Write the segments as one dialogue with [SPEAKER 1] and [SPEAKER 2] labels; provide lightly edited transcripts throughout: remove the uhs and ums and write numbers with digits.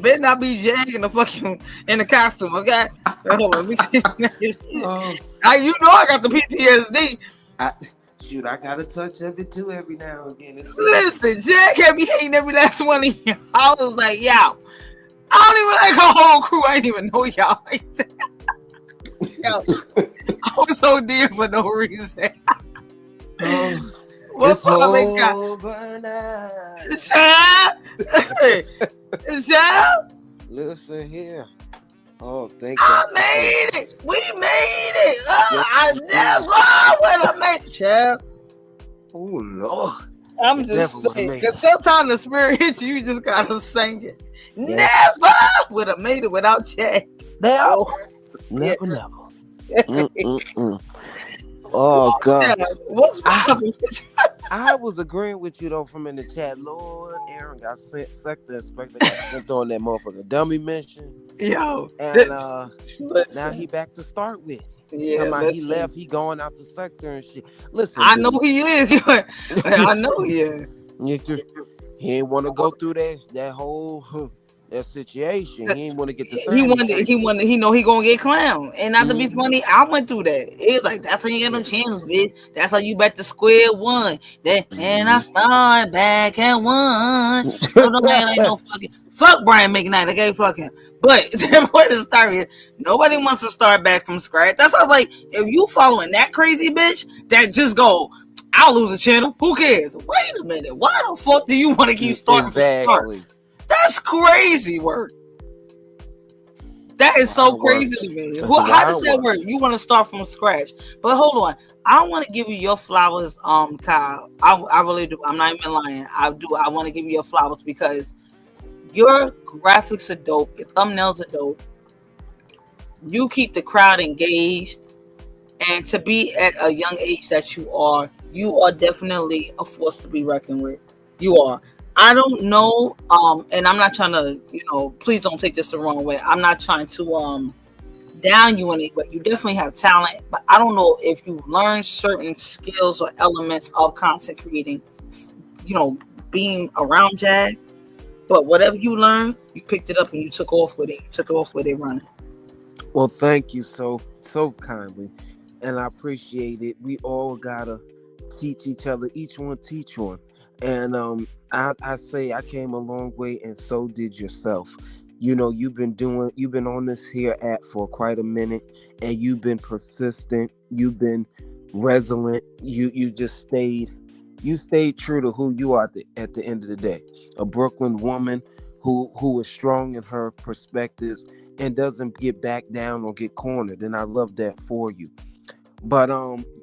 [SPEAKER 1] Better not be Jag in the fucking in the costume, okay? Hold on, let me see. You know I got the PTSD.
[SPEAKER 2] Shoot, I gotta touch of it too every now and then.
[SPEAKER 1] Listen, Jag had me hating every last one of you. I was like, yo, I don't even like her whole crew. I didn't even know y'all like that. Yo, I was so dear for no reason. What's up, big guy?
[SPEAKER 2] Listen here. Oh, thank
[SPEAKER 1] I
[SPEAKER 2] God.
[SPEAKER 1] made it. We made it. I never would have made it, child.
[SPEAKER 2] Oh, Lord.
[SPEAKER 1] I'm just saying, because sometimes the spirit hits you, you just gotta sing it. Never would have made it without Chad.
[SPEAKER 2] Never. Oh, God.
[SPEAKER 1] What's poppin'?
[SPEAKER 2] I was agreeing with you, though, from in the chat. Lord, Aaron got sent, sector inspector, got sent on that motherfucker dummy mission.
[SPEAKER 1] Yo.
[SPEAKER 2] And now he back to start with.
[SPEAKER 1] Yeah,
[SPEAKER 2] he left, he going out the sector and shit. Listen,
[SPEAKER 1] I know he is. I know he is.
[SPEAKER 2] He ain't want to go through that whole that situation. He ain't want to get the
[SPEAKER 1] he know he gonna get clowned. And not to be funny, I went through that. It was like, that's how you get them channels, bitch. That's how you back to square one. And I start back at one. So nobody like no fucking fuck Brian McKnight. Okay, fucking. But the point of the story is nobody wants to start back from scratch. That's why I was like, if you following that crazy bitch that just go, I'll lose a channel. Who cares? Wait a minute. Why the fuck do you want to keep starting from the start? That's crazy work. That is so crazy to me. How does that work? You want to start from scratch. But hold on. I want to give you your flowers, Kyle. I really do. I'm not even lying. I do. I want to give you your flowers because your graphics are dope. Your thumbnails are dope. You keep the crowd engaged. And to be at a young age that you are definitely a force to be reckoned with. You are. I don't know, and I'm not trying to, please don't take this the wrong way. I'm not trying to down you in it, but you definitely have talent. But I don't know if you learn certain skills or elements of content creating, being around Jag. But whatever you learned, you picked it up and you took off with it. You took off with it running.
[SPEAKER 2] Well, thank you so kindly, and I appreciate it. We all gotta teach each other. Each one teach one. And I say I came a long way, and so did yourself. You've been on this here app for quite a minute, and you've been persistent. You've been resilient. You just stayed true to who you are at the end of the day. A Brooklyn woman who is strong in her perspectives and doesn't get back down or get cornered. And I love that for you. But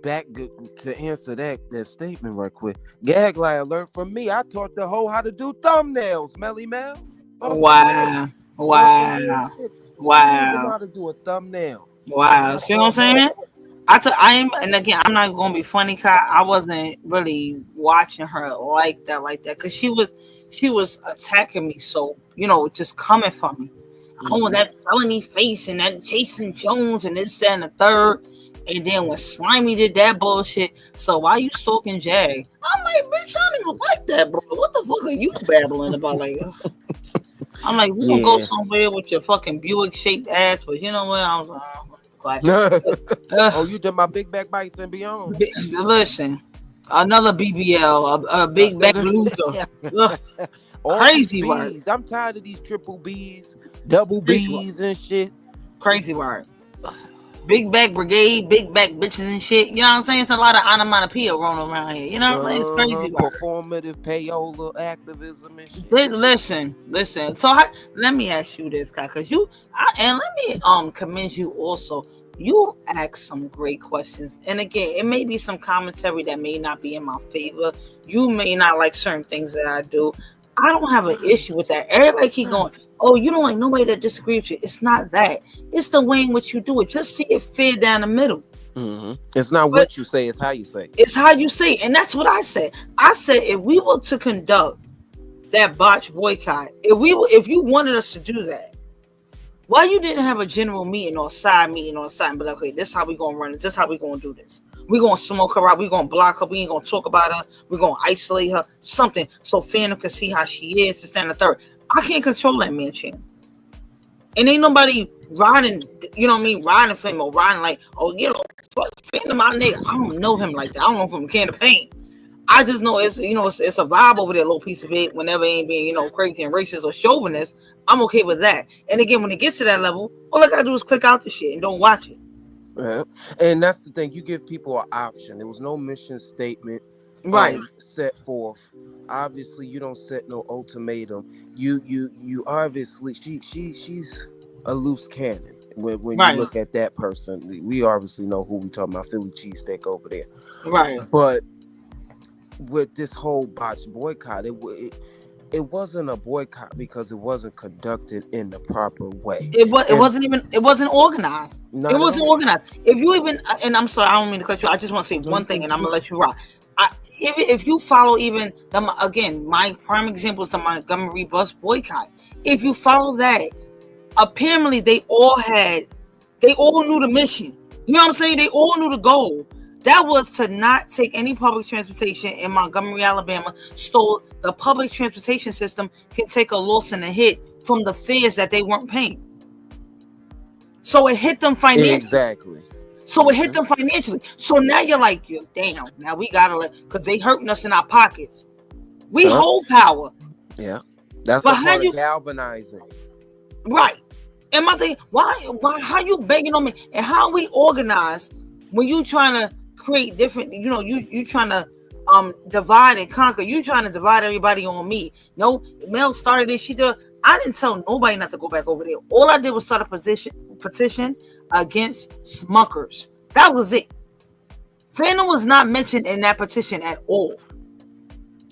[SPEAKER 2] back to answer that statement right quick. Gag lie alert from me. I taught the hoe how to do thumbnails, Melly Mel.
[SPEAKER 1] Wow.
[SPEAKER 2] Know how to do a thumbnail.
[SPEAKER 1] Wow. See what I'm saying? And again, I'm not gonna be funny, Kai. I wasn't really watching her like that, because she was attacking me. So just coming from me. Oh, that felony face and that Jason Jones and this, that, and the third. And then when Slimy did that bullshit, so why you stalking Jag? I'm like, bitch, I don't even like that, bro. What the fuck are you babbling about? Like, I'm like, we gonna go somewhere with your fucking Buick shaped ass, but you know what? I was like,
[SPEAKER 2] you did my big back bites and beyond.
[SPEAKER 1] Listen, another BBL, a big back loser. Crazy word.
[SPEAKER 2] I'm tired of these triple B's, double B's and shit.
[SPEAKER 1] Crazy word. Big back brigade, big back bitches and shit. You know what I'm saying? It's a lot of onomatopoeia rolling around here. You know what I'm saying? It's crazy.
[SPEAKER 2] Performative Payola activism and shit.
[SPEAKER 1] Listen. So let me ask you this, guy, because let me commend you also. You ask some great questions, and again, it may be some commentary that may not be in my favor. You may not like certain things that I do. I don't have an issue with that. Everybody keep going, oh, you don't like nobody that disagrees with you. It's not that. It's the way in which you do it. Just see it fair down the middle.
[SPEAKER 2] Mm-hmm. It's not what you say, it's how you say.
[SPEAKER 1] It's how you say it. And that's what I said. I said, if we were to conduct that botched boycott, if you wanted us to do that, why you didn't have a general meeting or side meeting or something, but okay, this is how we gonna run it. This is how we gonna do this. We're going to smoke her out. We're going to block her. We ain't going to talk about her. We're going to isolate her. Something so fandom can see how she is. To stand the third. I can't control that man channel. And ain't nobody riding, you know what I mean, riding for him or riding like, oh, you know, fuck, Phantom my nigga. I don't know him like that. I don't know him from a can of paint. I just know it's, you know, it's a vibe over there, a little piece of it. Whenever it ain't being, you know, crazy and racist or chauvinist, I'm okay with that. And again, when it gets to that level, all I gotta do is click out the shit and don't watch it.
[SPEAKER 2] Yeah. And that's the thing. You give people an option. There was no mission statement
[SPEAKER 1] Right.
[SPEAKER 2] set forth. Obviously, you don't set no ultimatum. You obviously she's a loose cannon. When
[SPEAKER 1] Right.
[SPEAKER 2] you look at that person, we obviously know who we talking about. Philly cheesesteak over there.
[SPEAKER 1] Right.
[SPEAKER 2] But with this whole botched boycott, it wasn't a boycott because it wasn't conducted in the proper way.
[SPEAKER 1] It wasn't organized. It wasn't organized. If you even, and I'm sorry, I don't mean to cut you. I just want to say one thing, and I'm gonna let you rock. If you follow even again, my prime example is the Montgomery bus boycott. If you follow that, apparently they all knew the mission. You know what I'm saying? They all knew the goal. That was to not take any public transportation in Montgomery, Alabama, so the public transportation system can take a loss and a hit from the fares that they weren't paying. So it hit them financially.
[SPEAKER 2] Exactly.
[SPEAKER 1] So it hit them financially. So now you're like, damn, now we gotta because they hurting us in our pockets. We hold power.
[SPEAKER 2] Yeah. That's what part of galvanizing.
[SPEAKER 1] Right. And my thing, why how you begging on me? And how we organize when you trying to create different, you know, you trying to divide and conquer. You trying to divide everybody on me. No, Mel started this, she did. I didn't tell nobody not to go back over there. All I did was start a petition against Smuckers. That was it. Phantom was not mentioned in that petition at all.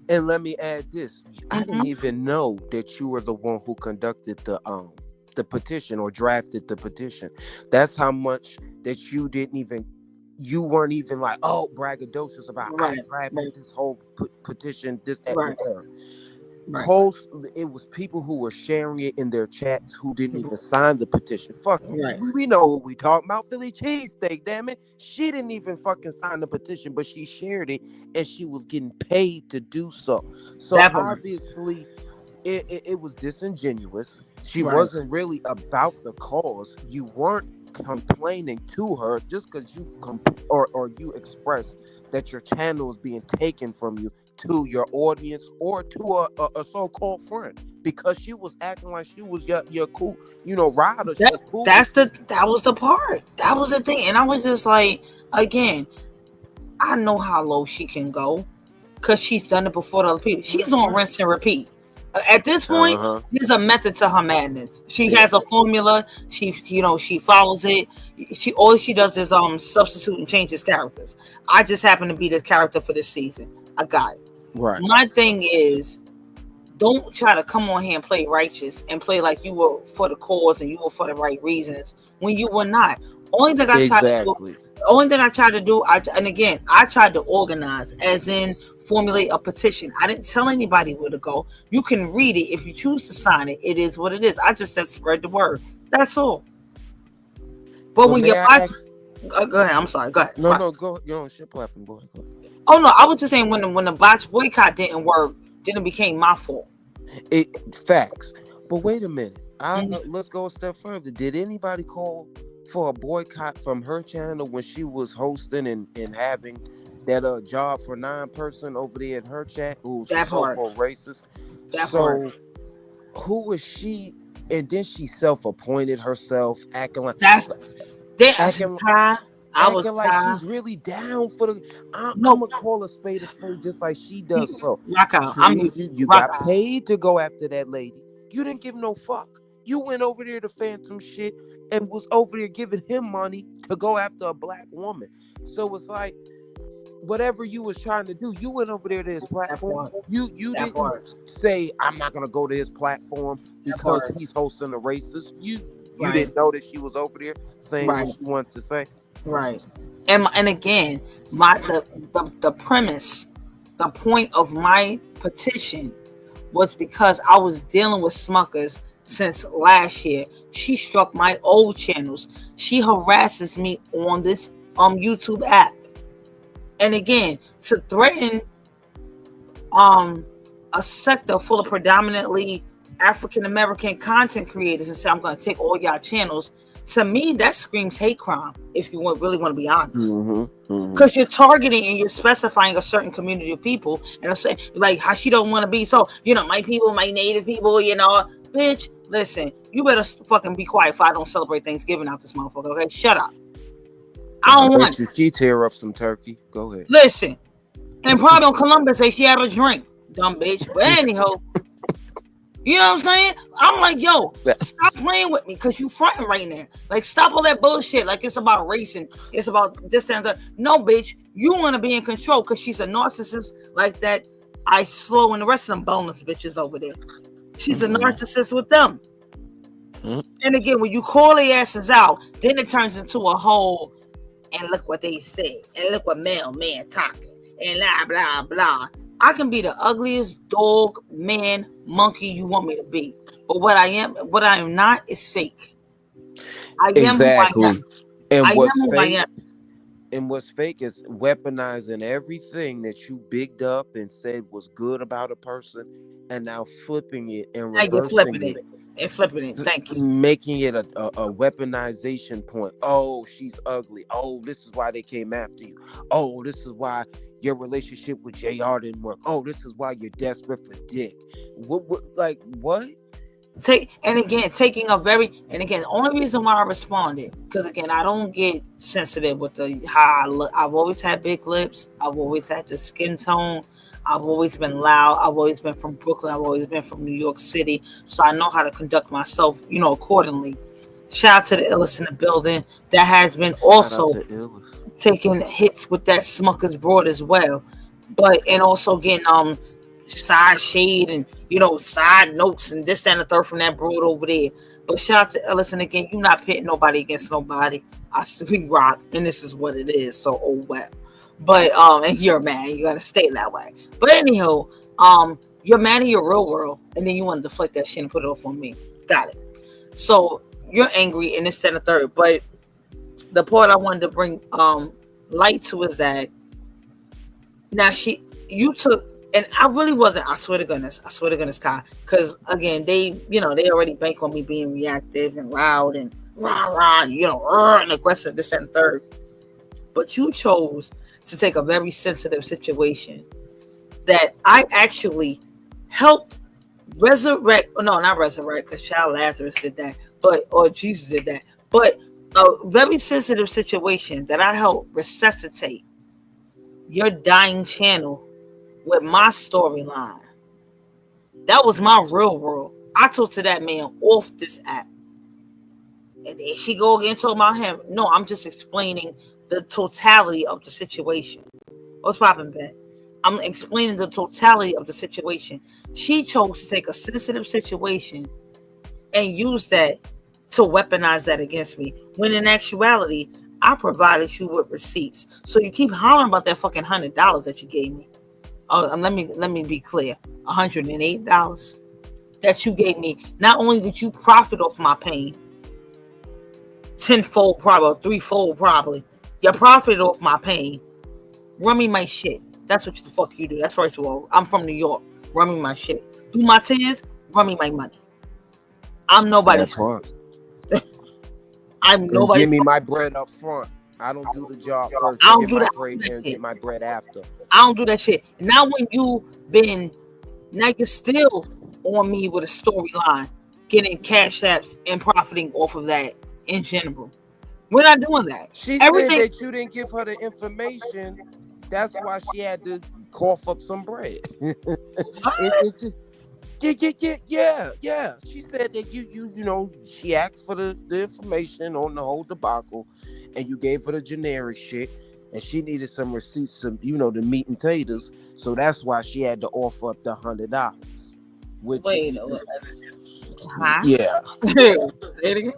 [SPEAKER 2] And let me add this. I didn't even know that you were the one who conducted the petition or drafted the petition. That's how much that you weren't even like, oh, braggadocious about I drafted this whole petition, this, that, and there. It was people who were sharing it in their chats who didn't even sign the petition. Fuck, we know who we talking about. Philly cheesesteak, damn it. She didn't even fucking sign the petition, but she shared it and she was getting paid to do so. So obviously, it was disingenuous. She wasn't really about the cause. You weren't complaining to her just because you or you express that your channel is being taken from you to your audience or to a so-called friend because she was acting like she was your cool, you know, rider.
[SPEAKER 1] That was the part. That was the thing. And I was just like, again, I know how low she can go because she's done it before to other people. She's on rinse and repeat. At this point, there's a method to her madness. She has a formula. She follows it. All she does is substitute and change his characters. I just happen to be this character for this season. I got it.
[SPEAKER 2] Right.
[SPEAKER 1] My thing is, don't try to come on here and play righteous and play like you were for the cause and you were for the right reasons when you were not. Only thing I tried to do, I tried to organize, as in formulate a petition. I didn't tell anybody where to go. You can read it. If you choose to sign it, it is what it is. I just said spread the word. That's all. But when you're go ahead. I'm sorry. Go ahead.
[SPEAKER 2] No, go. You're on shit platform. Go ahead.
[SPEAKER 1] Oh no, I was just saying when the botched boycott didn't work, then it became my fault.
[SPEAKER 2] Facts. But wait a minute. Let's go a step further. Did anybody call for a boycott from her channel when she was hosting and having that job for 9-person over there in her chat who's so-called racist? Who was she? And then she self-appointed herself, acting like she's really down for the. I'm gonna call a spade just like she does. So you got paid to go after that lady. You didn't give no fuck. You went over there to Phantom shit and was over there giving him money to go after a black woman. So it's like whatever you was trying to do, you went over there to his platform. You didn't say I'm not gonna go to his platform because he's hosting a racist. You didn't know that she was over there saying what she wanted to say.
[SPEAKER 1] Right. And again, the premise, the point of my petition was because I was dealing with Smuckers since last year. She struck my old channels. She harasses me on this YouTube app. And again, to threaten a sector full of predominantly African American content creators and say, I'm going to take all y'all channels. To me, that screams hate crime, if you really want to be honest. Because you're targeting and you're specifying a certain community of people, and I say, like, how she don't want to be, so, my people, my native people, bitch, listen, you better fucking be quiet if I don't celebrate Thanksgiving out this motherfucker, okay? Shut up. I don't want
[SPEAKER 2] it. She tear up some turkey. Go ahead.
[SPEAKER 1] Listen, and probably on Columbus say she had a drink, dumb bitch. But anyhow, you know what I'm saying? I'm like, yo, stop playing with me because you fronting right now. Like, stop all that bullshit. Like, it's about racing. It's about this and that. No, bitch, you want to be in control because she's a narcissist like that. I slow and the rest of them boneless bitches over there. She's a narcissist with them. And again, when you call their asses out, then it turns into a whole, and look what they said, and look what man talking, and blah, blah, blah. I can be the ugliest dog, man, monkey you want me to be. But what I am not is fake. I am who I am.
[SPEAKER 2] And
[SPEAKER 1] I am who I am.
[SPEAKER 2] And what's fake is weaponizing everything that you bigged up and said was good about a person, and now flipping it and reversing it.
[SPEAKER 1] And flipping it. Thank you.
[SPEAKER 2] Making it a weaponization point. Oh, she's ugly. Oh, this is why they came after you. Oh, this is why your relationship with JR didn't work. Oh, this is why you're desperate for dick. What?
[SPEAKER 1] Taking a very, and again, the only reason why I responded, because again, I don't get sensitive with how I look. I've always had big lips. I've always had the skin tone. I've always been loud. I've always been from Brooklyn. I've always been from New York City. So I know how to conduct myself, accordingly. Shout out to the illest in the building. That has been also taking hits with that Smucker's Broad as well. And also getting side shade and side notes and this and the third from that broad over there. But shout out to Ellis, and again, you're not pitting nobody against nobody. We rock, and this is what it is. So well. But and you're mad, you gotta stay that way. But anyhow, you're mad in your real world, and then you want to deflect that shit and put it off on me. Got it. So you're angry and this and the third. But the part I wanted to bring light to is that now you took. And I really wasn't. I swear to goodness, Kai. Because again, they already bank on me being reactive and loud and rah, and aggressive, this and third. But you chose to take a very sensitive situation that I actually helped resurrect. No, not resurrect, because Child Lazarus did that, or Jesus did that. But a very sensitive situation that I helped resuscitate your dying channel with my storyline. That was my real world. I talked to that man off this app. And then she go again talking about him. No, I'm just explaining the totality of the situation. What's poppin', Ben? I'm explaining the totality of the situation. She chose to take a sensitive situation and use that to weaponize that against me. When in actuality, I provided you with receipts. So you keep hollering about that fucking $100 that you gave me. Oh, let me be clear. $108 that you gave me. Not only did you profit off my pain, tenfold probably, or threefold probably. You profited off my pain. Run me my shit. That's what the fuck you do. That's first of all. I'm from New York. Run me my shit. Do my tears. Run me my money. I'm nobody. I'm nobody.
[SPEAKER 2] Give me my bread up front. I don't do the job first. I don't do that. And get my bread after.
[SPEAKER 1] I don't do that shit. Now now you're still on me with a storyline, getting cash apps and profiting off of that in general. We're not doing that.
[SPEAKER 2] She said that you didn't give her the information. That's why she had to cough up some bread. Yeah. She said that she asked for the information on the whole debacle, and you gave her the generic shit, and she needed some receipts, some the meat and taters. So that's why she had to offer up the $100.
[SPEAKER 1] Wait, huh?
[SPEAKER 2] Yeah.
[SPEAKER 1] Say it again.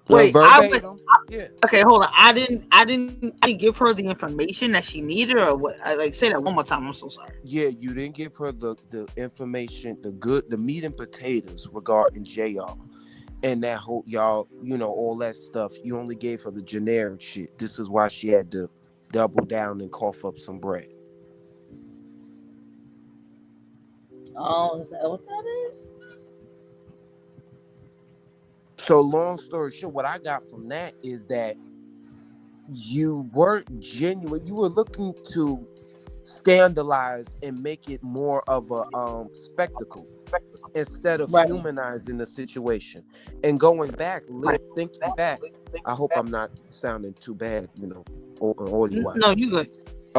[SPEAKER 1] Wait, okay, hold on. I didn't give her the information that she needed, or what? Say that one more time. I'm so sorry.
[SPEAKER 2] Yeah, you didn't give her the information, the meat and potatoes regarding JR and that whole all that stuff. You only gave her the generic shit. This is why she had to double down and cough up some bread.
[SPEAKER 1] Oh, is that what that is?
[SPEAKER 2] So long story short, what I got from that is that you weren't genuine. You were looking to scandalize and make it more of a spectacle instead of
[SPEAKER 1] Right.
[SPEAKER 2] humanizing the situation. And going back,
[SPEAKER 1] Right.
[SPEAKER 2] thinking back, I hope I'm not sounding too bad, audio wise.
[SPEAKER 1] No, you good.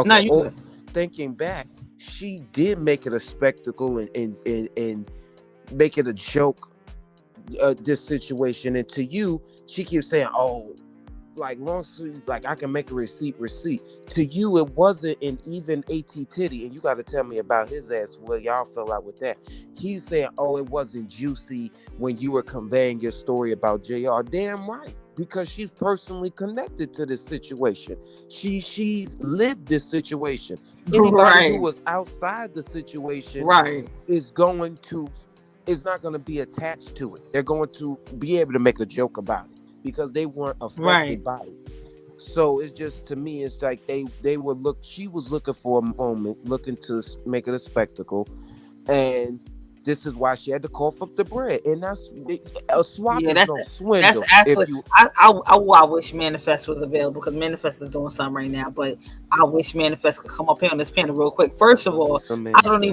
[SPEAKER 1] No,
[SPEAKER 2] Okay,
[SPEAKER 1] you good.
[SPEAKER 2] thinking back, she did make it a spectacle and make it a joke, this situation. And to you, she keeps saying, "Oh, like long sleeve, like I can make a receipt." To you, it wasn't an even AT titty, and you got to tell me about his ass. Well, y'all fell out with that. He's saying, "Oh, it wasn't juicy when you were conveying your story about Jr." Damn right, because she's personally connected to this situation. She's lived this situation. Anybody who
[SPEAKER 1] Right.
[SPEAKER 2] was outside the situation
[SPEAKER 1] Right.
[SPEAKER 2] is going to is not going to be attached to it. They're going to be able to make a joke about it because they weren't
[SPEAKER 1] Right.
[SPEAKER 2] affected by it. So it's just, to me, it's like they were she was looking for a moment, looking to make it a spectacle, and this is why she had to cough up the bread. And a swap
[SPEAKER 1] Yeah,
[SPEAKER 2] is no
[SPEAKER 1] that's
[SPEAKER 2] swindle. If
[SPEAKER 1] actually
[SPEAKER 2] you
[SPEAKER 1] I wish Manifest was available because Manifest is doing something right now. But I wish Manifest could come up here on this panel real quick. First of
[SPEAKER 2] love me
[SPEAKER 1] all,
[SPEAKER 2] some
[SPEAKER 1] I
[SPEAKER 2] manifest.
[SPEAKER 1] don't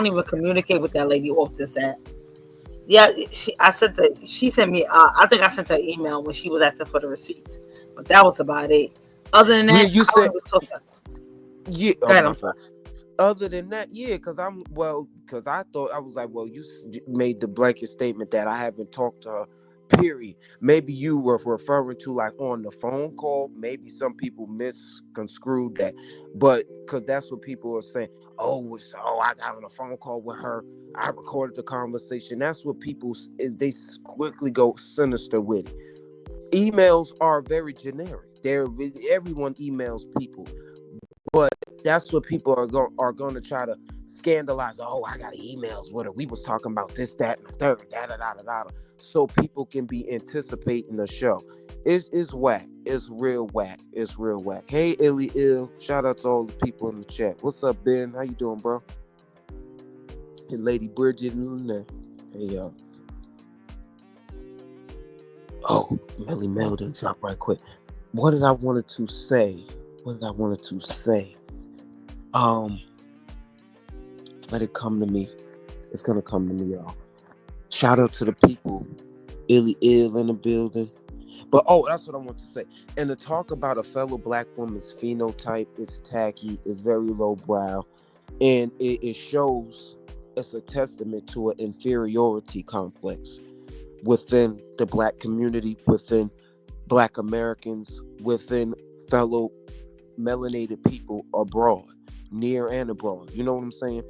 [SPEAKER 1] even communicate with that lady off this app. Yeah, she sent me. I think I sent her an email when she was asking for the receipts, but that was about it. Other than
[SPEAKER 2] Yeah,
[SPEAKER 1] that,
[SPEAKER 2] you
[SPEAKER 1] I don't
[SPEAKER 2] said,
[SPEAKER 1] even talk to her.
[SPEAKER 2] yeah.
[SPEAKER 1] Go
[SPEAKER 2] Oh,
[SPEAKER 1] ahead,
[SPEAKER 2] my
[SPEAKER 1] I'm sorry.
[SPEAKER 2] fault. Other than that, yeah, because I thought, I was like, well, you made the blanket statement that I haven't talked to her. Period. Maybe you were referring to like on the phone call. Maybe some people misconstrued that, but because that's what people are saying. Oh, I got on a phone call with her. I recorded the conversation. That's what people is. They quickly go sinister with it. Emails are very generic. Everyone emails people. But that's what people are going to try to scandalize. Oh, I got emails with her. We was talking about this, that, and the third, da da da da da. So people can be anticipating the show. It's whack. It's real whack. It's real whack. Hey, Illy Ill. Shout out to all the people in the chat. What's up, Ben? How you doing, bro? And Lady Bridget and Lene. Hey, y'all. Oh, Melly Mel didn't drop right quick. What did I wanted to say? Let it come to me. It's gonna come to me, y'all. Shout out to the people. Illy Ill in the building. But that's what I want to say. And to talk about a fellow black woman's phenotype is tacky, is very lowbrow, and it shows, it's a testament to an inferiority complex within the black community, within black Americans, within fellow melanated people abroad, near and abroad. You know what I'm saying?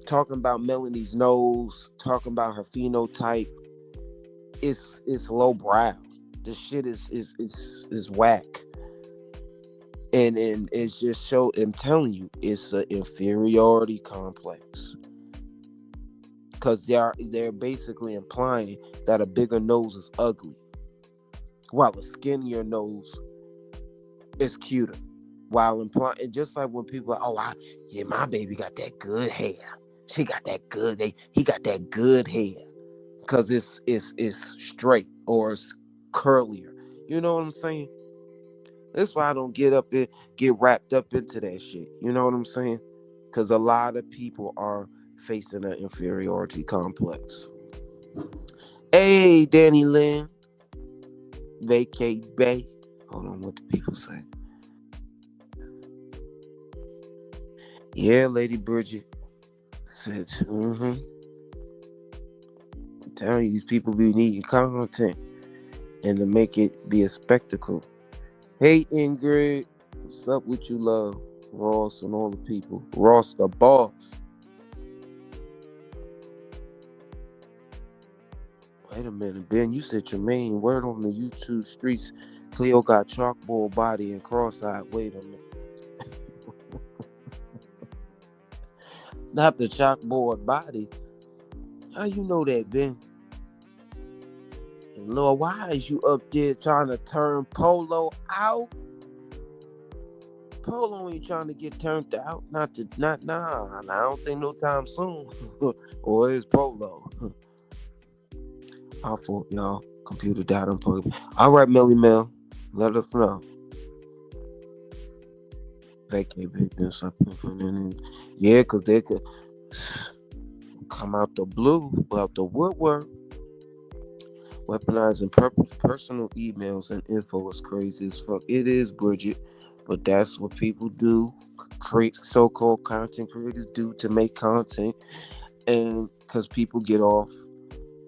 [SPEAKER 2] Talking about Melanie's nose, talking about her phenotype, it's low brow. This shit is whack. And it's just I'm telling you, it's an inferiority complex. Cause they're basically implying that a bigger nose is ugly, while a skinnier nose is cuter. While implying, just like when people are, my baby got that good hair. She got that good. He got that good hair. Cause it's straight or it's curlier. You know what I'm saying? That's why I don't get wrapped up into that shit. You know what I'm saying? Cause a lot of people are facing an inferiority complex. Hey, Danny Lynn, vacate bay. Hold on, what the people say? Yeah, Lady Bridget said, I'm telling you, these people be needing content and to make it be a spectacle. Hey, Ingrid, what's up with you, love? Ross and all the people. Ross the boss. Wait a minute, Ben, you said your main word on the YouTube streets. Cleo got chalkboard body and cross-eyed. Wait a minute. Not the chalkboard body. How you know that, Ben? And Lord, why is you up there trying to turn Polo out? Polo ain't trying to get turned out. Nah. I don't think no time soon. Or is Polo? Our fault, y'all. Computer died unplugged. All right, Melly Mel, let us know. Vacate business. Yeah, cause they could come out the blue, out the woodwork. Weaponizing personal emails and info is crazy as fuck. It is, Bridget, but that's what people do. Create so-called content creators do to make content, and because people get off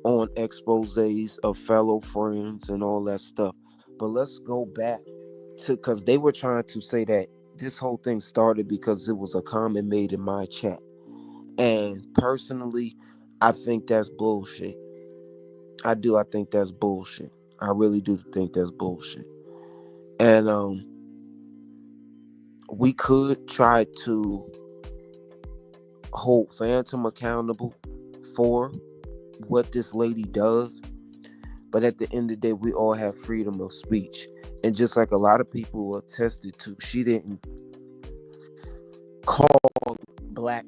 [SPEAKER 2] on exposés of fellow friends and all that stuff. But let's go back to, because they were trying to say that this whole thing started because it was a comment made in my chat, and personally, I think that's bullshit. I do. I think that's bullshit. I really do think that's bullshit. And we could try to hold Phantom accountable for what this lady does, but at the end of the day, we all have freedom of speech. And just like a lot of people attested to, she didn't call a black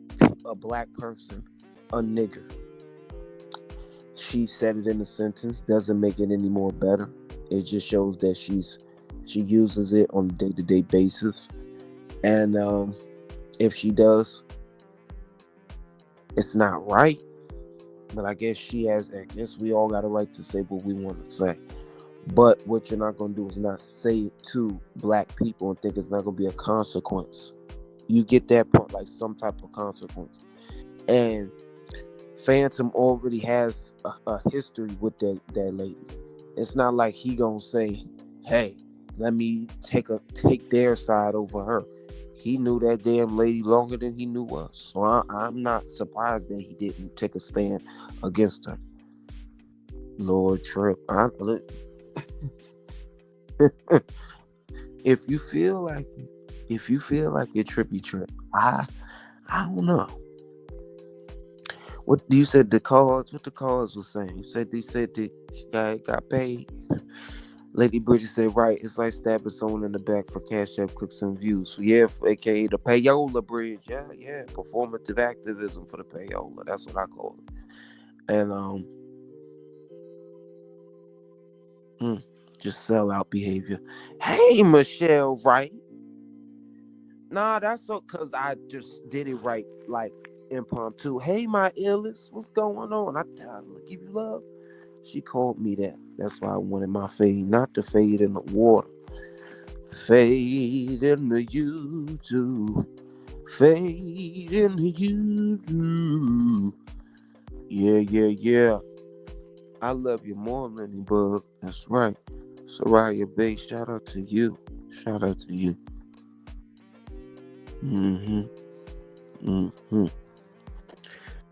[SPEAKER 2] person a nigger. She said it in a sentence, doesn't make it any more better. It just shows that she uses it on a day-to-day basis. And if she does, it's not right. But I guess we all got a right to say what we want to say. But what you're not going to do is not say it to black people and think it's not going to be a consequence. You get that part, like some type of consequence. And Phantom already has a history with that lady. It's not like he gonna say, hey, let me take their side over her. He knew that damn lady longer than he knew us. So I'm not surprised that he didn't take a stand against her. Lord Trip. If you feel like it, trippy trip. I don't know. What you said what the cause was saying? You said they said that she got paid. Lady Bridget said, right, it's like stabbing someone in the back for cash app clicks and views. So yeah, aka the Payola bridge. Yeah. Performative activism for the Payola. That's what I call it. And just sellout behavior. Hey, Michelle, right? Nah, that's so because I just did it right, like impromptu. Hey, my illest, what's going on? I give you love. She called me that. That's why I wanted my fade, not to fade in the water. Fade in the YouTube. Fade in the YouTube. Yeah. I love you more, Lenny Bug. That's right. Soraya Bay, shout out to you.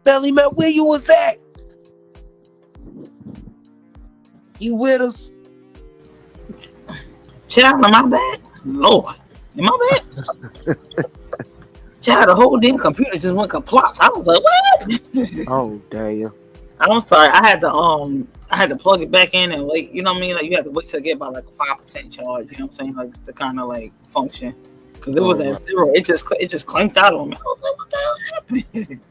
[SPEAKER 2] Belly man, where you was at? You with us?
[SPEAKER 1] Child, am I bad? Lord, am I bad? Child, the whole damn computer just went kaplops. I was like, what?
[SPEAKER 2] Oh damn.
[SPEAKER 1] I'm sorry. I had to plug it back in and wait. You know what I mean? Like you have to wait till it get about like a 5% charge. You know what I'm saying? Like the kind of like function. Because it was at zero. It just clanked out on me. I was like, what the hell happened?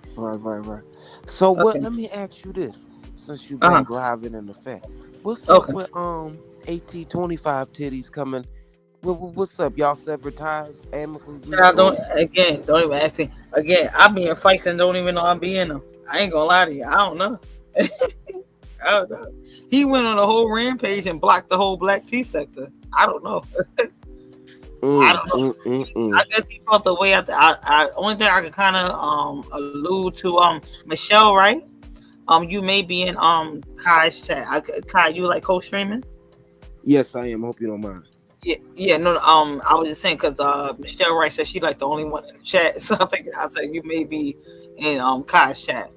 [SPEAKER 2] Right. So
[SPEAKER 1] okay.
[SPEAKER 2] what? Let me ask you this, since you back live and in effect. What's up with AT25 titties coming? What's up? Y'all sever ties amicably?
[SPEAKER 1] Don't even ask me. Again, I be in fights and don't even know I'm be in them. I ain't gonna lie to you. I don't know. He went on a whole rampage and blocked the whole Black Tea sector. I don't know. I don't know. I guess he felt the way out. I only thing I could kind of allude to Michelle, right? You may be in Kai's chat. Kai, you like co-streaming?
[SPEAKER 2] Yes, I am. Hope you don't mind.
[SPEAKER 1] No. I was just saying because Michelle Wright said she like the only one in the chat, so I said you may be in Kai's chat.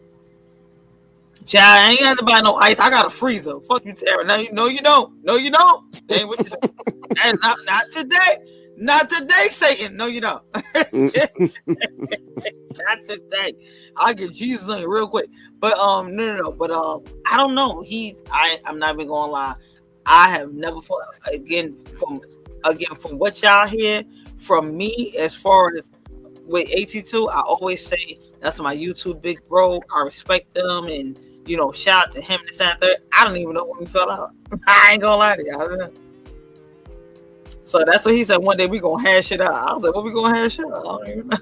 [SPEAKER 1] Child, I ain't got to buy no ice. I got a freezer. Fuck you, Tara. No, you don't. No, you don't. Ain't what you and not today. Not today, Satan. No, you don't. Not today. I'll get Jesus on you real quick. But no. But I don't know. I'm not even gonna lie. I have never fought again from what y'all hear from me, as far as with AT2, I always say that's my YouTube big bro. I respect them, and shout out to him. This and that. I don't even know when we fell out. I ain't gonna lie to you. I don't know. So that's what he said. One day we gonna hash it out. I was like, "What we gonna hash out?" I don't even know.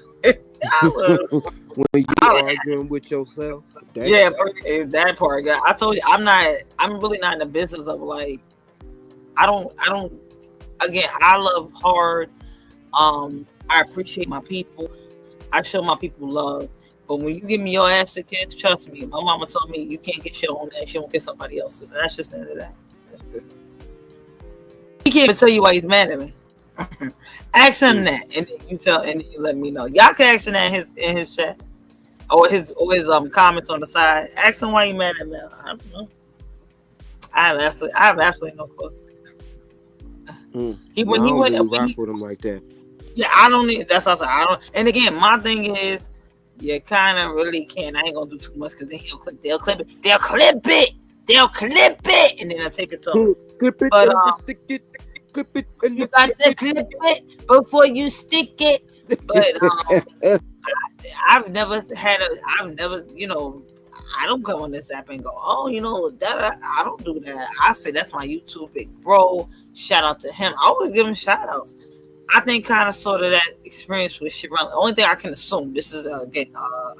[SPEAKER 2] When you arguing with yourself,
[SPEAKER 1] yeah, that part. I told you, I'm really not in the business of like. I don't. Again, I love hard. I appreciate my people. I show my people love. But when you give me your ass to kids, trust me, my mama told me you can't get your own ass, you won't get somebody else's. And that's just the end of that. He can't even tell you why he's mad at me. Ask him that, and then you let me know. Y'all can ask him that in his chat or his comments on the side. Ask him why you mad at me. I don't know. I have absolutely no clue. He went
[SPEAKER 2] rock with him like that.
[SPEAKER 1] Yeah, I don't need. That's what I don't. And again, my thing is, you kind of really can't. I ain't gonna do too much because then they'll clip it, and then I'll take it to him. But you got to clip it before you stick it. But I've never, I don't come on this app and go, oh, that I don't do that. I say that's my YouTube big bro. Shout out to him. I always give him shout outs. I think kind of sort of that experience with Sherelle. The only thing I can assume, this is again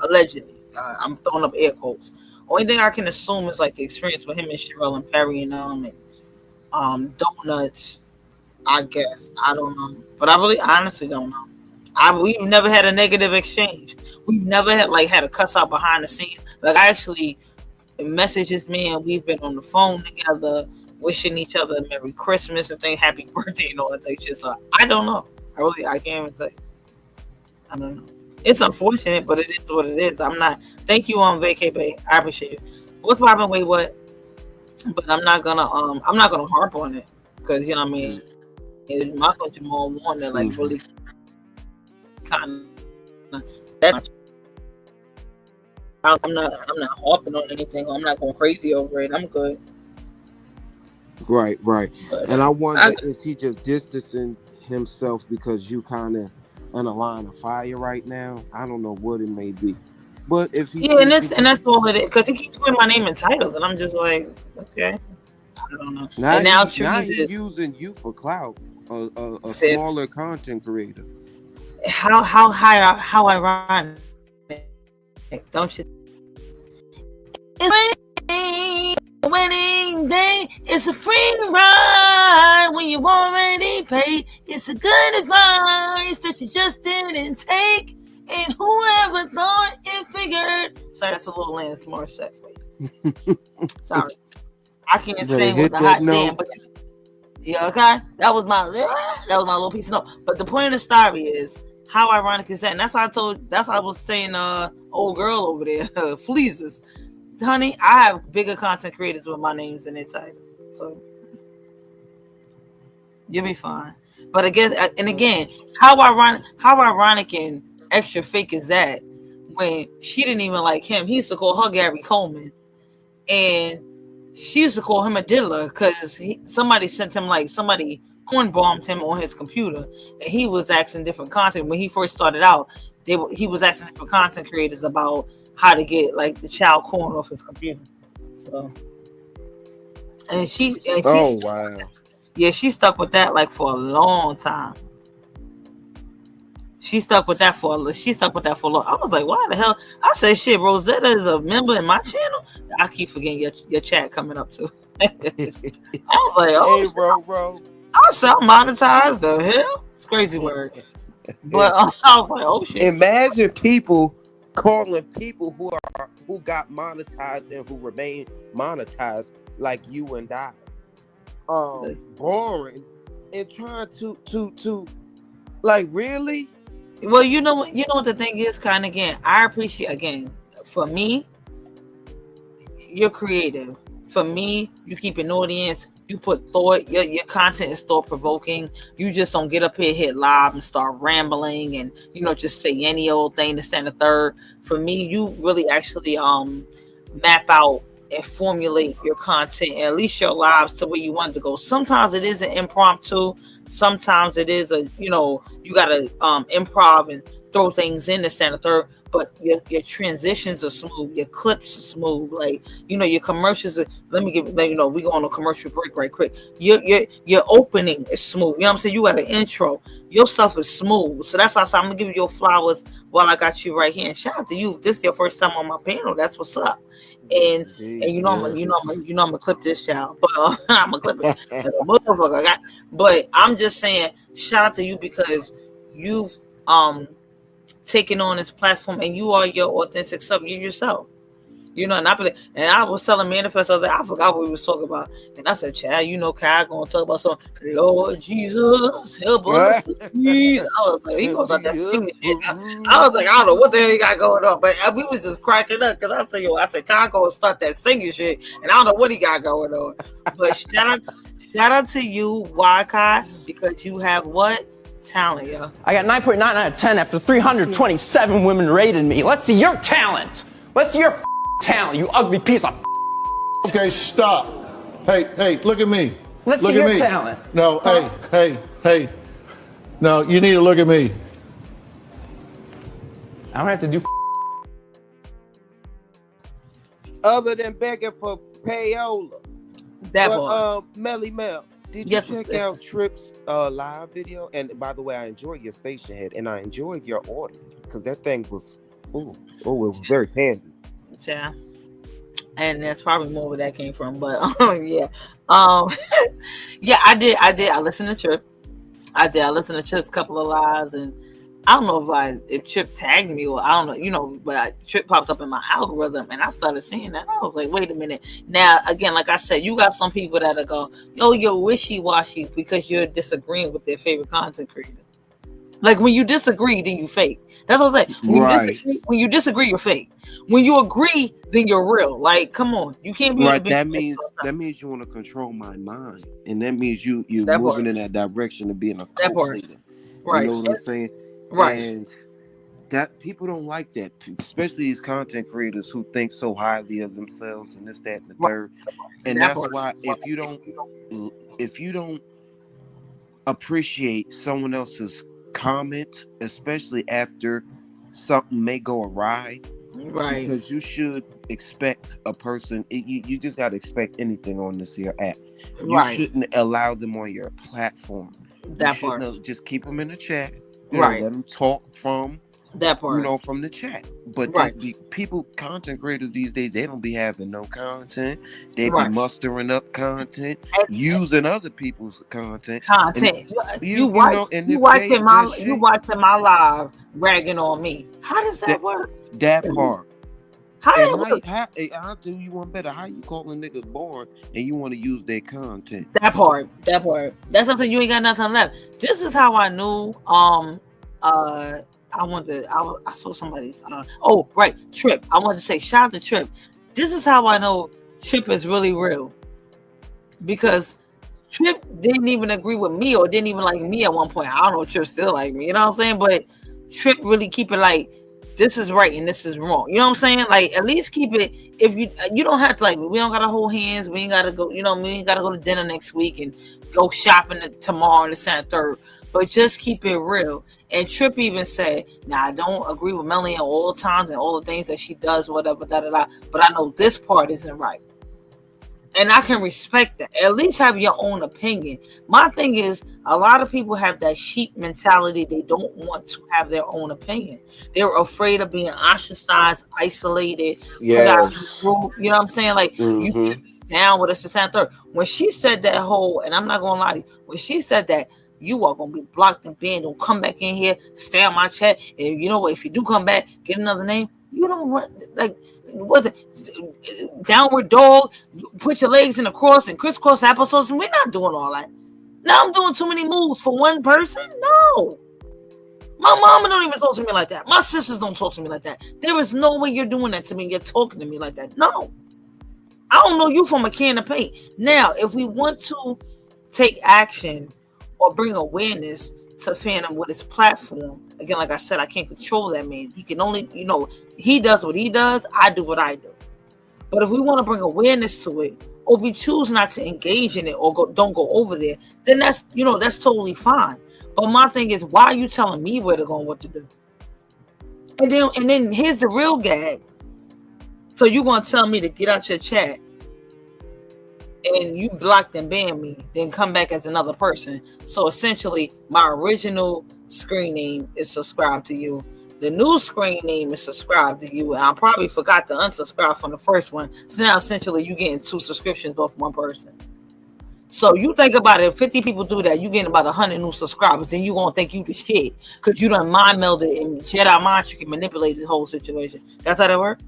[SPEAKER 1] allegedly, I'm throwing up air quotes. Only thing I can assume is like the experience with him and Sherelle and Perry and Donuts. I guess I don't know, but I really honestly don't know. We've never had a negative exchange. We've never had a cuss out behind the scenes. Like I actually messages me and we've been on the phone together, wishing each other Merry Christmas and things, Happy Birthday and all that shit. So I don't know. I can't even say. I don't know. It's unfortunate, but it is what it is. Thank you on Vacay Bay. I appreciate it. What's poppin'? Wait, what? But I'm not gonna harp on it because you know what I mean. My country more one that like really kind of that. I'm not harping on anything. I'm not going crazy over it. I'm good.
[SPEAKER 2] Right. But, and I wonder, is he just distancing himself because you kind of in a line of fire right now? I don't know what it may be, but if he
[SPEAKER 1] and that's all it is because he keeps putting my name in titles, and I'm just like, okay, I don't know. Now
[SPEAKER 2] he's using you for clout, a smaller content creator.
[SPEAKER 1] How ironic, don't you? It's winning day. It's a free ride when you already paid. It's a good advice that you just didn't take. And whoever thought it figured. Sorry, that's a little Lance Morissette for you. Sorry, I can't sing with the hot damn. But yeah, okay. That was my little piece of note. But the point of the story is, how ironic is that? And that's why I was saying, old girl over there, Fleezes. Honey, I have bigger content creators with my names in their title. So you'll be fine. But again, how ironic and extra fake is that when she didn't even like him? He used to call her Gary Coleman. And she used to call him a diddler because somebody sent him somebody corn-bombed him on his computer, and he was asking different content. When he first started out, he was asking different content creators about how to get the child corn off his computer. So, and she
[SPEAKER 2] wow.
[SPEAKER 1] Yeah, she stuck with that for a long time. She stuck with that for a long. I was like, why the hell? I said, shit, Rosetta is a member in my channel. I keep forgetting your chat coming up too. I was like, oh,
[SPEAKER 2] hey, bro.
[SPEAKER 1] I self-monetized the hell. It's crazy word. But I was like, oh shit.
[SPEAKER 2] Imagine people calling people who got monetized and who remain monetized like you and I. Boring and trying to really.
[SPEAKER 1] Well, you know what the thing is, kind of again. I appreciate for me, you're creative. For me, you keep an audience. You put thought. Your content is thought provoking. You just don't get up here, hit live, and start rambling, and just say any old thing to stand a third. For me, you really actually map out and formulate your content and at least your lives to where you want to go. Sometimes it is an impromptu. Sometimes it is you gotta improv and throw things in this and the third. But your transitions are smooth. Your clips are smooth. Like, your commercials are, let me we go on a commercial break right quick. Your opening is smooth. You know what I'm saying? You got an intro. Your stuff is smooth. So that's why I'm gonna give you your flowers while I got you right here. And shout out to you. If this is your first time on my panel, that's what's up. And I'm gonna clip this, y'all. But I'm gonna clip it like a motherfucker. But I'm just saying, shout out to you because you've taken on this platform and you are your authentic self. You yourself. And I was telling Manifest, I forgot what we was talking about. And I said, Chad, Kai gonna talk about something. Lord Jesus, help us. Please. I was like, he gonna start that singing shit. I was like, I don't know what the hell he got going on. But we was just cracking up because I said, Kai gonna start that singing shit. And I don't know what he got going on. But shout out to you, Kai, because you have what? Talent, yo.
[SPEAKER 3] I got 9.9 out of 10 after 327 women rated me. Let's see your talent. Let's see your talent, you ugly piece of.
[SPEAKER 4] Okay, stop. Hey, look at me.
[SPEAKER 3] Let's see your talent.
[SPEAKER 4] No, hey. No, you need to look at me.
[SPEAKER 3] I don't have to do.
[SPEAKER 2] Other than begging for payola. Melly Mel, did you check out Trip's live video? And by the way, I enjoyed your station head, and I enjoyed your order because that thing was, it was very handy.
[SPEAKER 1] Yeah, and that's probably more where that came from. But yeah, yeah, I did. I listened to Trip. I listened to Trip's couple of lives, and I don't know if Trip tagged me or I don't know, but Trip popped up in my algorithm, and I started seeing that. I was like, wait a minute. Now, again, like I said, you got some people that are go, you're wishy-washy because you're disagreeing with their favorite content creator. Like, when you disagree, then you fake. That's what I'm saying. When you disagree, you're fake. When you agree, then you're real. Like, come on, you can't be
[SPEAKER 2] right. That means you want to control my mind, and that means you're moving in that direction of being a cult leader.
[SPEAKER 1] Right.
[SPEAKER 2] You know what I'm saying?
[SPEAKER 1] Right.
[SPEAKER 2] And that people don't like that, especially these content creators who think so highly of themselves and this, that, and the third. And that's why if you don't appreciate someone else's comment, especially after something may go awry,
[SPEAKER 1] right?
[SPEAKER 2] Because you should expect a person. You just gotta expect anything on this here app. You shouldn't allow them on your platform. Just keep them in the chat. Let them talk from
[SPEAKER 1] that part.
[SPEAKER 2] From the chat. But people, content creators these days, they don't be having no content. They be mustering up content, using other people's content.
[SPEAKER 1] You watching my live bragging on me. How does that work?
[SPEAKER 2] That part. I'll do you one better. How you calling niggas born and you want to use their content? That part.
[SPEAKER 1] That's something you ain't got nothing left. This is how I knew. I saw somebody's. Trip. I wanted to say shout out to Trip. This is how I know Trip is really real, because Trip didn't even agree with me or didn't even like me at one point. I don't know if Trip still like me. You know what I'm saying? But Trip really keep it like, this is right and this is wrong. You know what I'm saying? Like, at least keep it. If you don't have to, like, we don't gotta hold hands. We ain't gotta go. We ain't gotta go to dinner next week and go shopping tomorrow and the second, third. But just keep it real. And Trip even said, "Now I don't agree with Melanie at all times and all the things that she does, whatever, da da da. But I know this part isn't right." And I can respect that. At least have your own opinion. My thing is, a lot of people have that sheep mentality. They don't want to have their own opinion. They're afraid of being ostracized, isolated.
[SPEAKER 2] Yes.
[SPEAKER 1] You know what I'm saying? Like, you down with us, this and third. When she said that whole, and I'm not going to lie to you, when she said that, you are going to be blocked and banned. Don't come back in here, stay on my chat. And you know what? If you do come back, get another name. You don't want, like, what's it? Downward dog, put your legs in a cross and crisscross applesauce. And we're not doing all that. Now I'm doing too many moves for one person. No. My mama don't even talk to me like that. My sisters don't talk to me like that. There is no way you're doing that to me. You're talking to me like that. No. I don't know you from a can of paint. Now, if we want to take action or bring awareness to fandom with his platform, again, like I said, I can't control that man. He can only, he does what he does. I do what I do. But if we want to bring awareness to it, or we choose not to engage in it, or don't go over there, then that's totally fine. But my thing is, why are you telling me where to go and what to do? And then here's the real gag. So you're gonna tell me to get out your chat, and you blocked and banned me, then come back as another person. So essentially, my original screen name is subscribed to you. The new screen name is subscribed to you. And I probably forgot to unsubscribe from the first one. So now essentially you're getting 2 subscriptions off one person. So you think about it, if 50 people do that, you getting about 100 new subscribers, then you gonna think you the shit. Cause you done mind melded and Jedi mind you can manipulate the whole situation. That's how that works?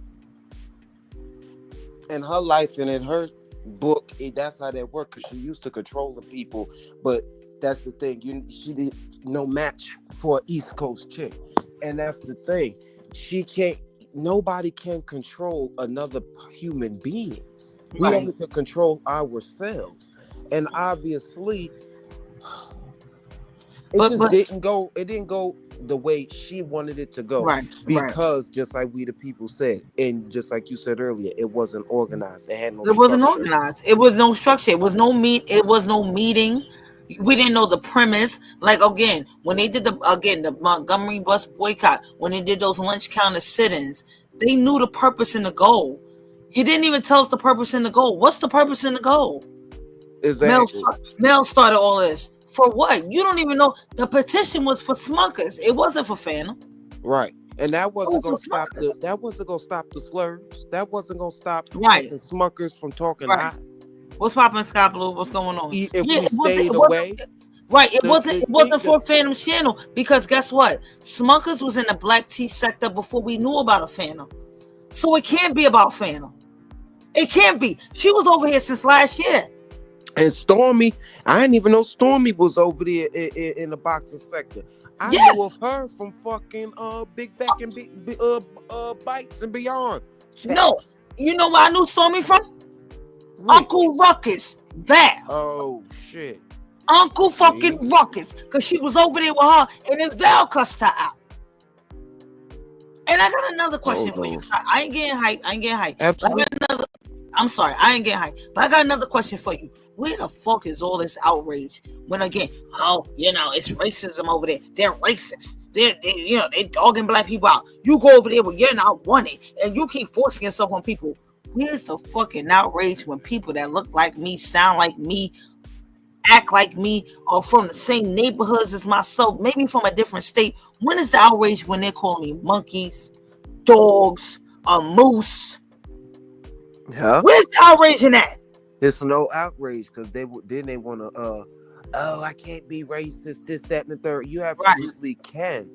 [SPEAKER 2] In her life and in her book, that's how that worked, because she used to control the people. But that's the thing, she did no match for an East Coast chick. And that's the thing. Nobody can control another human being. We only can control ourselves. And obviously, it didn't go the way she wanted it to go. Because just like we the people said, and just like you said earlier, it wasn't organized. It had no structure. It wasn't
[SPEAKER 1] organized. It was no structure. It was no meeting. We didn't know the premise. Like, again, when they did the Montgomery bus boycott, when they did those lunch counter sit-ins, they knew the purpose and the goal. You didn't even tell us the purpose and the goal. What's the purpose and the goal?
[SPEAKER 2] Exactly.
[SPEAKER 1] Mel started all this. For what? You don't even know. The petition was for Smuckers. It wasn't for Phantom.
[SPEAKER 2] Right. And that wasn't gonna stop the slurs. That wasn't gonna stop the Smuckers from talking hot.
[SPEAKER 1] What's poppin', Scott Blue? What's going on?
[SPEAKER 2] If we stayed away.
[SPEAKER 1] It wasn't for Phantom channel, because guess what? Smuckers was in the black tea sector before we knew about a Phantom. So it can't be about Phantom. It can't be. She was over here since last year.
[SPEAKER 2] And Stormy, I didn't even know Stormy was over there in the boxing sector. I knew of her from fucking Big Back and Bites and Beyond.
[SPEAKER 1] No, you know where I knew Stormy from? Uncle Ruckus, Val.
[SPEAKER 2] Oh shit.
[SPEAKER 1] Uncle fucking Ruckus, because she was over there with her, and then Val cussed her out. And I got another question for you. I ain't getting hyped.
[SPEAKER 2] Absolutely.
[SPEAKER 1] I'm sorry, I ain't getting hyped. But I got another question for you. Where the fuck is all this outrage? When again, it's racism over there. They're racist. They dogging black people out. You go over there when you're not wanted, and you keep forcing yourself on people. Where's the fucking outrage when people that look like me, sound like me, act like me, are from the same neighborhoods as myself, maybe from a different state? When is the outrage when they're calling me monkeys, dogs, a moose?
[SPEAKER 2] Yeah.
[SPEAKER 1] Where's the outrage in that?
[SPEAKER 2] There's no outrage, because they want to I can't be racist, this, that, and the third. You absolutely can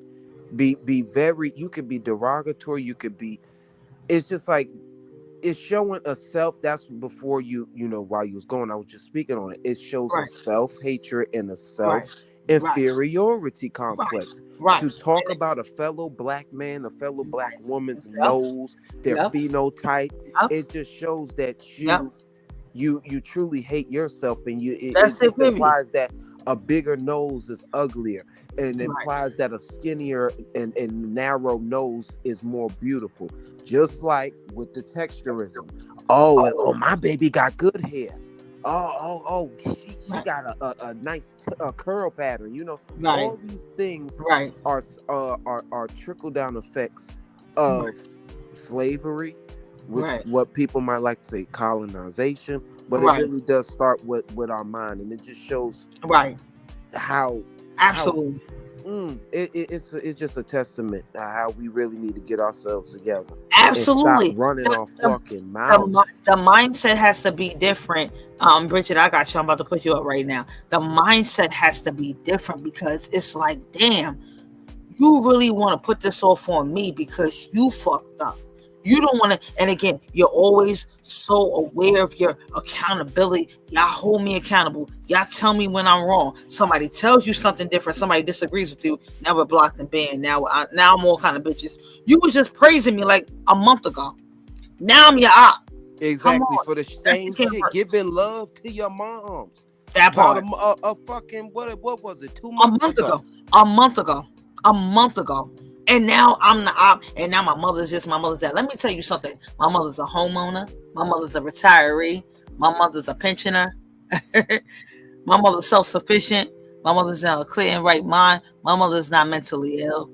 [SPEAKER 2] be very, you could be derogatory, you could be, it's just like, it's showing a self. That's before while you was going, I was just speaking on it. It shows a self-hatred and a self-inferiority complex. To talk about a fellow black man, a fellow black woman's nose, their phenotype, it just shows that you truly hate yourself, and it implies that a bigger nose is uglier, and implies that a skinnier and narrow nose is more beautiful. Just like with the texturism. Oh, my baby got good hair. She got a nice curl pattern. All these things are trickle down effects of slavery, what people might like to say colonization, but it really does start with our mind, and it just shows how
[SPEAKER 1] absolutely
[SPEAKER 2] it's just a testament to how we really need to get ourselves together.
[SPEAKER 1] Absolutely.
[SPEAKER 2] And stop running our fucking mouths.
[SPEAKER 1] The mindset has to be different. Bridget, I got you. I'm about to put you up right now. The mindset has to be different, because it's like, damn, you really want to put this off on me because you fucked up. You don't want to, and again, you're always so aware of your accountability. Y'all hold me accountable. Y'all tell me when I'm wrong. Somebody tells you something different. Somebody disagrees with you. Now we're blocked and banned. Now I'm all kind of bitches. You was just praising me like a month ago. Now I'm your op.
[SPEAKER 2] Exactly, for the same shit. Giving love to your moms.
[SPEAKER 1] That part.
[SPEAKER 2] A fucking, what was it, 2 months ago?
[SPEAKER 1] A month ago. And now I'm the op, and now my mother's this, my mother's that. Let me tell you something. My mother's a homeowner. My mother's a retiree. My mother's a pensioner. My mother's self-sufficient. My mother's in a clear and right mind. My mother's not mentally ill.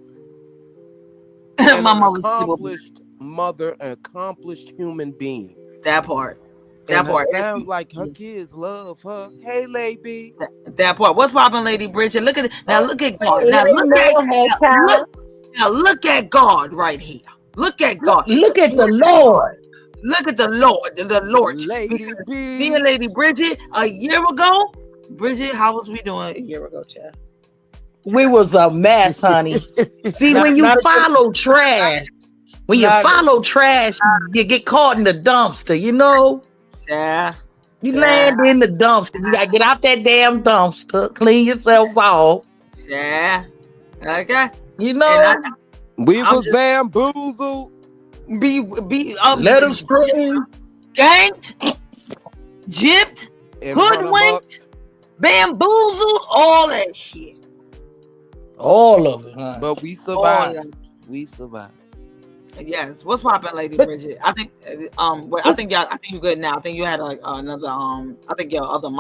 [SPEAKER 2] And
[SPEAKER 1] My
[SPEAKER 2] an
[SPEAKER 1] mother's
[SPEAKER 2] accomplished mother, an accomplished human being.
[SPEAKER 1] that part.
[SPEAKER 2] And it sounds like her kids love her. Hey, lady.
[SPEAKER 1] That part. What's poppin', Lady Bridget? Look at it. Now look at God.
[SPEAKER 5] Hey,
[SPEAKER 1] Look at God right here. Look at God.
[SPEAKER 5] Look at the Lord.
[SPEAKER 1] Look at the Lord. The Lord.
[SPEAKER 2] Lady B.
[SPEAKER 1] Me and Lady Bridget a year ago. Bridget, how was we doing a year ago, Chad?
[SPEAKER 5] We was a mess, honey. See, when you follow trash, you get caught in the dumpster, you know?
[SPEAKER 1] Yeah.
[SPEAKER 5] You land in the dumpster. You gotta get out that damn dumpster, clean yourself off.
[SPEAKER 1] Yeah. Okay.
[SPEAKER 5] You know?
[SPEAKER 2] We was bamboozled.
[SPEAKER 5] Let them scream.
[SPEAKER 1] Ganked, gypped, hoodwinked, bamboozled, all that shit.
[SPEAKER 5] All of it, huh?
[SPEAKER 2] But we survived. We survived.
[SPEAKER 1] Yes. What's poppin', Lady Bridget? I think I think you're good now. I think you had like another I think your other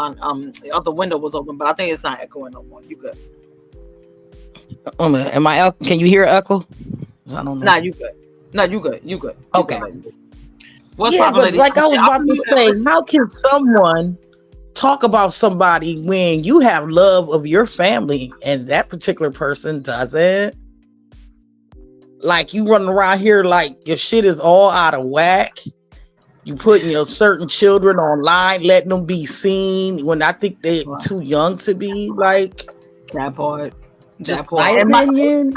[SPEAKER 1] window was open, but I think it's not echoing no more. You good.
[SPEAKER 5] Am I out? Can you hear echo? I don't know.
[SPEAKER 1] Nah, you good. No, you good. You good.
[SPEAKER 5] Okay.
[SPEAKER 1] What's
[SPEAKER 5] yeah,
[SPEAKER 1] poppin',
[SPEAKER 5] but
[SPEAKER 1] Lady?
[SPEAKER 5] like I was about to say, how can someone talk about somebody when you have love of your family and that particular person doesn't? Like you running around here like your shit is all out of whack. You putting your certain children online, letting them be seen when I think they're too young to be like
[SPEAKER 1] that part.
[SPEAKER 5] That part. My opinion,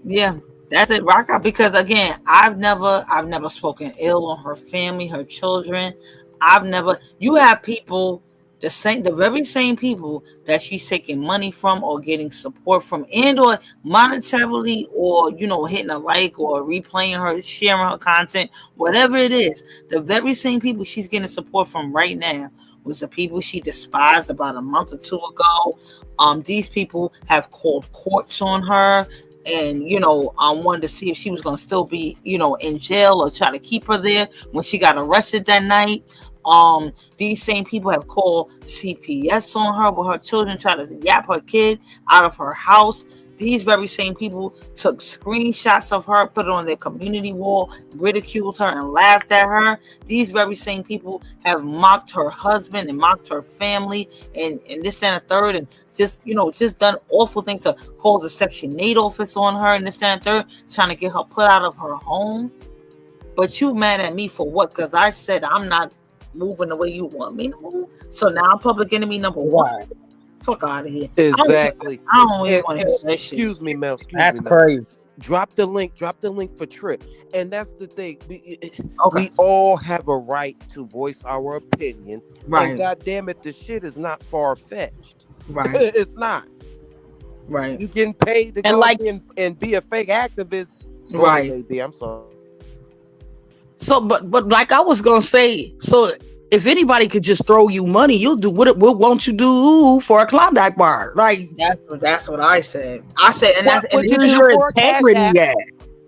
[SPEAKER 1] yeah, that's it, Rocka. Because again, I've never spoken ill on her family, her children. You have people, the very same people that she's taking money from or getting support from, and or monetarily, or hitting a like or replaying her, sharing her content, whatever it is. The very same people she's getting support from right now was the people she despised about a month or two ago. These people have called courts on her, and wanted to see if she was going to still be in jail or try to keep her there when she got arrested that night. These same people have called CPS on her with her children, trying to yap her kid out of her house. These very same people took screenshots of her, put it on their community wall, ridiculed her and laughed at her. These very same people have mocked her husband and mocked her family and this and a third, and just done awful things, to call the Section 8 office on her and this and a third, trying to get her put out of her home. But you mad at me for what? Because I said I'm not moving the way you want me to move. So now I'm public enemy number one. Fuck out of here.
[SPEAKER 2] Exactly.
[SPEAKER 1] I don't even want to hear that shit.
[SPEAKER 2] Excuse me, Mel.
[SPEAKER 5] That's crazy.
[SPEAKER 2] Drop the link for Trip. And that's the thing. We all have a right to voice our opinion.
[SPEAKER 1] Right.
[SPEAKER 2] And God damn it, the shit is not far-fetched.
[SPEAKER 1] Right.
[SPEAKER 2] It's not.
[SPEAKER 1] Right.
[SPEAKER 2] You getting paid to go and be a fake activist.
[SPEAKER 1] Right.
[SPEAKER 2] I'm sorry.
[SPEAKER 5] So, but like I was gonna say, so if anybody could just throw you money, you'll do what won't you do for a Klondike bar? Like
[SPEAKER 1] that's what I said. I said, and that's
[SPEAKER 5] your integrity.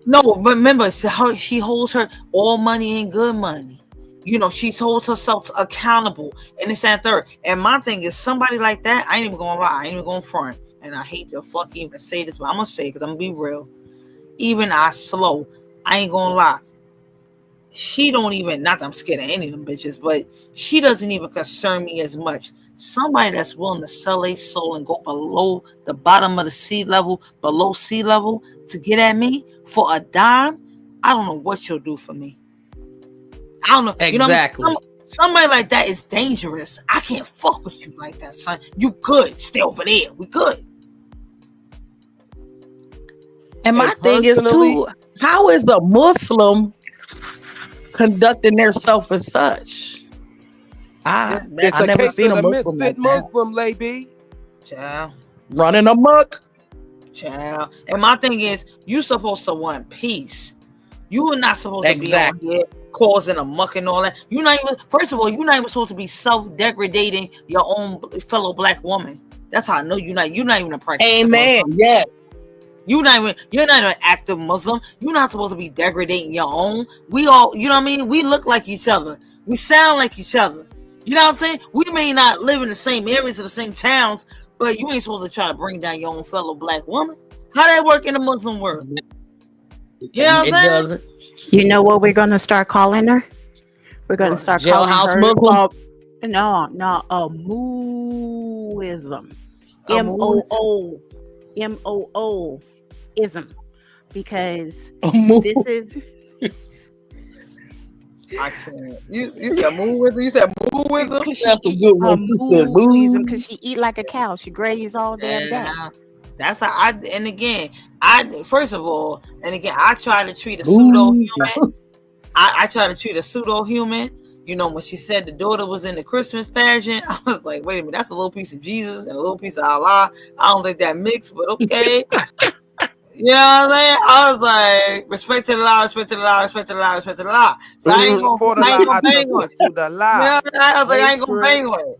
[SPEAKER 1] No, but remember, she holds her all money and good money. She holds herself accountable, and it's that third. And my thing is, somebody like that, I ain't even gonna lie, I ain't even gonna front. And I hate to fucking even say this, but I'm gonna say it because I'm gonna be real. Even I ain't gonna lie. She don't even, not that I'm scared of any of them bitches, but she doesn't even concern me as much. Somebody that's willing to sell a soul and go below the bottom of the sea level, below sea level, to get at me for a dime, I don't know what you'll do for me. I don't know.
[SPEAKER 5] Exactly.
[SPEAKER 1] Somebody like that is dangerous. I can't fuck with you like that, son. You good. Stay over there. We good.
[SPEAKER 5] And my thing is too, how is a Muslim conducting themselves as such? I never seen a Muslim like
[SPEAKER 2] Muslim lady.
[SPEAKER 1] Child.
[SPEAKER 5] Running amok.
[SPEAKER 1] Child. And my thing is, you supposed to want peace. You are not supposed to be out here causing a muck and all that. You're not even, first of all, you're not even supposed to be self-degrading your own fellow black woman. That's how I know you're not even a practitioner.
[SPEAKER 5] Amen. Yeah.
[SPEAKER 1] You're not an active Muslim. You're not supposed to be degrading your own. We all, you know what I mean? We look like each other. We sound like each other. You know what I'm saying? We may not live in the same areas or the same towns, but you ain't supposed to try to bring down your own fellow black woman. How that work in the Muslim world? You know what I'm saying?
[SPEAKER 5] Doesn't.
[SPEAKER 6] You know what we're going to start calling her? We're going to start calling
[SPEAKER 5] Jailhouse
[SPEAKER 6] her
[SPEAKER 5] Muslim?
[SPEAKER 6] a mooism. M-O-O-ism. Because this is...
[SPEAKER 1] I can't. You said mooism? You said mooism?
[SPEAKER 5] That's a good one. You said mooism.
[SPEAKER 6] Because she eat like a cow. She graze all damn day.
[SPEAKER 1] That's how I first of all, I try to treat a pseudo-human. I try to treat a pseudo-human. You know, when she said the daughter was in the Christmas pageant, I was like, wait a minute, that's a little piece of Jesus and a little piece of Allah. I don't think that mixed, but okay. You know what I'm saying? I was like, respect to the law, respect to the law, respect to the law, respect to the law. So I ain't gonna bang on it. You know what I mean? I was like, I ain't gonna bang on it.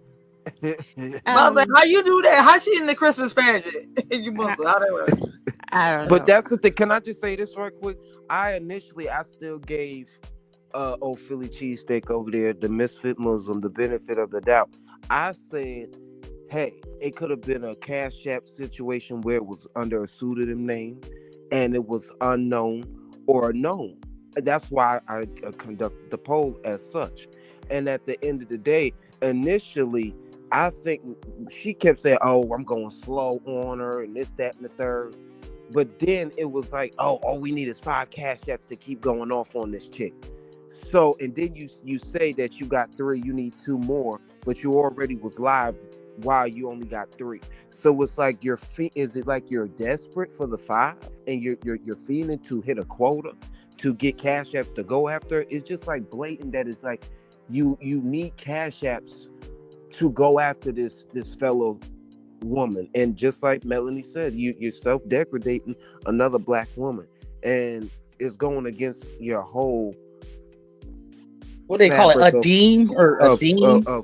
[SPEAKER 1] I was like, how you do that? How she in the Christmas pageant? You must how that work?
[SPEAKER 6] I don't know.
[SPEAKER 2] But that's the thing. Can I just say this right quick? I still gave old Philly cheesesteak over there, the misfit Muslim, the benefit of the doubt. I said, hey, it could have been a Cash App situation where it was under a pseudonym name and it was unknown or known. That's why I conducted the poll as such. And at the end of the day, initially, I think she kept saying, oh, I'm going slow on her and this, that, and the third. But then it was like, oh, all we need is 5 Cash Apps to keep going off on this chick. So, and then you say that you got 3, you need 2 more, but you already was live while you only got 3. So it's like is it like you're desperate for the 5 and you're feeling to hit a quota to get Cash Apps to go after? It's just like blatant that it's like you need Cash Apps to go after this fellow woman. And just like Melanie said, you're self-degradating another black woman, and it's going against your whole
[SPEAKER 5] what they call it, a deem or a deem?
[SPEAKER 2] Her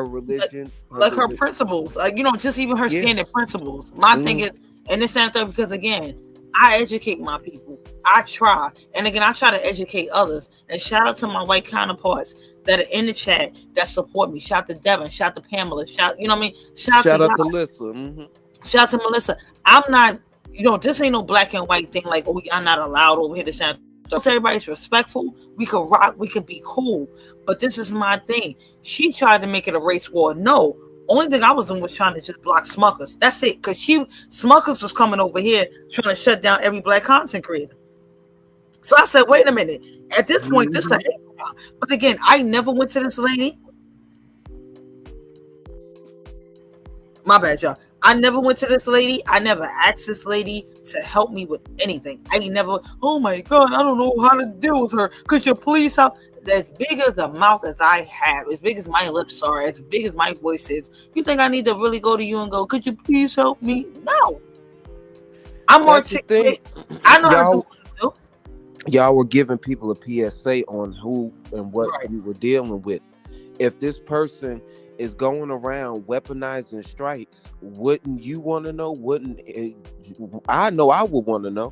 [SPEAKER 2] religion,
[SPEAKER 1] her principles, like, you know, just even her standard principles. My thing is, and this sounds because again, I educate my people. I try, and again, I try to educate others. And shout out to my white counterparts that are in the chat that support me. Shout out to Devin. Shout out to Pamela. You know what I mean? Shout out to
[SPEAKER 2] Melissa. Mm-hmm.
[SPEAKER 1] Shout out to Melissa. I'm not, you know, this ain't no black and white thing. Like, oh, I'm not allowed over here to sound. Everybody's respectful. We could rock. We could be cool. But this is my thing. She tried to make it a race war. No. Only thing I was doing was trying to just block Smuckers. That's it. Because Smuckers was coming over here trying to shut down every black content creator. So I said, wait a minute. At this point, this is a hate crime. But again, I never went to this lady. My bad, y'all. I never went to this lady. I never asked this lady to help me with anything. I never, oh my God, I don't know how to deal with her. Could you please help? As big as the mouth as I have, as big as my lips are, as big as my voice is, you think I need to really go to you and go, could you please help me? No. I'm articulate. I know how to do.
[SPEAKER 2] Y'all were giving people a PSA on who and what we were dealing with. If this person is going around weaponizing strikes, wouldn't you want to know? I know I would want to know.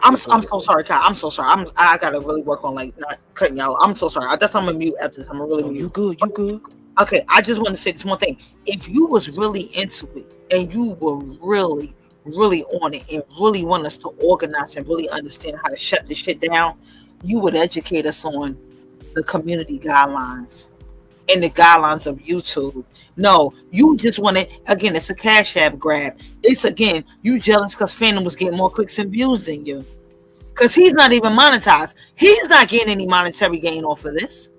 [SPEAKER 1] I'm so sorry, Kyle. I'm so sorry. I gotta really work on like not cutting y'all. I'm so sorry. That's why I'm gonna mute after this. I'm gonna really mute.
[SPEAKER 2] You good? You good?
[SPEAKER 1] Okay, I just want to say this one thing. If you was really into it and you were really, really on it and really want us to organize and really understand how to shut this shit down, you would educate us on the community guidelines and the guidelines of YouTube. No, you just want to, again, it's a Cash App grab. It's, again, you jealous because Phantom was getting more clicks and views than you. Because he's not even monetized. He's not getting any monetary gain off of this.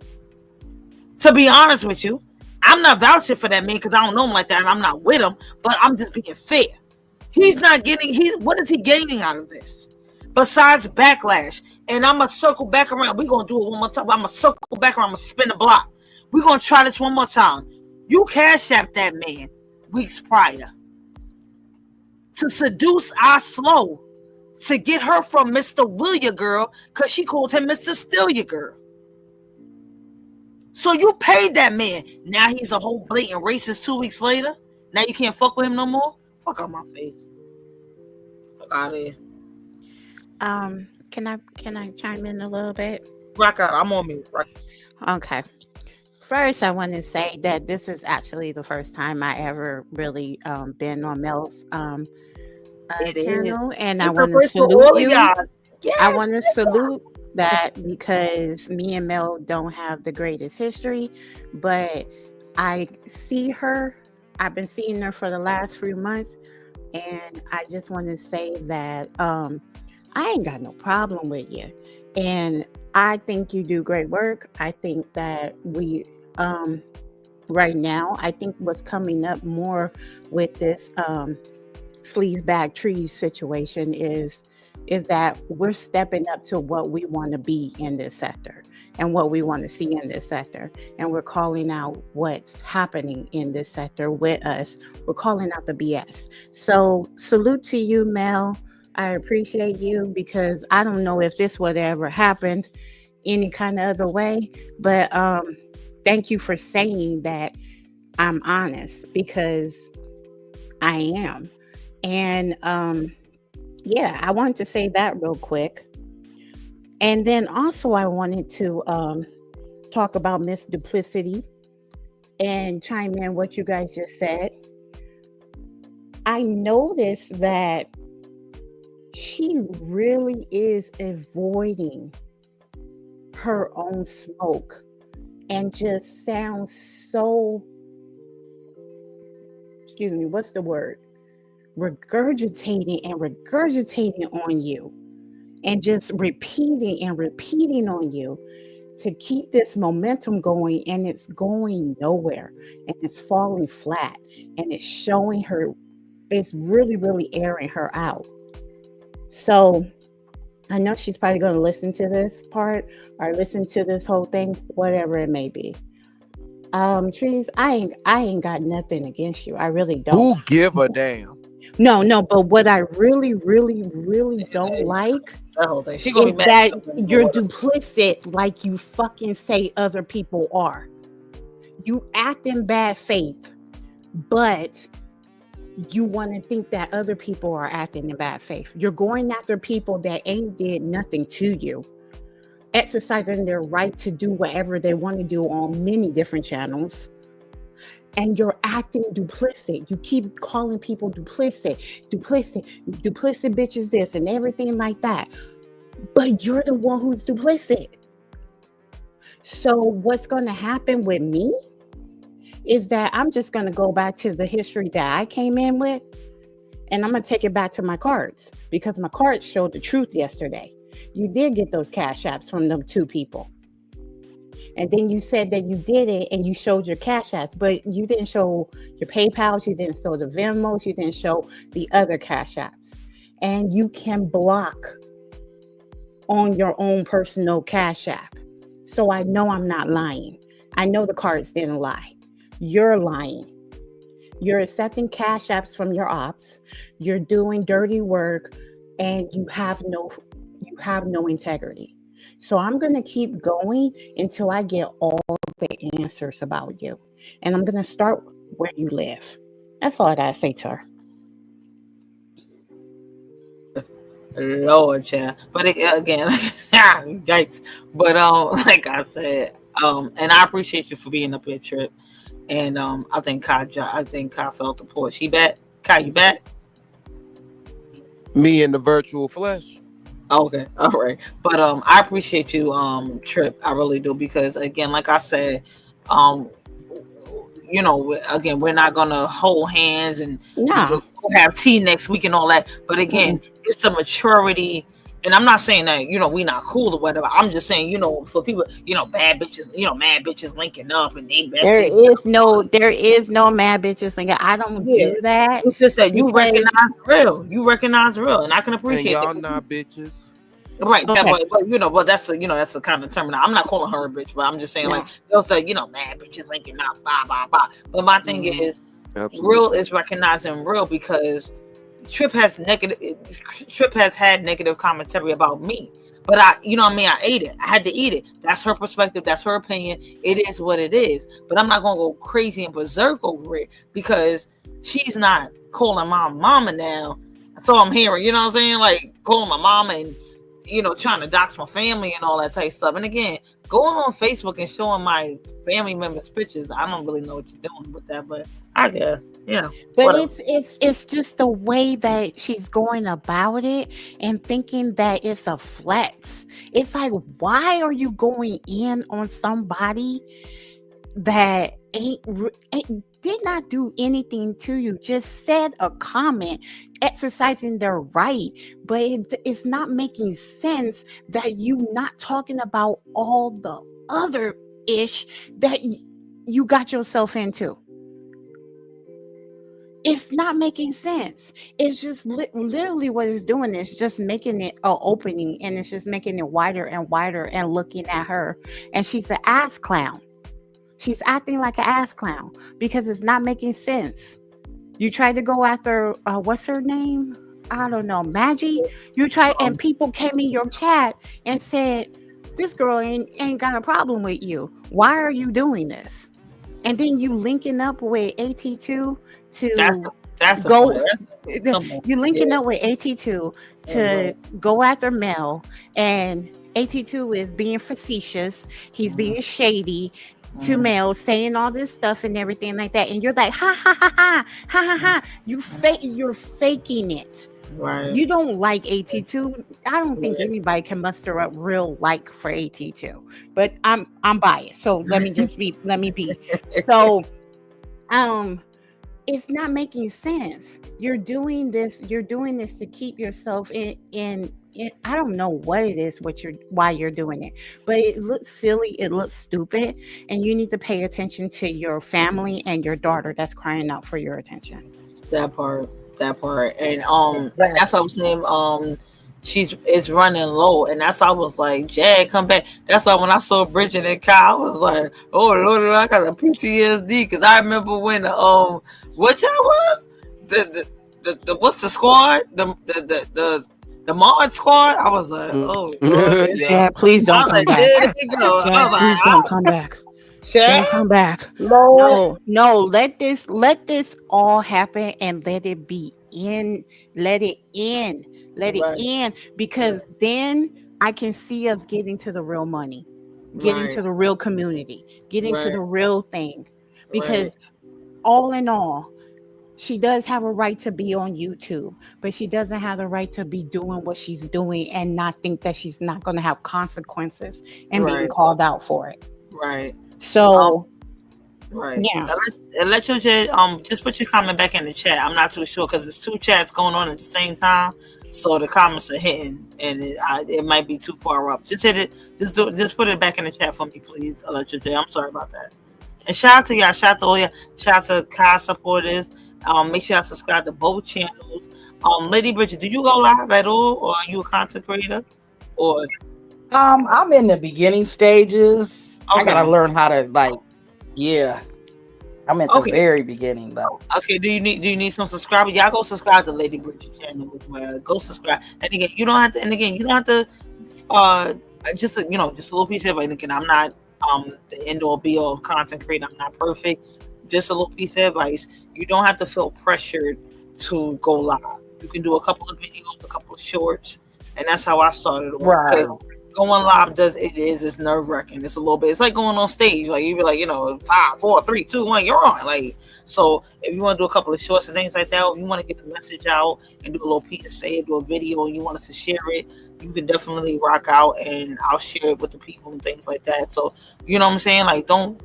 [SPEAKER 1] To be honest with you, I'm not vouching for that man because I don't know him like that and I'm not with him, but I'm just being fair. He's not getting, what is he gaining out of this? Besides backlash. And I'm going to circle back around. We're going to do it one more time. I'm going to circle back around. I'm going to spin the block. We're going to try this one more time. You Cash App that man weeks prior to seduce our slow to get her from Mr. William girl because she called him Mr. Stelia girl. So you paid that man. Now he's a whole blatant racist 2 weeks later. Now you can't fuck with him no more. Fuck out my face. Fuck out of here.
[SPEAKER 6] Can I chime in a little bit?
[SPEAKER 1] Rock out. I'm on mute. Rock.
[SPEAKER 6] Okay. First, I want to say that this is actually the first time I ever really been on Mel's channel, and I want to salute you.
[SPEAKER 1] Yes,
[SPEAKER 6] I want to salute that because me and Mel don't have the greatest history, but I see her. I've been seeing her for the last few months, and I just want to say that I ain't got no problem with you, and I think you do great work. I think that we right now, I think what's coming up more with this sleaze bag trees situation is that we're stepping up to what we want to be in this sector and what we want to see in this sector, and we're calling out what's happening in this sector with us. We're calling out the BS. So salute to you, Mel. I appreciate you, because I don't know if this would ever happen any kind of other way, but thank you for saying that I'm honest, because I am. And yeah, I wanted to say that real quick. And then also I wanted to talk about Miss Duplicity and chime in what you guys just said. I noticed that she really is avoiding her own smoke and just sounds so, excuse me, what's the word? Regurgitating on you, and just repeating on you to keep this momentum going, and it's going nowhere, and it's falling flat, and it's showing her, it's really airing her out. So I know she's probably going to listen to this part or listen to this whole thing, whatever it may be. Trees, I ain't got nothing against you. I really don't.
[SPEAKER 2] Who give a damn?
[SPEAKER 6] No, but what I really don't like is that you're duplicit, like you fucking say other people are. You act in bad faith, but you want to think that other people are acting in bad faith. You're going after people that ain't did nothing to you, exercising their right to do whatever they want to do on many different channels. And you're acting duplicit. You keep calling people duplicit bitches this and everything like that. But you're the one who's duplicit. So what's going to happen with me is that I'm just going to go back to the history that I came in with, and I'm going to take it back to my cards, because my cards showed the truth yesterday. You did get those cash apps from them two people. And then you said that you did it and you showed your cash apps, but you didn't show your PayPal, you didn't show the Venmos, you didn't show the other cash apps. And you can block on your own personal cash app. So I know I'm not lying. I know the cards didn't lie. You're lying. You're accepting cash apps from your ops. You're doing dirty work, and you have no integrity. So I'm going to keep going until I get all the answers about you. And I'm going to start where you live. That's all I got to say to her.
[SPEAKER 1] Lord, child. But again, yikes. But like I said, and I appreciate you for being up here, Trip. And I think Kai felt the port. She back? Kai, you back?
[SPEAKER 2] Me in the virtual flesh.
[SPEAKER 1] Okay, all right. But I appreciate you, Trip. I really do, because again, like I said, you know, again, we're not gonna hold hands and go have tea next week and all that. But again, it's the maturity. And I'm not saying that, you know, we not cool or whatever. I'm just saying, you know, for people, you know, bad bitches, you know, mad bitches linking up and they best. There is no
[SPEAKER 6] mad bitches linking. I don't do that.
[SPEAKER 1] It's just that you recognize real. You recognize real, and I can appreciate
[SPEAKER 2] and y'all
[SPEAKER 1] that.
[SPEAKER 2] Not bitches.
[SPEAKER 1] Right, okay. But you know, but that's the kind of term. I'm not calling her a bitch, but I'm just saying, like, they'll say, you know, mad bitches linking up, blah blah blah. But my thing is, real is recognizing real, because Trip has had negative commentary about me, But I ate it. I had to eat it. That's her perspective. That's her opinion. It is what it is. But I'm not gonna go crazy and berserk over it because she's not calling my mama now. So I'm hearing, you know what I'm saying? Like calling my mama and trying to dox my family and all that type of stuff. And again, going on Facebook and showing my family members pictures, I don't really know what you're doing with that, but I guess, yeah.
[SPEAKER 6] But
[SPEAKER 1] whatever.
[SPEAKER 6] it's just the way that she's going about it and thinking that it's a flex. It's like, why are you going in on somebody that did not do anything to you, just said a comment, exercising their right, but it's not making sense that you not talking about all the other ish that you got yourself into. It's not making sense. It's just literally what it's doing is just making it an opening, and it's just making it wider and wider and looking at her, and she's an ass clown. She's acting like an ass clown because it's not making sense. You tried to go after, what's her name? I don't know, Maggie. You tried, and people came in your chat and said, this girl ain't got a problem with you. Why are you doing this? And then you linking up with AT2 to
[SPEAKER 1] that's
[SPEAKER 6] go. You linking up with AT2 to go after Mel, and AT2 is being facetious. He's being shady to Mel, saying all this stuff and everything like that, and you're like, ha ha ha ha ha ha ha. You're faking it.
[SPEAKER 1] Right.
[SPEAKER 6] You don't like AT2. I don't think anybody can muster up real like for AT2, but I'm biased, so let me be. So, it's not making sense. You're doing this to keep yourself in I don't know what it is, why you're doing it, but it looks silly, it looks stupid, and you need to pay attention to your family and your daughter that's crying out for your attention.
[SPEAKER 1] That part, and that's what I'm saying. It's running low, and that's why I was like, Jag, come back. That's why when I saw Bridget and Kyle, I was like, oh Lord, I got a PTSD because I remember when what y'all was the what's the squad the mod squad. I was like, oh Lord,
[SPEAKER 6] yeah, please don't come back. Please don't come back. Don't come back. No, let this all happen and let it be in. Let it in, because then I can see us getting to the real money, getting to the real community, getting to the real thing. Because all in all, she does have a right to be on YouTube, but she doesn't have the right to be doing what she's doing and not think that she's not going to have consequences and being called out for it.
[SPEAKER 1] Right.
[SPEAKER 6] So,
[SPEAKER 1] yeah. Electro J, just put your comment back in the chat. I'm not too sure because there's two chats going on at the same time, so the comments are hitting, and it might be too far up. Just hit it. Just put it back in the chat for me, please, Electro J. I'm sorry about that. And shout out to y'all. Shout out to all y'all. Shout out to Kai supporters. Make sure y'all subscribe to both channels. Lady Bridget, do you go live at all, or are you a content creator? Or
[SPEAKER 5] I'm in the beginning stages. I gotta learn how to I'm at the very beginning though.
[SPEAKER 1] Okay, do you need some subscribers? Y'all go subscribe to Lady Bridget channel as well. Go subscribe. And again, you don't have to just a little piece of advice. And again, I'm not the end all be all content creator. I'm not perfect. Just a little piece of advice. You don't have to feel pressured to go live. You can do a couple of videos, a couple of shorts, and that's how I started. Right. Going live it's nerve wracking. It's a little bit. It's like going on stage. Like you be like, 5, 4, 3, 2, 1, you're on. Like, so if you want to do a couple of shorts and things like that, or if you want to get the message out and do a little PSA, do a video, and you want us to share it, you can definitely rock out, and I'll share it with the people and things like that. So you know what I'm saying? Like, don't.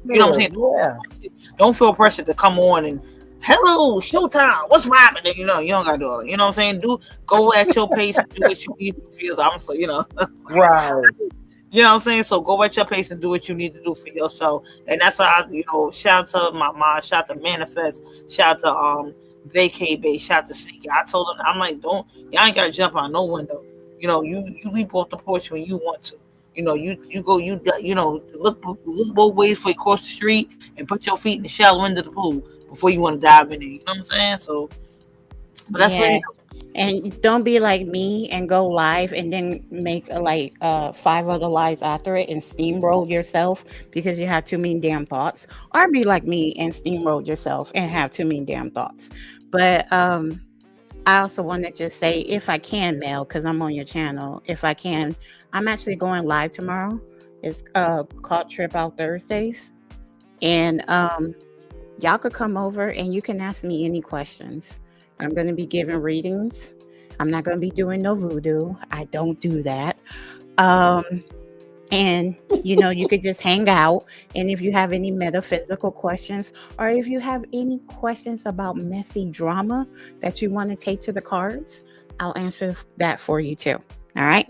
[SPEAKER 1] You know what I'm saying? Yeah. Don't feel pressured to come on and hello, showtime. What's happening? You don't gotta do all that. You know what I'm saying? Go at your pace and do what you need to do. Right. You know what I'm saying? So go at your pace and do what you need to do for yourself. And that's why shout out to my mom, shout out to Manifest, shout out to Vacay Bay, shout out to Sneaky. I told them, I'm like, y'all ain't gotta jump out no window. You leap off the porch when you want to. You go, look both ways for you cross the street and put your feet in the shallow end of the pool before you want to dive in there. You know what I'm saying? So, but that's really
[SPEAKER 6] And don't be like me and go live and then make like 5 other lives after it and steamroll yourself because you have too many damn thoughts. Or be like me and steamroll yourself and have too many damn thoughts. But I also want to just say, if I can, Mel, because I'm on your channel, if I can, I'm actually going live tomorrow. It's called Trip Out Thursdays. And y'all could come over and you can ask me any questions. I'm going to be giving readings. I'm not going to be doing no voodoo. I don't do that. And, you could just hang out. And if you have any metaphysical questions, or if you have any questions about messy drama that you want to take to the cards, I'll answer that for you too. All right?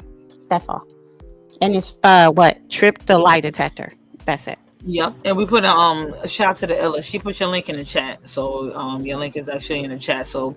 [SPEAKER 6] That's all. And it's, Trip the lie detector. That's it.
[SPEAKER 1] Yep, and we put a shout out to the Ella. She put your link in the chat, so your link is actually in the chat. So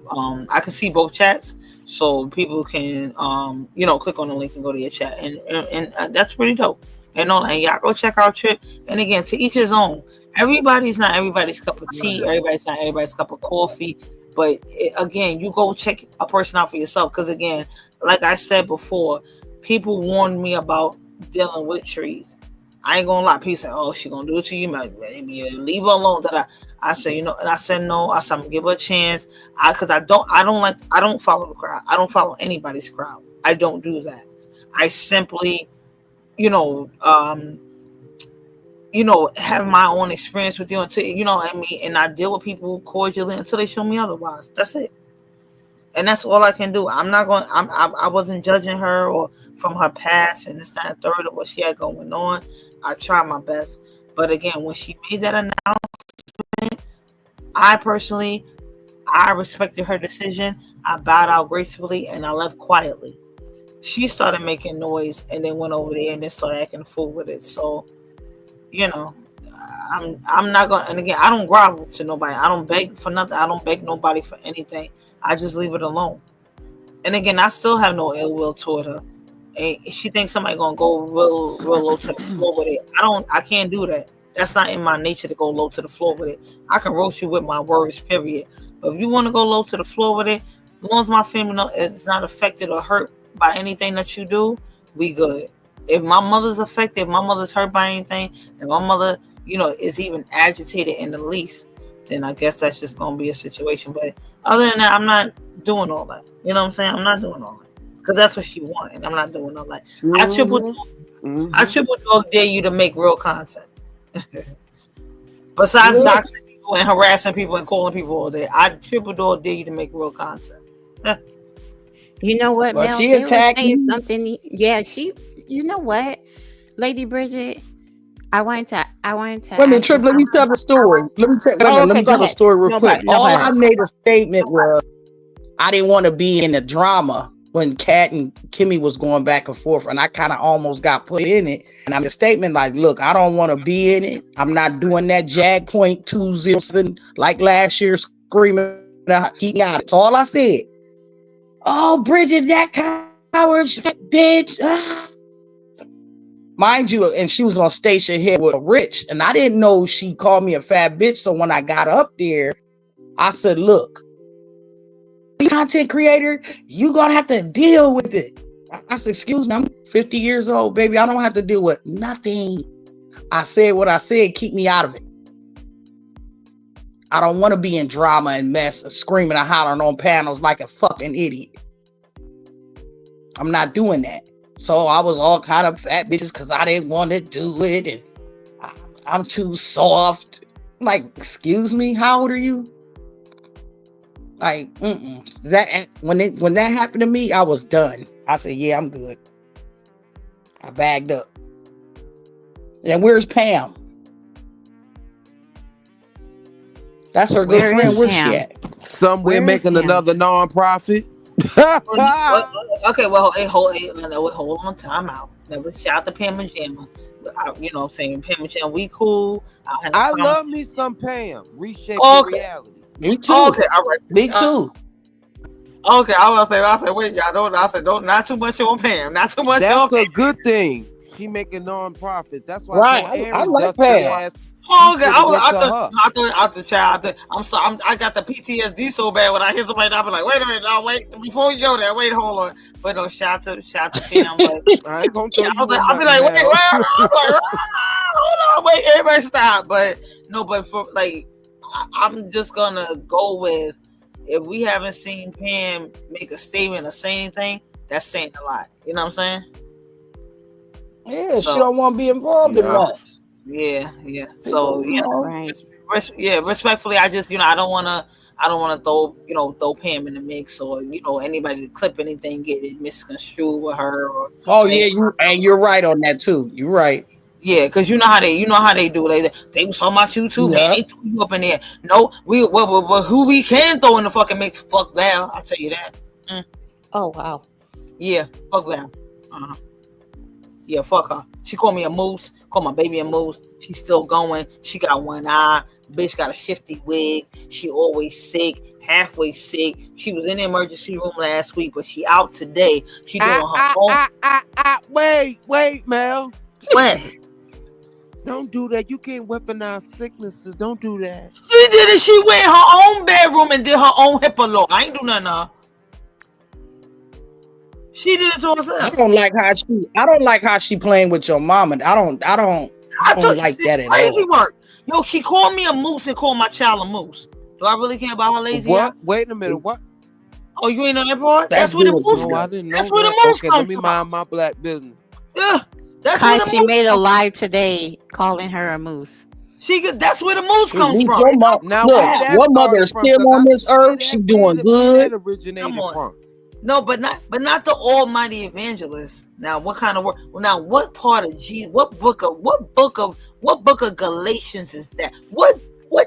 [SPEAKER 1] I can see both chats, so people can click on the link and go to your chat, and that's pretty dope. And y'all go check out Trip. And again, to each his own. Everybody's not everybody's cup of tea. Everybody's not everybody's cup of coffee. But again, you go check a person out for yourself, because again, like I said before, people warned me about dealing with trees. I ain't gonna lie. People say, "Oh, she gonna do it to you, maybe leave her alone." That I say, and I said no. I said I'm gonna give her a chance. Because I don't follow the crowd. I don't follow anybody's crowd. I don't do that. I simply, have my own experience with you until and I deal with people cordially until they show me otherwise. That's it. And that's all I can do. I'm not going. I wasn't judging her or from her past and this, that, and third of what she had going on. I tried my best, but again, when she made that announcement, I respected her decision. I bowed out gracefully and I left quietly. She started making noise and then went over there and then started acting a fool with it. So, I'm not gonna. And again, I don't grovel to nobody. I don't beg for nothing. I don't beg nobody for anything. I just leave it alone. And again, I still have no ill will toward her. And she thinks somebody gonna go real low to the floor with it. I can't do that. That's not in my nature to go low to the floor with it. I can roast you with my words, period. But if you want to go low to the floor with it, as long as my family is not affected or hurt by anything that you do, we good. If my mother's affected, if my mother's hurt by anything, if my mother, is even agitated in the least, then I guess that's just gonna be a situation. But other than that, I'm not doing all that. You know what I'm saying? I'm not doing all that because that's what she wants, and I'm not doing all that.
[SPEAKER 2] Mm-hmm.
[SPEAKER 1] I triple dog dare you to make real content. Besides doxing people and harassing people and calling people all day, I triple dog dare you to make real content.
[SPEAKER 6] You know what,
[SPEAKER 5] Well,
[SPEAKER 6] Mel?
[SPEAKER 5] she
[SPEAKER 6] They were
[SPEAKER 5] attacked
[SPEAKER 6] saying
[SPEAKER 5] you.
[SPEAKER 6] something. Yeah, you know what, Lady Bridget? I wanted to.
[SPEAKER 5] Wait a minute,
[SPEAKER 6] ask
[SPEAKER 5] Trip,
[SPEAKER 6] you
[SPEAKER 5] let me tell
[SPEAKER 6] something.
[SPEAKER 5] the story. Let me tell
[SPEAKER 6] Oh,
[SPEAKER 5] let me
[SPEAKER 6] okay, go
[SPEAKER 5] tell the
[SPEAKER 6] ahead.
[SPEAKER 5] story real
[SPEAKER 6] No,
[SPEAKER 5] quick.
[SPEAKER 6] no,
[SPEAKER 5] All
[SPEAKER 6] go
[SPEAKER 5] I
[SPEAKER 6] ahead.
[SPEAKER 5] made a statement was I didn't want to be in the drama when Kat and Kimmy was going back and forth, and I kind of almost got put in it. And I made a statement like, look, I don't want to be in it. I'm not doing that Jag Point 207 like last year, screaming out, keep me out. That's all I said. Oh, Bridget, that coward, bitch. Ah. Mind you, and she was on station here with Rich, and I didn't know she called me a fat bitch. So when I got up there, I said, look, content creator, you gonna have to deal with it. I said, excuse me, I'm 50 years old, baby. I don't have to deal with nothing. I said what I said, keep me out of it. I don't want to be in drama and mess and screaming and hollering on panels like a fucking idiot. I'm not doing that. So I was all kind of fat bitches because I didn't want to do it, and I'm too soft. Like, excuse me, how old are you? Like, that when that happened to me, I was done. I said, yeah, I'm good. I bagged up. And where's Pam? That's her good friend. Where's she at?
[SPEAKER 2] Somewhere making another nonprofit.
[SPEAKER 1] Okay, well, hold on, time out. Never shout to Pam and Jamma. I'm saying Pam and Jamma, we cool.
[SPEAKER 2] I love me some Pam. Reshaping reality.
[SPEAKER 5] Me too.
[SPEAKER 1] Okay, all right.
[SPEAKER 5] Me too.
[SPEAKER 1] Okay, I was say, wait, y'all don't not too much on Pam. Not too much on Pam.
[SPEAKER 2] That's a good thing. She making non-profits. That's why
[SPEAKER 5] right. I like Pam.
[SPEAKER 1] Oh, okay. I was
[SPEAKER 2] went to her.
[SPEAKER 1] out the child. I'm sorry. I got the PTSD so bad when I hear somebody. I'll be like, wait a minute, no, wait. Before you go there, wait, hold on. But no, shout to Pam. But
[SPEAKER 2] I ain't gonna tell you.
[SPEAKER 1] I'll be like, wait, hold on, wait, everybody stop. But no, but for like, I'm just gonna go with, if we haven't seen Pam make a statement or say anything, that's saying a lot. You know what I'm saying?
[SPEAKER 5] Yeah, she don't want to be involved in that.
[SPEAKER 1] Yeah. So
[SPEAKER 6] right.
[SPEAKER 1] Respectfully, I just I don't want to throw Pam in the mix, or anybody to clip anything, get it misconstrued with her. Or
[SPEAKER 5] you're right on that too. You're right.
[SPEAKER 1] Yeah, because you know how they do. They was talking about you too, man. They threw you up in there. No, who we can throw in the fucking mix? Fuck Val. I'll tell you that.
[SPEAKER 6] Oh wow.
[SPEAKER 1] Yeah, fuck Val. Yeah, fuck her. She called me a moose. Called my baby a moose. She's still going. She got one eye. Bitch got a shifty wig. She always sick. Halfway sick. She was in the emergency room last week, but she out today. She doing her own.
[SPEAKER 2] Wait, Mel.
[SPEAKER 1] What?
[SPEAKER 2] Don't do that. You can't weaponize sicknesses. Don't do that.
[SPEAKER 1] She did it. She went in her own bedroom and did her own HIPAA law. I ain't do nothing. She did it to herself.
[SPEAKER 5] I don't like how she playing with your mama. I don't like that at all.
[SPEAKER 1] Lazy work. Yo, she called me a moose and called my child a moose. Do I really care about her lazy?
[SPEAKER 2] What? Wait a minute. What?
[SPEAKER 1] Oh, you ain't know that part? That's where the moose.
[SPEAKER 2] No, I didn't know.
[SPEAKER 1] That's where the moose comes from.
[SPEAKER 2] Let me mind my black business.
[SPEAKER 1] Yeah, that's
[SPEAKER 6] Kai,
[SPEAKER 1] where the
[SPEAKER 6] she
[SPEAKER 1] moose
[SPEAKER 6] made a live today calling her a moose.
[SPEAKER 1] That's where the moose comes from.
[SPEAKER 5] Your mother is still on this earth. She doing good.
[SPEAKER 2] Originated from.
[SPEAKER 1] No, but not the almighty evangelist. Now, what kind of work? Now, what part of Jesus? What book of Galatians is that? What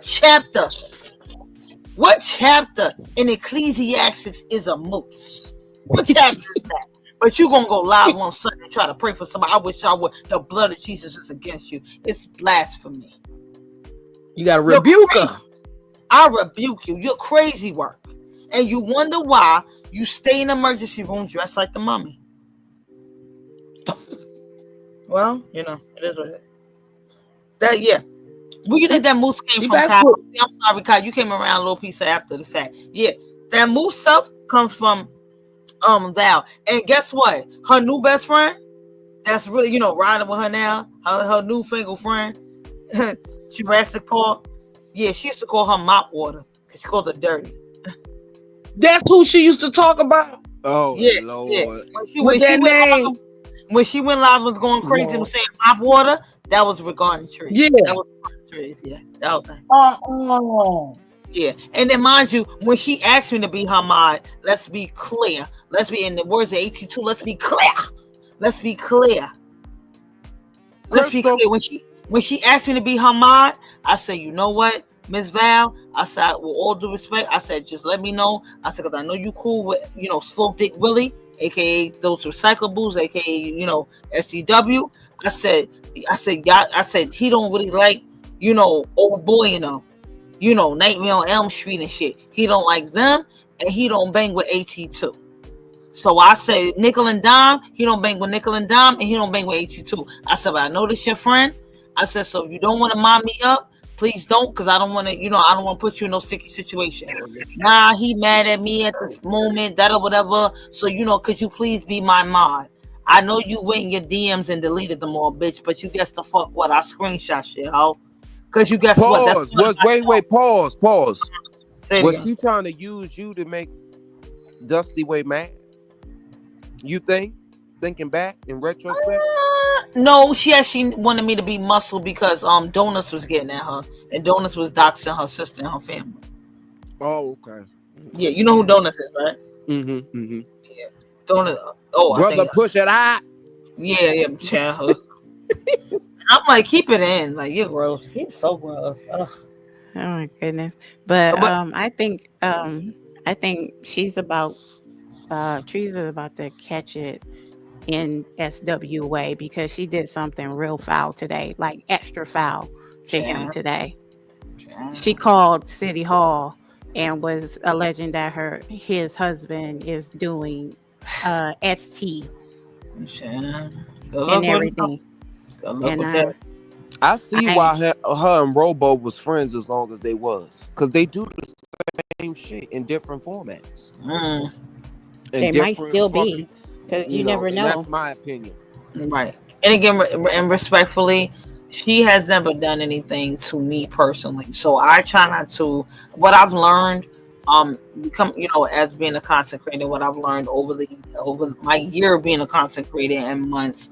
[SPEAKER 1] chapter? What chapter in Ecclesiastes is a moose? What chapter is that? But you gonna go live on Sunday and try to pray for somebody. I wish I would. The blood of Jesus is against you. It's blasphemy.
[SPEAKER 5] You gotta rebuke her.
[SPEAKER 1] I rebuke you. You're crazy work. And you wonder why you stay in the emergency room dressed like the mummy. Well, it is what it is. Where you think that moose came from, Kyle? I'm sorry, Kyle. You came around a little piece after the fact. Yeah, that moose stuff comes from Val. And guess what? Her new best friend, that's really, riding with her now, her newfangled friend, Jurassic Park. Yeah, she used to call her mop water because she called her dirty.
[SPEAKER 5] That's who she used to talk about.
[SPEAKER 2] Oh,
[SPEAKER 1] yeah,
[SPEAKER 2] Lord.
[SPEAKER 1] Yeah. When she went live, was going crazy and was saying mop water, that was regarding trees.
[SPEAKER 5] Yeah.
[SPEAKER 1] That was regarding trees. Yeah. That was Yeah. And then mind you, when she asked me to be her mod, let's be clear. Let's be, in the words of AT2, let's be clear. Let's be clear. Let's be clear. When she asked me to be her mod, I said, you know what, Miss Val? I said, with all due respect, I said, just let me know. I said, because I know you cool with, Slow Dick Willie, aka those recyclables, aka, SCW. I said, he don't really like, old boy, Nightmare on Elm Street and shit. He don't like them, and he don't bang with AT2. So I said, nickel and dime, he don't bang with nickel and dime, and he don't bang with AT2. I said, but I know this your friend. I said, so if you don't want to mind me up, please don't, because I don't want to, I don't want to put you in no sticky situation. Nah, he mad at me at this moment, that or whatever. So, could you please be my mod? I know you went in your DMs and deleted them all, bitch, but you guess the fuck what? I screenshot shit, ho. Because you guess what?
[SPEAKER 2] Wait, pause. Was
[SPEAKER 1] she
[SPEAKER 2] trying to use you to make Dusty Way mad? You thinking back in retrospect?
[SPEAKER 1] No, she actually wanted me to be muscle because Donuts was getting at her, and Donuts was doxing her sister and her family.
[SPEAKER 2] Oh, okay.
[SPEAKER 1] Yeah, you know who Donuts is, right?
[SPEAKER 2] Mm-hmm.
[SPEAKER 1] Yeah, Donuts. Oh,
[SPEAKER 2] brother, push it out.
[SPEAKER 1] Yeah, childhood. I'm like, keep it in. Like, you're gross. You're so gross. Ugh.
[SPEAKER 6] Oh my goodness. But I think she's about Teresa's about to catch it in SWA because she did something real foul today, like extra foul to him today. She called City Hall and was alleging that his husband is doing ST and everything.
[SPEAKER 2] I see
[SPEAKER 6] I
[SPEAKER 2] why her and Robo was friends as long as they was, because they do the same shit in different formats
[SPEAKER 1] Mm,
[SPEAKER 2] and
[SPEAKER 6] They might
[SPEAKER 2] different
[SPEAKER 6] still
[SPEAKER 2] fucking,
[SPEAKER 6] be, because you never
[SPEAKER 2] and
[SPEAKER 6] know.
[SPEAKER 2] that's my opinion.
[SPEAKER 1] right. And again, and respectfully, she has never done anything to me personally. So I try not to. What I've learned, become as being a content creator, what I've learned over my year of being a content creator and months,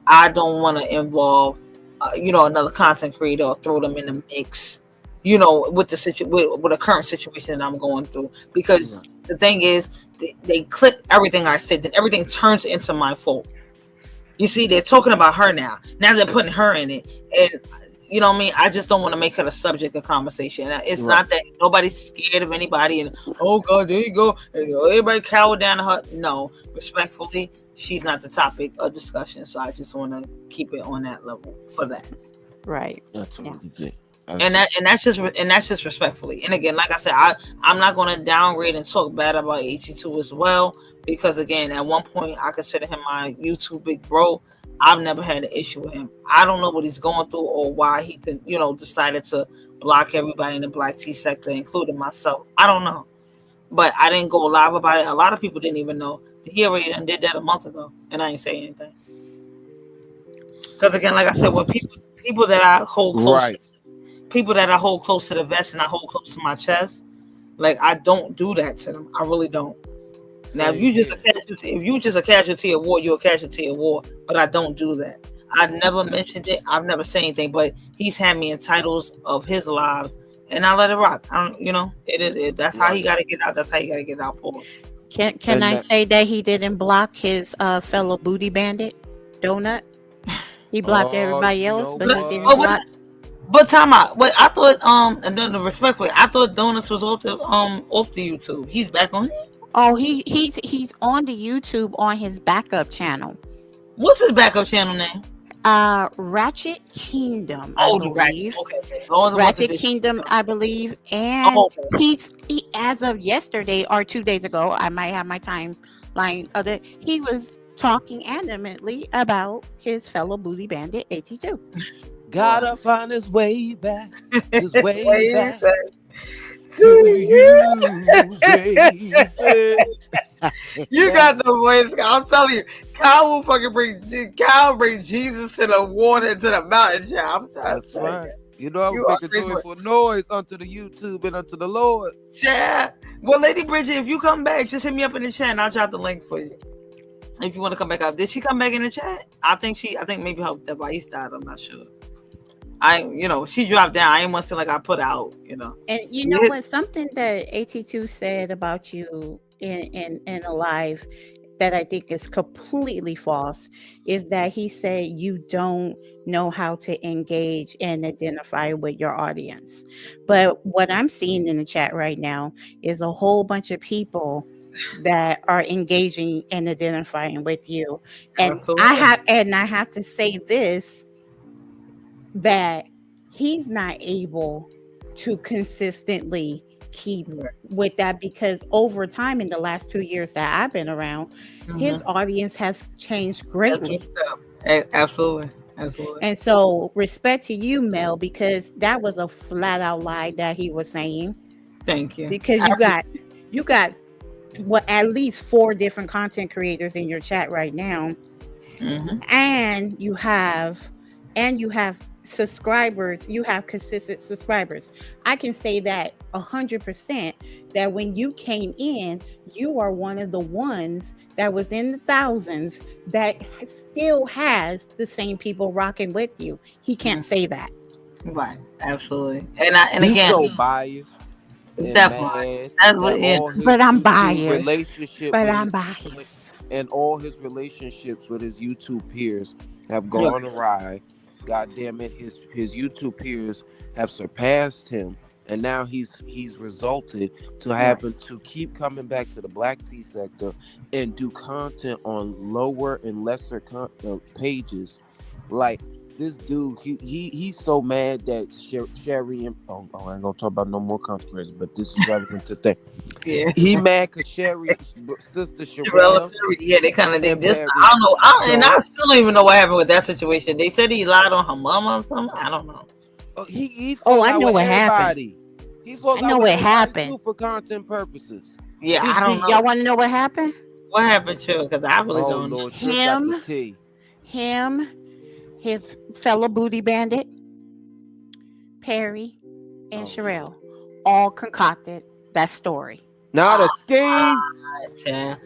[SPEAKER 1] I don't want to involve, another content creator or throw them in the mix, with with the current situation that I'm going through. Because
[SPEAKER 2] Right.
[SPEAKER 1] the thing is, they clip everything I said, then everything turns into my fault. You see, they're talking about her now. Now they're putting her in it, and you know what I mean. I just don't want to make her the subject of conversation. It's
[SPEAKER 2] Right.
[SPEAKER 1] not that nobody's scared of anybody, and oh god, there you go, and everybody cower down to her. No, respectfully, she's not the topic of discussion. So I just want to keep it on that level for that.
[SPEAKER 6] Right.
[SPEAKER 2] I
[SPEAKER 6] Yeah.
[SPEAKER 2] totally get.
[SPEAKER 1] And that's just respectfully. And again, like I said, I'm not going to downgrade and talk bad about 82 as well, because again, at one point I consider him my YouTube big bro. I've never had an issue with him. I don't know what he's going through or why he could decided to block everybody in the black tea sector, including myself. I don't know, but I didn't go live about it. A lot of people didn't even know. He already done did that a month ago, and I ain't say anything. Because again, like I said, with people that I hold close,
[SPEAKER 2] Right.
[SPEAKER 1] people that I hold close to the vest and I hold close to my chest, like I don't do that to them. I really don't. Now,
[SPEAKER 2] Same here.
[SPEAKER 1] if you just a casualty of war, you're a casualty of war. But I don't do that. I've never mentioned it. I've never said anything. But he's had me in titles of his lives, and I let it rock. I don't, it is. That's how he
[SPEAKER 2] Right.
[SPEAKER 1] got to get out. That's how he got to get out. Paul.
[SPEAKER 6] Can
[SPEAKER 2] And
[SPEAKER 6] I
[SPEAKER 2] that.
[SPEAKER 6] say that he didn't block his fellow booty bandit, Donut? He blocked
[SPEAKER 2] Oh,
[SPEAKER 6] everybody
[SPEAKER 2] you
[SPEAKER 6] else,
[SPEAKER 2] know
[SPEAKER 6] but he
[SPEAKER 2] what?
[SPEAKER 6] didn't
[SPEAKER 1] But
[SPEAKER 6] block.
[SPEAKER 1] time out. But I thought and then respectfully, I thought Donuts was off the YouTube. He's back on it.
[SPEAKER 6] Oh, he's on the YouTube on his backup channel.
[SPEAKER 1] What's his backup channel name?
[SPEAKER 6] Ratchet Kingdom, I
[SPEAKER 1] Oh, the Ratchet.
[SPEAKER 6] believe.
[SPEAKER 1] Okay, okay. As long as it wasn't
[SPEAKER 6] Ratchet
[SPEAKER 1] this.
[SPEAKER 6] Kingdom, I believe. And
[SPEAKER 1] Oh, okay.
[SPEAKER 6] he as of yesterday or 2 days ago, I might have my timeline of it. He was talking animately about his fellow booty bandit 82.
[SPEAKER 2] Gotta find his way back. His way
[SPEAKER 1] Way
[SPEAKER 2] back
[SPEAKER 1] back to
[SPEAKER 2] to
[SPEAKER 1] you.
[SPEAKER 2] you, baby.
[SPEAKER 1] You got the voice. I'm telling you, Kyle will fucking bring Jesus to the water and to the mountain, child. I'm
[SPEAKER 2] That's
[SPEAKER 1] telling
[SPEAKER 2] right.
[SPEAKER 1] you.
[SPEAKER 2] You know, I
[SPEAKER 1] You
[SPEAKER 2] would
[SPEAKER 1] are
[SPEAKER 2] make a
[SPEAKER 1] crazy.
[SPEAKER 2] joyful noise unto the YouTube and unto the Lord.
[SPEAKER 1] Yeah. Well, Lady Bridget, if you come back, just hit me up in the chat and I'll drop the link for you. If you want to come back up. Did she come back in the chat? I think maybe her device died. I'm not sure. She dropped down. I ain't want to say like I put out,
[SPEAKER 6] And you know what? Something that 82 said about you in a live that I think is completely false is that he said you don't know how to engage and identify with your audience. But what I'm seeing in the chat right now is a whole bunch of people that are engaging and identifying with you. And
[SPEAKER 1] Absolutely.
[SPEAKER 6] I have to say this, that he's not able to consistently keep
[SPEAKER 1] Right.
[SPEAKER 6] with that, because over time in the last 2 years that I've been around, his audience has changed greatly.
[SPEAKER 1] Absolutely. Absolutely.
[SPEAKER 6] And so respect to you, Mel, because that was a flat out lie that he was saying.
[SPEAKER 1] Thank you.
[SPEAKER 6] Because you got what, at least 4 different content creators in your chat right now.
[SPEAKER 1] Mm-hmm.
[SPEAKER 6] And you have subscribers, you have consistent subscribers. I can say that 100%, that when you came in, you are one of the ones that was in the thousands that still has the same people rocking with you. He can't say that.
[SPEAKER 1] Right. Absolutely. And
[SPEAKER 2] He's
[SPEAKER 1] again,
[SPEAKER 2] so biased and
[SPEAKER 1] definitely.
[SPEAKER 2] mad
[SPEAKER 1] That's
[SPEAKER 2] that
[SPEAKER 1] what. Yeah.
[SPEAKER 2] all his
[SPEAKER 6] But I'm
[SPEAKER 2] YouTube
[SPEAKER 6] biased.
[SPEAKER 2] relationship
[SPEAKER 6] But
[SPEAKER 2] with
[SPEAKER 6] I'm
[SPEAKER 2] his
[SPEAKER 6] biased.
[SPEAKER 2] and all his relationships with his YouTube peers have gone awry. God damn it, his YouTube peers have surpassed him, and now he's resulted to having to keep coming back to the black tea sector and do content on lower and lesser pages. Like, this dude, he's so mad that Sherry and I ain't gonna talk about no more controversy, but this is relevant to think.
[SPEAKER 1] Yeah.
[SPEAKER 2] He mad because Sherry, sister
[SPEAKER 1] Sherelle,
[SPEAKER 2] Sherelle,
[SPEAKER 1] yeah, they kind of
[SPEAKER 2] and
[SPEAKER 1] this.
[SPEAKER 2] Perry.
[SPEAKER 1] I don't know. And
[SPEAKER 2] So
[SPEAKER 1] I still don't even know what happened with that situation. They said he lied on her mama or something. I don't know.
[SPEAKER 2] he
[SPEAKER 6] Oh,
[SPEAKER 2] fought
[SPEAKER 6] I
[SPEAKER 2] out
[SPEAKER 6] know
[SPEAKER 2] with
[SPEAKER 6] what happened.
[SPEAKER 2] everybody. He fought
[SPEAKER 6] I
[SPEAKER 2] out
[SPEAKER 6] know
[SPEAKER 2] with
[SPEAKER 6] what
[SPEAKER 2] everybody
[SPEAKER 6] happened.
[SPEAKER 2] too for content purposes.
[SPEAKER 1] Yeah, I
[SPEAKER 6] Do
[SPEAKER 1] don't know
[SPEAKER 6] y'all want to know what happened?
[SPEAKER 1] what happened, Chill, because I really
[SPEAKER 2] Oh
[SPEAKER 1] don't know.
[SPEAKER 2] Lord, Trill got the tea.
[SPEAKER 6] Him, his fellow booty bandit, Perry, and Sherelle, all concocted that story.
[SPEAKER 2] Now the scheme.
[SPEAKER 1] Chat.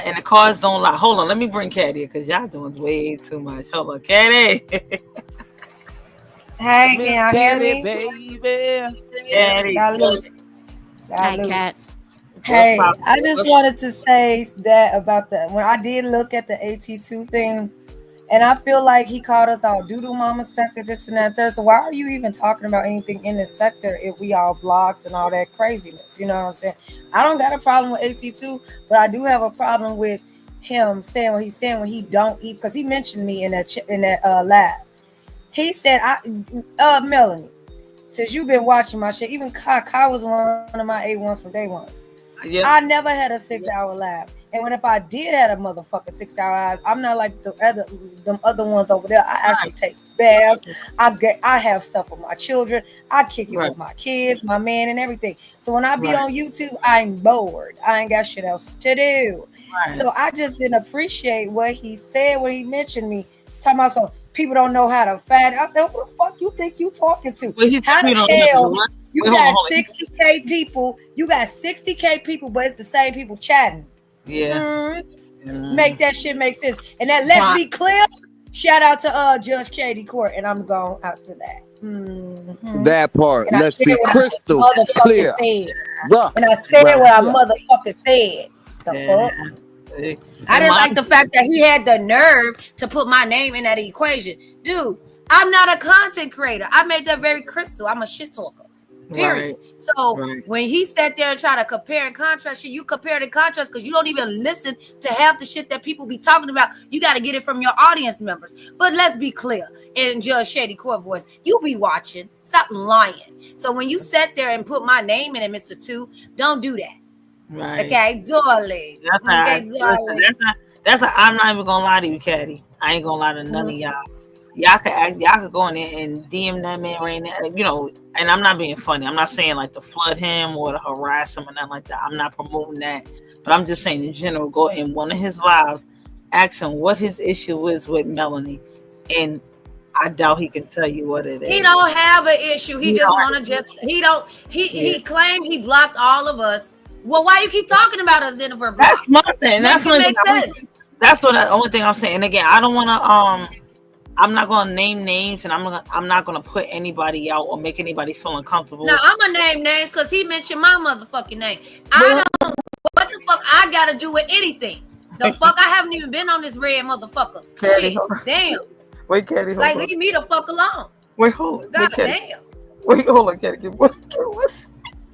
[SPEAKER 1] And the cars don't lie. Hold on, let me bring Caddy because y'all doing way too much. Hold on, Caddy.
[SPEAKER 7] Hey,
[SPEAKER 2] Miss
[SPEAKER 7] can y'all
[SPEAKER 2] Caddy,
[SPEAKER 7] hear me?
[SPEAKER 2] baby.
[SPEAKER 1] Caddy.
[SPEAKER 7] Salute.
[SPEAKER 6] Hi,
[SPEAKER 7] Salute.
[SPEAKER 6] Cat.
[SPEAKER 7] Hey,
[SPEAKER 1] What's
[SPEAKER 7] I just wanted to say that about when I did look at the AT2 thing, and I feel like he called us all doo-doo mama sector, this and that, third. So why are you even talking about anything in this sector if we all blocked and all that craziness? You know what I'm saying? I don't got a problem with AT2, but I do have a problem with him saying what he's saying when he don't eat, because he mentioned me in that lab. He said, Melanie, since you've been watching my shit, even Kai was one of my A1s from day one.
[SPEAKER 1] Yeah.
[SPEAKER 7] I never had a 6-hour lab. And if I did have a motherfucking 6-hour lab, I'm not like them other ones over there. I actually take baths. I have stuff with my children. I kick it with my kids, my man, and everything. So when I be on YouTube, I'm bored. I ain't got shit else to do. So I just didn't appreciate what he said when he mentioned me. Talking about some people don't know how to fat. I said, who the fuck you think you talking to? How the hell you got 60K people? You got 60K people, but it's the same people chatting.
[SPEAKER 1] Yeah.
[SPEAKER 7] Make that shit make sense. And that let's be clear. Shout out to Judge Katie Court, and I'm going after that.
[SPEAKER 2] That part.
[SPEAKER 7] And
[SPEAKER 2] Let's be crystal clear.
[SPEAKER 7] And I said what I motherfucking said. The fuck? I didn't like the fact that he had the nerve to put my name in that equation. Dude, I'm not a content creator. I made that very crystal. I'm a shit talker. Period. So when he sat there and tried to compare and contrast shit, you compare and contrast because you don't even listen to half the shit that people be talking about. You got to get it from your audience members. But let's be clear, in Judge Shady Court voice, you be watching. Stop lying. So when you sat there and put my name in it, Mr. 2, don't do that.
[SPEAKER 1] Right.
[SPEAKER 7] Okay, darling.
[SPEAKER 1] That's I'm not even gonna lie to you, Caddy. I ain't gonna lie to none of y'all. Y'all could go in there and DM that man right now. You know, and I'm not being funny. I'm not saying like to flood him or to harass him or nothing like that. I'm not promoting that. But I'm just saying in general, go in one of his lives, ask him what his issue is with Melanie, and I doubt he can tell you what it is.
[SPEAKER 7] He don't have an issue. He just wanna he claimed he blocked all of us. Well, why you keep talking about us, Jennifer?
[SPEAKER 1] That's my thing. That's the only thing I'm saying. And again, I don't want to. I'm not gonna name names, and I'm not gonna put anybody out or make anybody feel uncomfortable.
[SPEAKER 7] No, I'm gonna name names because he mentioned my motherfucking name. I don't. What the fuck I gotta do with anything? The fuck I haven't even been on this red motherfucker. Shit, damn.
[SPEAKER 1] Wait, Caddy.
[SPEAKER 7] Like leave me the fuck alone.
[SPEAKER 1] Wait, hold on.
[SPEAKER 7] God damn.
[SPEAKER 1] Wait, hold on, Caddy.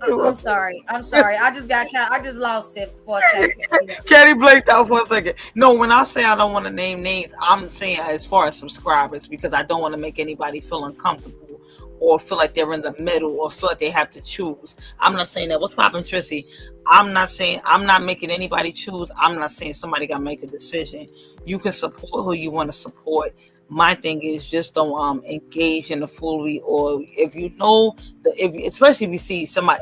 [SPEAKER 7] I'm sorry. I just lost it for a second.
[SPEAKER 1] Caddy blanked out for a second. No, when I say I don't want to name names, I'm saying as far as subscribers, because I don't want to make anybody feel uncomfortable or feel like they're in the middle or feel like they have to choose. I'm not saying that. What's poppin', Trissy? I'm not making anybody choose. I'm not saying somebody got to make a decision. You can support who you want to support. My thing is just don't engage in the foolery, or if you know especially if you see somebody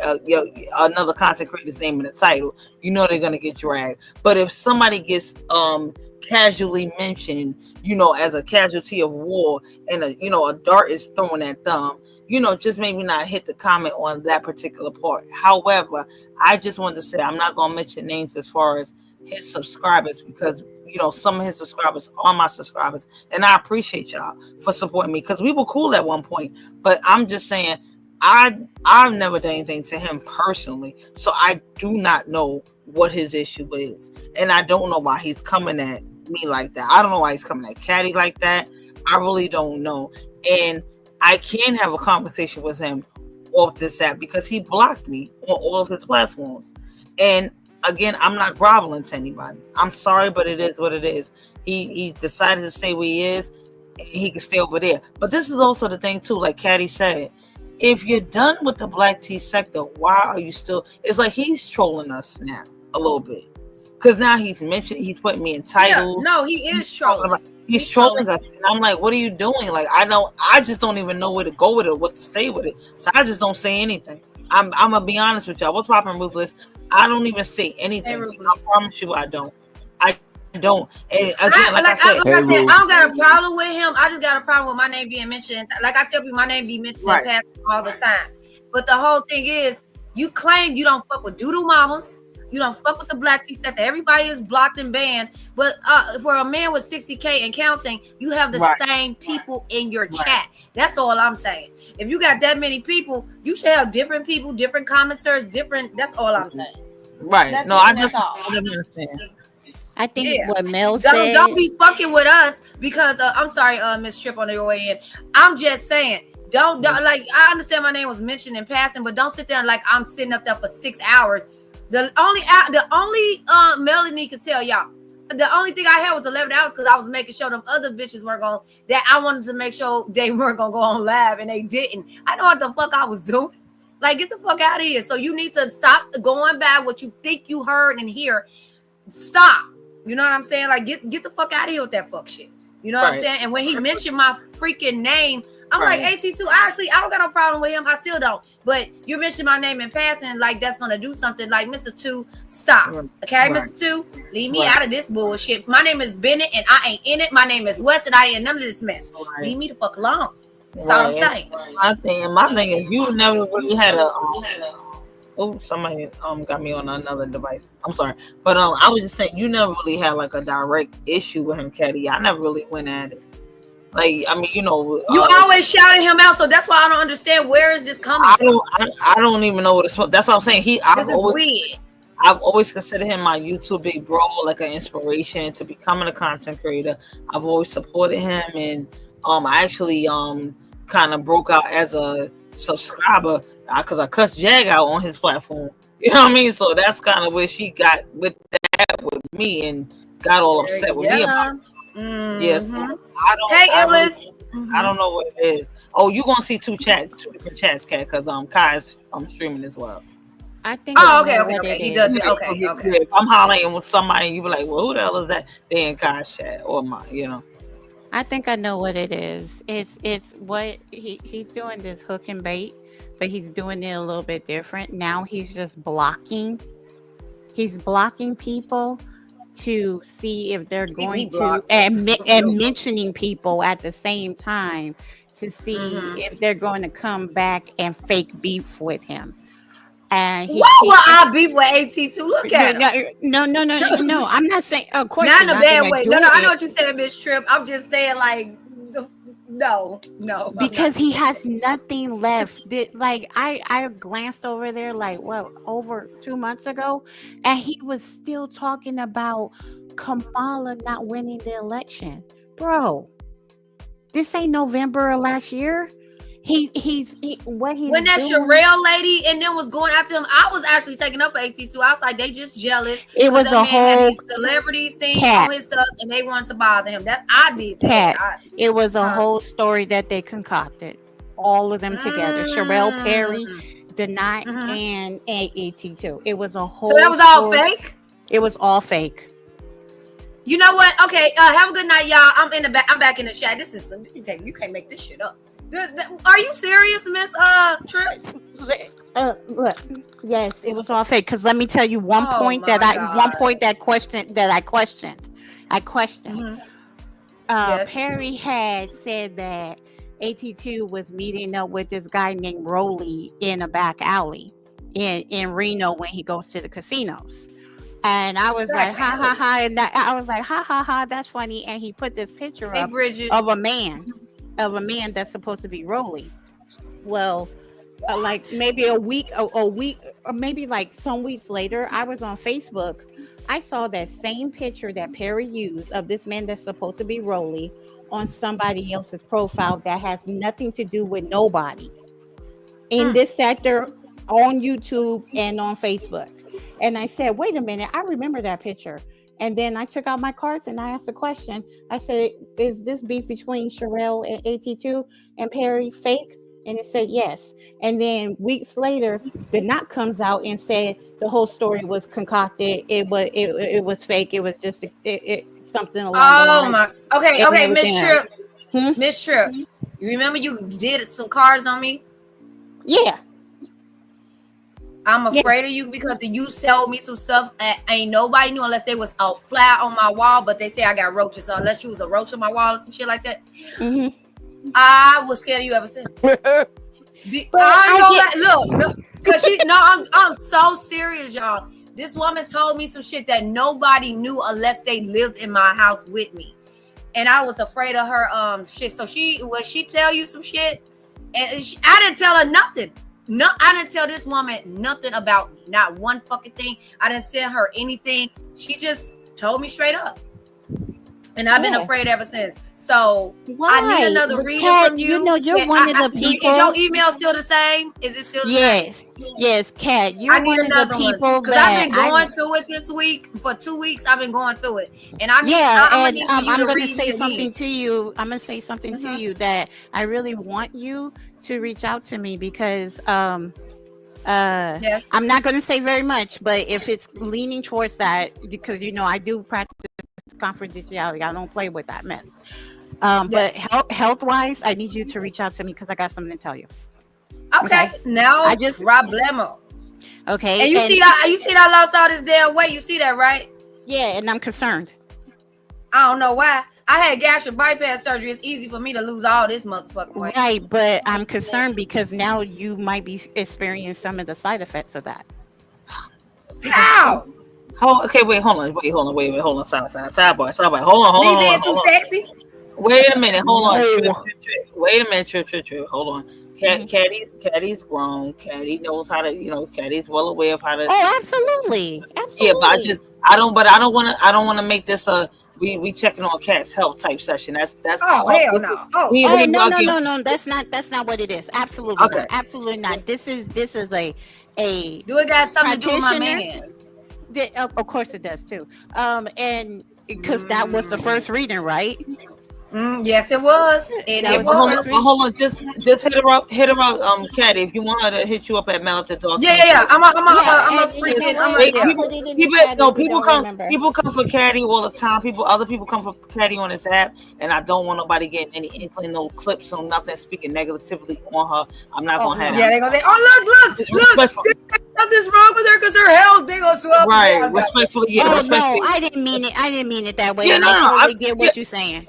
[SPEAKER 1] another content creator's name in the title, you know they're gonna get dragged. But if somebody gets casually mentioned, as a casualty of war, and a dart is thrown at them, just maybe not hit the comment on that particular part. However, I just wanted to say I'm not gonna mention names as far as his subscribers, because some of his subscribers are my subscribers, and I appreciate y'all for supporting me because we were cool at one point. But I'm just saying, I've never done anything to him personally, so I do not know what his issue is, and I don't know why he's coming at me like that. I don't know why he's coming at Caddy like that. I really don't know, and I can have a conversation with him off this app because he blocked me on all of his platforms. And again, I'm not groveling to anybody. I'm sorry, but it is what it is. He decided to stay where he is, he can stay over there. But this is also the thing too, like Caddy said, if you're done with the black tea sector, why are you still? It's like he's trolling us now a little bit, because now he's putting me in titles.
[SPEAKER 7] Yeah, no, he is trolling.
[SPEAKER 1] He's trolling us, and I'm like, what are you doing? Like, I just don't even know where to go with it, what to say with it. So I just don't say anything. I'm gonna be honest with y'all. What's poppin', Ruthless? I don't even say anything. I promise you, I don't. I don't. And again, like I said,
[SPEAKER 7] I don't got a problem with him. I just got a problem with my name being mentioned. Like I tell people, my name be mentioned in passing all the time. But the whole thing is, you claim you don't fuck with doodoo mamas. You don't fuck with the black tea sector. Everybody is blocked and banned. But for a man with 60K and counting, you have the same people in your chat. That's all I'm saying. If you got that many people, you should have different people, different commenters, different. That's all I'm saying.
[SPEAKER 1] Right.
[SPEAKER 7] That's
[SPEAKER 1] no,
[SPEAKER 7] it,
[SPEAKER 1] I
[SPEAKER 7] that's
[SPEAKER 1] just
[SPEAKER 7] all.
[SPEAKER 1] don't understand.
[SPEAKER 6] I think what Mel said.
[SPEAKER 7] Don't be fucking with us because I'm sorry, Miss Tripp, on your way in. I'm just saying, don't like. I understand my name was mentioned in passing, but don't sit there like I'm sitting up there for 6 hours. The only Melanie could tell y'all. The only thing I had was 11 hours because I was making sure them other bitches weren't going. That I wanted to make sure they weren't gonna go on live, and they didn't. I know what the fuck I was doing. Like, get the fuck out of here. So you need to stop going by what you think you heard and hear. Stop. You know what I'm saying? Like, get the fuck out of here with that fuck shit. You know what I'm saying? And when he mentioned my freaking name, I'm like, AT2, actually, I don't got no problem with him. I still don't. But you mentioned my name in passing, like that's gonna do something. Like, Mr. 2, stop. Okay, Mr. 2, leave me out of this bullshit. My name is Bennett and I ain't in it. My name is West and I ain't none of this mess. Leave me the fuck alone. That's all I'm saying.
[SPEAKER 1] My thing is you never really had a somebody got me on another device. I'm sorry. But I was just saying you never really had like a direct issue with him, Caddy. I never really went at it. Like, I mean, you know,
[SPEAKER 7] you always shouting him out, so that's why I don't understand where is this coming from.
[SPEAKER 1] I don't even know what it's. That's what I'm saying.
[SPEAKER 7] This is weird.
[SPEAKER 1] I've always considered him my YouTube big bro, like an inspiration to becoming a content creator. I've always supported him, and I actually kind of broke out as a subscriber because I cussed Jag out on his platform. You know what I mean? So that's kind of where she got with that with me and got all upset with me about it. Yes, I don't know what it is. Oh, you gonna see two different chats, Kat, because Kai's streaming as well.
[SPEAKER 6] I think.
[SPEAKER 7] Oh, okay. He does it. Okay.
[SPEAKER 1] If I'm hollering with somebody, and you be like, "Well, who the hell is that?" They in Kai's chat or my, you know.
[SPEAKER 6] I think I know what it is. It's what he's doing this hook and bait, but he's doing it a little bit different. Now he's just blocking. He's blocking people to see if they're going to and mentioning people at the same time to see if they're going to come back and fake beef with him. And
[SPEAKER 7] why will I beef with AT2? Look at him.
[SPEAKER 6] No. I'm not saying, of course,
[SPEAKER 7] not in a bad way. No, I know what you said, Miss Tripp. I'm just saying, like, no.
[SPEAKER 6] Because he has nothing left. Like, I glanced over there, like, over 2 months ago, and he was still talking about Kamala not winning the election. Bro, this ain't November of last year. When that Sherelle lady and then was going after him, I was actually taking up for AT2. I was like, they just jealous. It was a whole
[SPEAKER 7] celebrities thing on his stuff, and they wanted to bother him. That I did that.
[SPEAKER 6] It was a whole story that they concocted, all of them together. Sherelle Perry, Deny, and AT2. It was a whole.
[SPEAKER 7] So that was all fake.
[SPEAKER 6] It was all fake.
[SPEAKER 7] You know what? Okay, have a good night, y'all. I'm in the back. I'm back in the chat. This is you can't make this shit up. Are you serious, Miss Tripp?
[SPEAKER 6] Look, yes, it was all fake. Because let me tell you one point that I questioned. Yes. Perry had said that AT2 was meeting up with this guy named Rolly in a back alley in Reno when he goes to the casinos. And I was like, ha ha ha, and I was like, ha ha ha, that's funny. And he put this picture up of a man that's supposed to be Rolly. Well, like maybe a week, or maybe like some weeks later, I was on Facebook. I saw that same picture that Perry used of this man that's supposed to be Rolly on somebody else's profile that has nothing to do with nobody in this sector on YouTube and on Facebook. And I said, wait a minute, I remember that picture. And then I took out my cards and I asked a question. I said, is this beef between Sherelle and AT2 and Perry fake? And it said yes. And then weeks later, the knock comes out and said the whole story was concocted. It was fake. It was just something along the line.
[SPEAKER 7] My. Okay, Miss Tripp.
[SPEAKER 6] Hmm?
[SPEAKER 7] Miss Tripp. You remember you did some cards on me?
[SPEAKER 6] Yeah.
[SPEAKER 7] I'm afraid of you because you sold me some stuff and ain't nobody knew unless they was out flat on my wall, but they say I got roaches. So unless you was a roach on my wall or some shit like that, I was scared of you ever since. Look, because I'm so serious, y'all. This woman told me some shit that nobody knew unless they lived in my house with me, and I was afraid of her shit. So she tell you some shit, and I didn't tell her nothing. No, I didn't tell this woman nothing about me, not one fucking thing. I didn't send her anything. She just told me straight up, and I've been afraid ever since. So I need another reading from you.
[SPEAKER 6] You know, you're one of the people.
[SPEAKER 7] Is your email still the same? Is it still the same?
[SPEAKER 6] Yes, Kat. You're one of the people
[SPEAKER 7] because I've been going through it this week. For 2 weeks, I've been going through it, and I'm going to say something
[SPEAKER 6] to you. I'm going to say something to you that I really want you to reach out to me because
[SPEAKER 7] yes.
[SPEAKER 6] I'm not going to say very much, but if it's leaning towards that, because I do practice confidentiality, I don't play with that mess. But health wise, I need you to reach out to me because I got something to tell you.
[SPEAKER 7] Okay. Now I just problemo.
[SPEAKER 6] Okay.
[SPEAKER 7] And you see I lost all this damn weight. You see that, right?
[SPEAKER 6] Yeah, and I'm concerned.
[SPEAKER 7] I don't know why. I had gastric bypass surgery. It's easy for me to lose all this motherfucking weight.
[SPEAKER 6] Right, but I'm concerned because now you might be experiencing some of the side effects of that.
[SPEAKER 7] How?
[SPEAKER 1] Okay, wait, hold on. Sidebar. Hold on.
[SPEAKER 7] Me being too sexy?
[SPEAKER 1] Wait a minute, hold on. Wait a minute, Trip. Hold on. Caddy's grown. Caddy knows how to, Caddy's well aware of how to.
[SPEAKER 6] Oh, absolutely.
[SPEAKER 1] Yeah, but I don't want to make this a we checking on Cat's health type session. That's
[SPEAKER 7] hell no.
[SPEAKER 6] No. That's not what it is. Absolutely,
[SPEAKER 1] okay.
[SPEAKER 6] Absolutely not. This is a.
[SPEAKER 7] Do it got something to do with my man?
[SPEAKER 6] Of course it does too. And because that was the first reading, right?
[SPEAKER 7] Yes, it was.
[SPEAKER 1] Hold on, just hit her up, Caddy. If you want her to hit you up at Mel at the Dog.
[SPEAKER 7] Yeah. I'm a freaking.
[SPEAKER 1] People come for Caddy all the time. Other people come for Caddy on this app, and I don't want nobody getting any inkling, no clips, or nothing speaking negatively on her. I'm not gonna have.
[SPEAKER 7] Yeah, they're gonna say, "Oh, look, something's wrong with her because her health." They gonna swell.
[SPEAKER 1] Right, respectfully, yeah.
[SPEAKER 6] No, I didn't mean it that way.
[SPEAKER 1] Yeah,
[SPEAKER 6] I get what you're saying.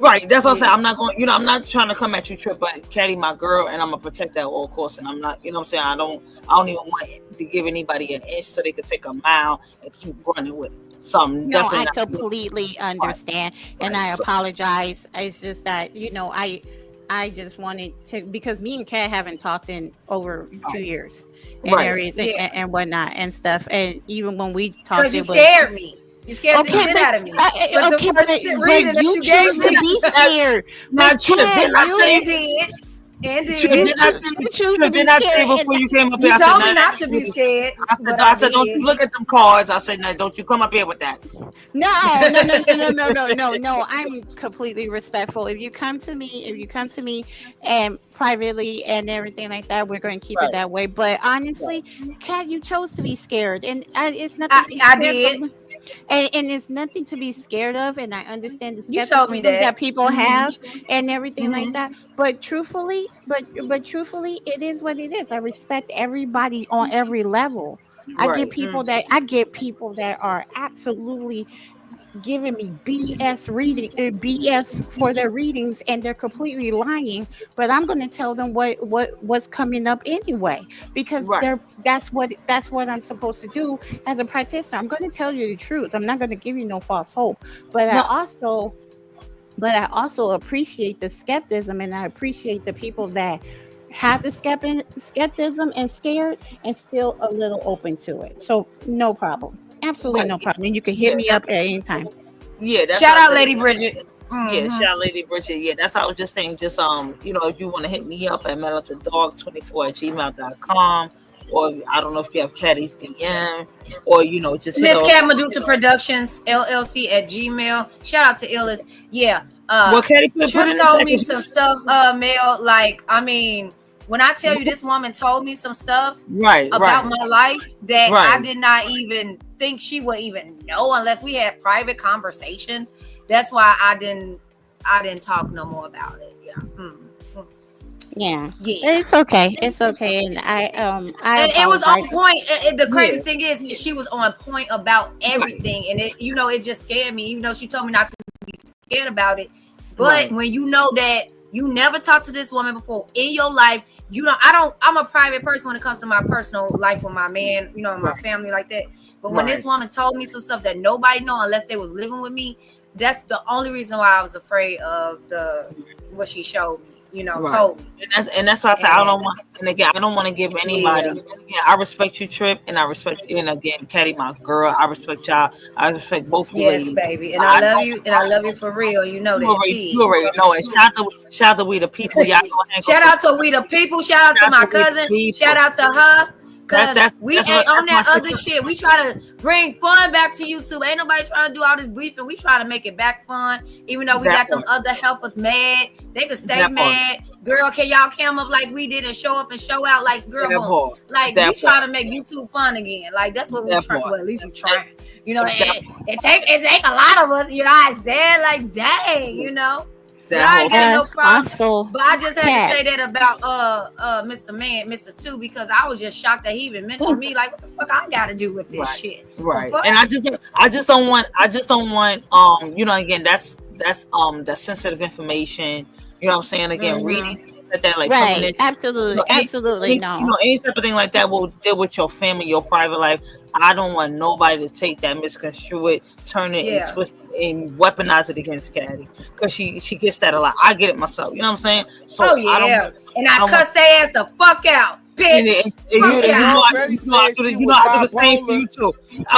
[SPEAKER 1] Right, that's what I'm saying. I'm not going, I'm not trying to come at you, Trip, but Caddy, my girl, and I'm gonna protect that at all costs. And I'm not, what I'm saying. I don't even want to give anybody an inch so they could take a mile and keep running with it. So
[SPEAKER 6] I completely understand, and I apologize. It's just that I just wanted to, because me and Kat haven't talked in over 2 years and everything and whatnot and stuff. And even when we talked,
[SPEAKER 7] because you scared me. You scared the shit out of me.
[SPEAKER 6] But you choose to be scared.
[SPEAKER 1] Not Trip.
[SPEAKER 7] Indeed.
[SPEAKER 1] You choose to be scared before you came up here.
[SPEAKER 7] You told me not to be scared.
[SPEAKER 1] I said, don't you look at them cards. I said, no, don't you come up here with that.
[SPEAKER 6] No. I'm completely respectful. If you come to me and privately and everything like that, we're going to keep it that way. But honestly, Kat, you chose to be scared, and it's nothing.
[SPEAKER 7] I did.
[SPEAKER 6] And it's nothing to be scared of, and I understand the skepticism that people have and everything like that. But truthfully, it is what it is. I respect everybody on every level. I get people that are absolutely giving me BS for their readings, and they're completely lying, but I'm going to tell them what's coming up anyway, because that's what I'm supposed to do as a practitioner. I'm going to tell you the truth. I'm not going to give you no false hope, but I also appreciate the skepticism, and I appreciate the people that have the skepticism and scared and still a little open to it. So no problem. Absolutely no problem. And you can hit me up at any time.
[SPEAKER 1] Yeah, that's
[SPEAKER 7] shout out Lady Bridget.
[SPEAKER 1] Yeah, shout out Lady Bridget. Yeah, that's how I was just saying. Just if you want to hit me up at metalofthedog24@gmail.com. or I don't know if you have Caddy's DM, or just hit
[SPEAKER 7] Miss
[SPEAKER 1] her.
[SPEAKER 7] Cat Medusa Productions LLC at Gmail. Shout out to Illis. Yeah.
[SPEAKER 1] Well, Caddy, put
[SPEAKER 7] Trip
[SPEAKER 1] in the
[SPEAKER 7] told
[SPEAKER 1] chat.
[SPEAKER 7] me some stuff, Mel. Like, I mean, when I tell you this woman told me some stuff about my life that I did not even think she would even know unless we had private conversations. That's why I didn't talk no more about it. Yeah.
[SPEAKER 6] Yeah, it's okay. It's okay, and and
[SPEAKER 7] it was on point. The crazy thing is, she was on point about everything, and it just scared me. Even though she told me not to be scared about it, but when you know that you never talked to this woman before in your life, I'm a private person when it comes to my personal life with my man, my family like that. But when this woman told me some stuff that nobody know unless they was living with me, that's the only reason why I was afraid of what she showed me. Told me.
[SPEAKER 1] And that's why I said I don't want. And again, I don't want to give anybody. And again, I respect you, Trip, and I respect. And again, Caddy, my girl, I respect y'all. I respect both of you.
[SPEAKER 7] Yes, baby, and I love you, and I love you for real. You know that.
[SPEAKER 1] You already know it. Shout out to we the people. Y'all
[SPEAKER 7] shout out to we the people. Shout out to my cousin. Shout out to her. Cause we ain't on that other shit. We try to bring fun back to YouTube. Ain't nobody trying to do all this beefing. We try to make it back fun. Even though we got them other helpers mad, they could stay mad. Girl, can y'all come up like we did and show up and show out like girl? Like we try to make YouTube fun again. Like that's what we try. Well, at least we trying. It take a lot of us. I said like dang. I ain't got no problem. But I just had to say that about Mr. 2 because I was just shocked that he even mentioned me. Like, what the fuck I got to do with this shit?
[SPEAKER 1] Right. And I just don't want again, that's the sensitive information. You know what I'm saying? Again, reading that like
[SPEAKER 6] absolutely, absolutely no.
[SPEAKER 1] Any type of thing like that will deal with your family, your private life. I don't want nobody to take that, misconstrue it, turn it and twist it and weaponize it against Caddy because she gets that a lot. I get it myself. You know what I'm saying? So
[SPEAKER 7] I cuss their ass the fuck out. Bitch.
[SPEAKER 1] You know I do the same for you too.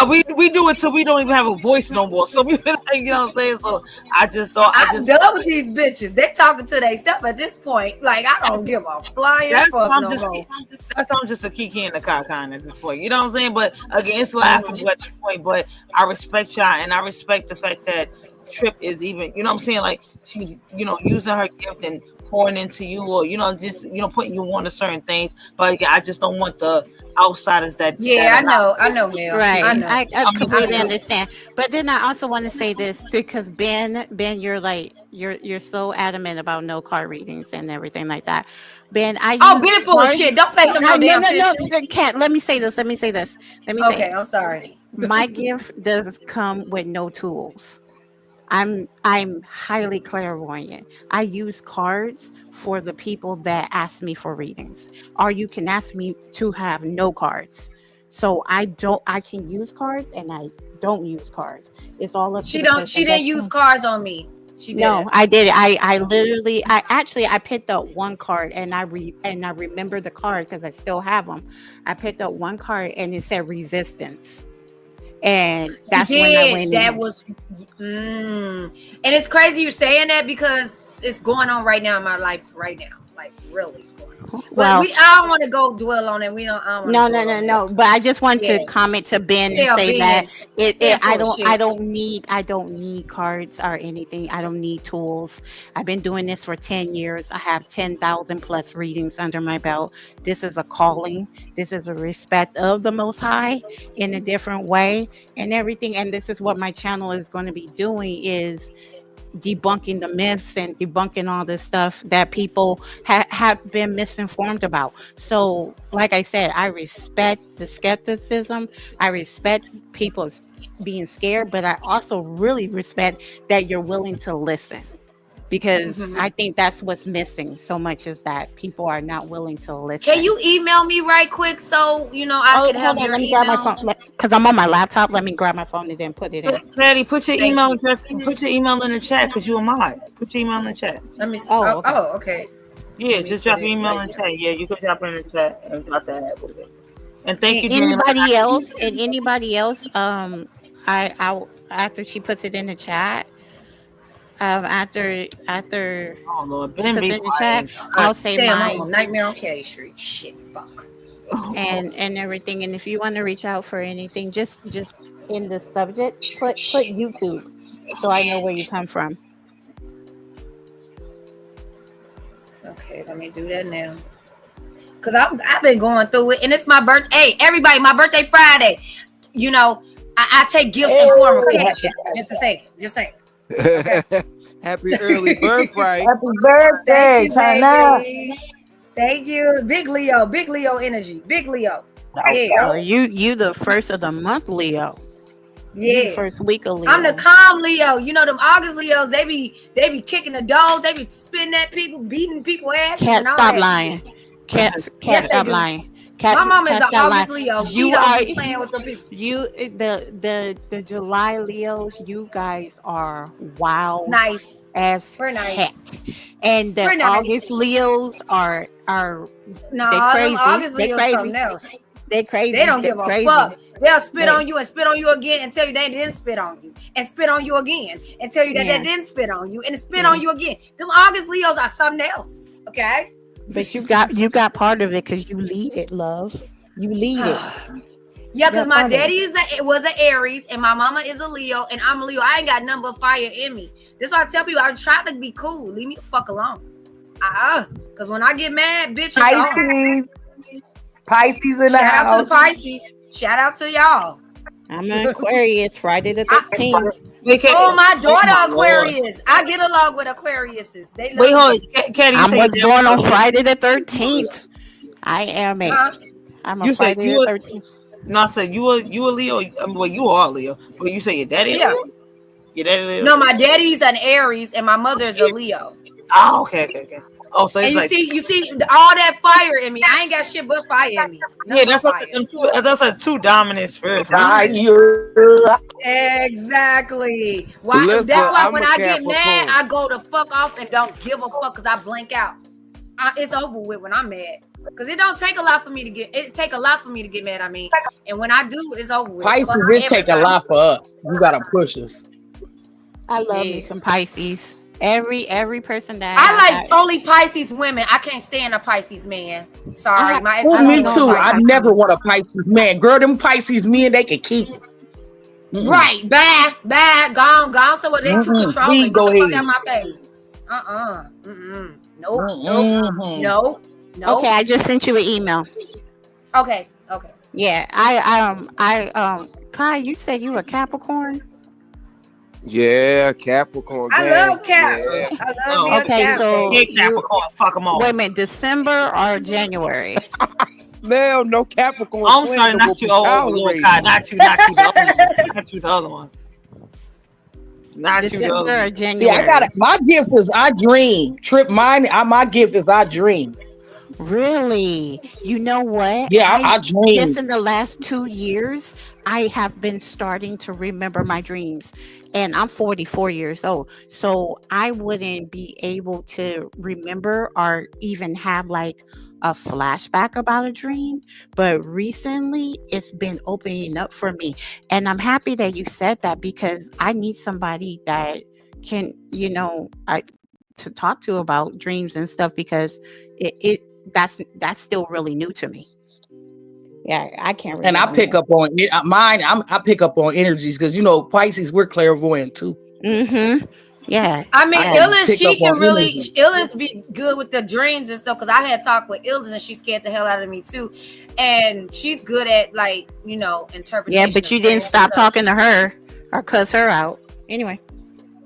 [SPEAKER 1] We do it till we don't even have a voice no more. So we like, you know what I'm saying? So I'm
[SPEAKER 7] done with these bitches. They talking to themselves at this point. Like I don't give a flying fuck no more.
[SPEAKER 1] I'm just a kiki in the kakan at this point. You know what I'm saying? But again, it's laughable at this point. But I respect y'all and I respect the fact that Trip is even, you know what I'm saying? Like she's, using her gift and pouring into you or, just, putting you on to certain things. But I just don't want the outsiders that.
[SPEAKER 7] Yeah, I know, Mel.
[SPEAKER 6] Right. I completely understand. But then I also want to say this too, because Ben, you're like, you're so adamant about no card readings and everything like that. Ben,
[SPEAKER 7] Ben full of shit. Don't pay them no damn
[SPEAKER 6] attention. Can't. Let me say this.
[SPEAKER 7] Okay, I'm sorry.
[SPEAKER 6] My gift does come with no tools. I'm highly clairvoyant. I use cards for the people that ask me for readings, or you can ask me to have no cards. So I can use cards and I don't use cards. It's all up.
[SPEAKER 7] She didn't use cards on me.
[SPEAKER 6] No, I did. I picked up one card and I remember the card because I still have them. I picked up one card and it said resistance. And that's when I went
[SPEAKER 7] and it's crazy you saying that because it's going on right now in my life right now, like really going on. Well, I don't want to go dwell on it. No.
[SPEAKER 6] But I just want to comment to Ben and say that I don't need cards or anything. I don't need tools. I've been doing this for 10 years. I have 10,000 plus readings under my belt. This is a calling. This is a respect of the Most High in a different way and everything. And this is what my channel is going to be doing is debunking the myths and debunking all this stuff that people have been misinformed about. So like I said, I respect the skepticism. I respect people being scared, but I also really respect that you're willing to listen, because I think that's what's missing so much is that people are not willing to listen.
[SPEAKER 7] Can you email me right quick so I can have your
[SPEAKER 6] let me
[SPEAKER 7] email?
[SPEAKER 6] grab my phone because I'm on my laptop. Let me grab my phone and then put it in.
[SPEAKER 1] Caddy, put your email address. Put your email in the chat because you're a mod. Put your email in the chat.
[SPEAKER 7] Let me see. Okay.
[SPEAKER 1] Yeah, just drop your email in the chat. Yeah, you can drop it in the chat and drop that with it. And thank you.
[SPEAKER 6] Anybody else? I after she puts it in the chat. After
[SPEAKER 1] oh Lord,
[SPEAKER 6] she puts it in the chat, I'll say mine.
[SPEAKER 7] Nightmare on Caddy Street. Shit, fuck.
[SPEAKER 6] and everything. And if you want to reach out for anything, just in the subject, put YouTube, so I know where you come from.
[SPEAKER 7] Okay, let me do that now. Cause I've been going through it, and it's my birthday. Hey, everybody, my birthday Friday. You know, I take gifts in form of cash. Just to say, Okay.
[SPEAKER 2] Happy early birthday.
[SPEAKER 5] Happy birthday, China.
[SPEAKER 7] Thank you. Big Leo energy. Big Leo.
[SPEAKER 6] Yeah. You the first of the month, Leo.
[SPEAKER 7] Yeah.
[SPEAKER 6] You the first week of Leo.
[SPEAKER 7] I'm the calm Leo. You know them August Leos, they be kicking the dogs, they be spitting at people, beating people ass.
[SPEAKER 6] Can't stop lying. Can't stop lying.
[SPEAKER 7] My mom is an August
[SPEAKER 6] lying.
[SPEAKER 7] Leo.
[SPEAKER 6] You are
[SPEAKER 7] playing with the people.
[SPEAKER 6] The July Leos. You guys are wild,
[SPEAKER 7] nice
[SPEAKER 6] as
[SPEAKER 7] we're nice.
[SPEAKER 6] Heck. And the August Leos are
[SPEAKER 7] no,
[SPEAKER 6] they crazy.
[SPEAKER 7] August
[SPEAKER 6] They
[SPEAKER 7] Leos
[SPEAKER 6] crazy.
[SPEAKER 7] something else.
[SPEAKER 6] They crazy.
[SPEAKER 7] They don't give
[SPEAKER 6] crazy.
[SPEAKER 7] a fuck. They'll spit on you and spit on you again and tell you they didn't spit on you and spit on you again and tell you that they didn't spit on you and spit on you again. Them August Leos are something else. Okay.
[SPEAKER 6] But you got part of it because you lead it, love. You lead it.
[SPEAKER 7] Yeah, because my daddy was an Aries and my mama is a Leo and I'm a Leo. I ain't got nothing but fire in me. That's why I tell people I try to be cool. Leave me the fuck alone. Because when I get mad, bitch,
[SPEAKER 5] Pisces in the house.
[SPEAKER 7] Shout out to the Pisces. Shout out to y'all.
[SPEAKER 6] I'm an Aquarius. Friday the 13th.
[SPEAKER 7] Oh, my daughter Aquarius. I get along with Aquariuses. They love
[SPEAKER 6] I was born on Friday the 13th. I am I'm a Friday the 13th.
[SPEAKER 1] No, I said you a Leo. Well, you are a Leo, but you say your daddy.
[SPEAKER 7] Yeah.
[SPEAKER 1] Leo? Your daddy Leo?
[SPEAKER 7] No, my daddy's an Aries and my mother's a Leo.
[SPEAKER 1] Oh, okay. Oh, so
[SPEAKER 7] and you see all that fire in me. I ain't got shit but fire in me.
[SPEAKER 1] That's like two dominant spirits.
[SPEAKER 7] Exactly. Why? That's why when I get mad, I go the fuck off and don't give a fuck because I blank out. It's over with when I'm mad. Because it don't take a lot for me to get. It take a lot for me to get mad. I mean, and when I do, it's over with.
[SPEAKER 5] Pisces, it take a lot for us. You gotta push us.
[SPEAKER 6] I love me some Pisces. Every person that
[SPEAKER 7] I like only Pisces women. I can't stand a Pisces man. Sorry, my ex.
[SPEAKER 5] Me too. I never want a Pisces man. Girl, them Pisces men, they can keep it.
[SPEAKER 7] Right, bad, gone. So what? They too controlling. Go ahead. Out my face. Nope.
[SPEAKER 6] Okay, I just sent you an email.
[SPEAKER 7] Okay.
[SPEAKER 6] Yeah, Kai, you said you were Capricorn.
[SPEAKER 2] Yeah, Capricorn.
[SPEAKER 7] I love Caps.
[SPEAKER 2] Yeah.
[SPEAKER 7] I love
[SPEAKER 6] okay, so
[SPEAKER 1] Capricorn, fuck them all.
[SPEAKER 6] Wait a minute, December or January?
[SPEAKER 2] Man, no Capricorn.
[SPEAKER 1] I'm sorry, not you, little Kai. Not you, the other one. Not
[SPEAKER 6] December
[SPEAKER 1] you, the other
[SPEAKER 6] or
[SPEAKER 1] one.
[SPEAKER 6] January.
[SPEAKER 5] See, I got it. My gift is I dream. My gift is I dream.
[SPEAKER 6] Really? You know what?
[SPEAKER 5] Yeah, I dream.
[SPEAKER 6] Just in the last 2 years, I have been starting to remember my dreams. And I'm 44 years old. So I wouldn't be able to remember or even have like a flashback about a dream. But recently, it's been opening up for me. And I'm happy that you said that because I need somebody that can, to talk to about dreams and stuff because that's still really new to me. Yeah, I can't remember.
[SPEAKER 5] And I pick up on it. I pick up on energies because Pisces, we're clairvoyant too.
[SPEAKER 6] Mm-hmm. Yeah.
[SPEAKER 7] I mean, Illness, she can really Illness be good with the dreams and stuff. Because I had talked with Illness and she scared the hell out of me too. And she's good at interpretation.
[SPEAKER 6] Yeah, but you didn't stop talking to her or cuss her out. Anyway.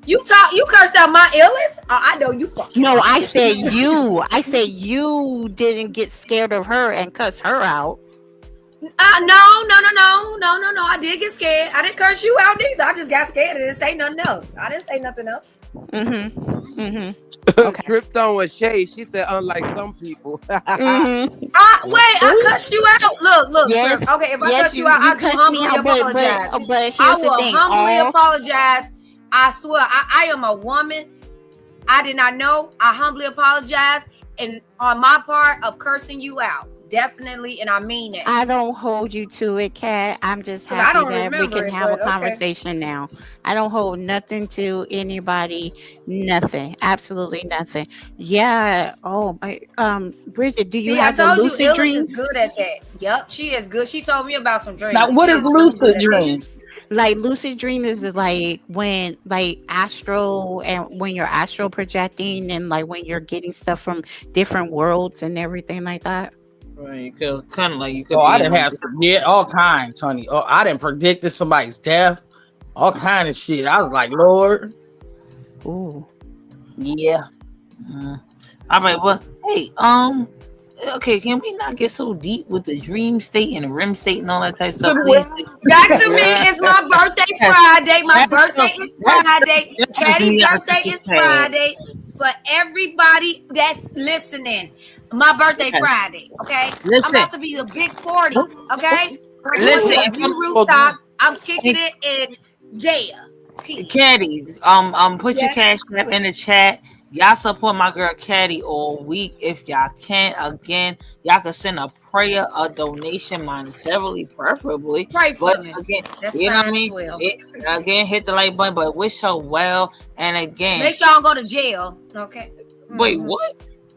[SPEAKER 7] You cursed out my Illness? I know you fucking.
[SPEAKER 6] No, I said you. I said you didn't get scared of her and cuss her out.
[SPEAKER 7] No. I did get scared. I didn't curse you out either. I just got scared and didn't say nothing else. I didn't say nothing else.
[SPEAKER 6] Okay.
[SPEAKER 2] Tripped on with Shay. She said, unlike some people.
[SPEAKER 7] Wait, I cussed you out. Look.
[SPEAKER 6] Yes.
[SPEAKER 7] Sir. Okay, if I cussed you out, I will humbly apologize.
[SPEAKER 6] But
[SPEAKER 7] I will humbly apologize. I swear, I am a woman. I did not know. I humbly apologize. And on my part of cursing you out. definitely, and I mean it.
[SPEAKER 6] I don't hold you to it, Kat. I'm just
[SPEAKER 7] 'Cause I
[SPEAKER 6] happy
[SPEAKER 7] don't
[SPEAKER 6] that we
[SPEAKER 7] remember
[SPEAKER 6] can
[SPEAKER 7] it,
[SPEAKER 6] have a
[SPEAKER 7] but okay.
[SPEAKER 6] conversation now. I don't hold nothing to anybody, nothing, absolutely nothing. Yeah. Oh my. Bridget, do you
[SPEAKER 7] See, I
[SPEAKER 6] have the
[SPEAKER 7] told you,
[SPEAKER 6] lucid
[SPEAKER 7] Illich is
[SPEAKER 6] dreams?
[SPEAKER 7] good at that. Yup, she is good. She told me about some
[SPEAKER 5] Now,
[SPEAKER 7] dreams.
[SPEAKER 5] what
[SPEAKER 7] She
[SPEAKER 5] is
[SPEAKER 7] is really good
[SPEAKER 5] lucid
[SPEAKER 7] at that.
[SPEAKER 5] dreams?
[SPEAKER 6] Like lucid dream is like when like astral and when you're astral projecting and like when you're getting stuff from different worlds and everything like that.
[SPEAKER 1] Right, you could kind of like you could
[SPEAKER 5] Oh,
[SPEAKER 1] be
[SPEAKER 5] I
[SPEAKER 1] in
[SPEAKER 5] didn't
[SPEAKER 1] like
[SPEAKER 5] have some, yeah, all kinds, honey. Oh, I didn't predicted somebody's death, all kind of shit. I was like, Lord,
[SPEAKER 6] Ooh.
[SPEAKER 5] yeah.
[SPEAKER 1] All right, well, hey, okay, can we not get so deep with the dream state and the REM state and all that type of stuff, please?
[SPEAKER 7] Back to me. It's my birthday Friday. My birthday is Friday. Caddy's birthday is Friday. For everybody that's listening, my birthday Friday. Okay, I'm about to be a big 40. Okay,
[SPEAKER 1] Listen,
[SPEAKER 7] a few rooftop. I'm kicking it in. Yeah.
[SPEAKER 1] Caddy, put your cash app in the chat. Y'all support my girl Caddy all week. If y'all can, again, y'all can send a prayer, a donation monetarily, preferably.
[SPEAKER 7] Pray for
[SPEAKER 1] But
[SPEAKER 7] me.
[SPEAKER 1] again,
[SPEAKER 7] That's
[SPEAKER 1] you know what I
[SPEAKER 7] fine
[SPEAKER 1] mean?
[SPEAKER 7] as well.
[SPEAKER 1] Again, hit the like button, but wish her well. And again,
[SPEAKER 7] make sure I don't go to jail. Okay.
[SPEAKER 1] Wait, what?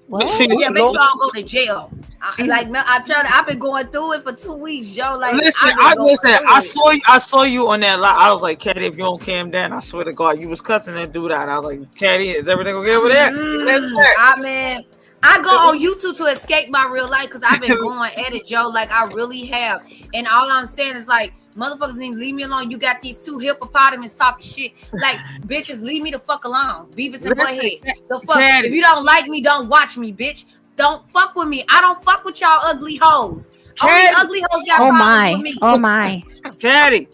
[SPEAKER 7] Yeah, make sure I don't go to jail. I've been going through it for 2 weeks, Joe. Like,
[SPEAKER 1] I saw you on that live. I was like, Caddy, if you don't calm down, I swear to God, you was cussing that dude out. I was like, Caddy, is everything okay over there?
[SPEAKER 7] I go on YouTube to escape my real life because I've been going at it, Joe. Like, I really have. And all I'm saying is, like, motherfuckers need to leave me alone. You got these two hippopotamus talking shit. Like, bitches, leave me the fuck alone. Beavis and Butthead. The fuck.
[SPEAKER 1] Caddy.
[SPEAKER 7] If you don't like me, don't watch me, bitch. Don't fuck with me. I don't fuck with y'all ugly hoes. Only ugly hoes got problems with me.
[SPEAKER 6] Oh my.
[SPEAKER 1] Caddy.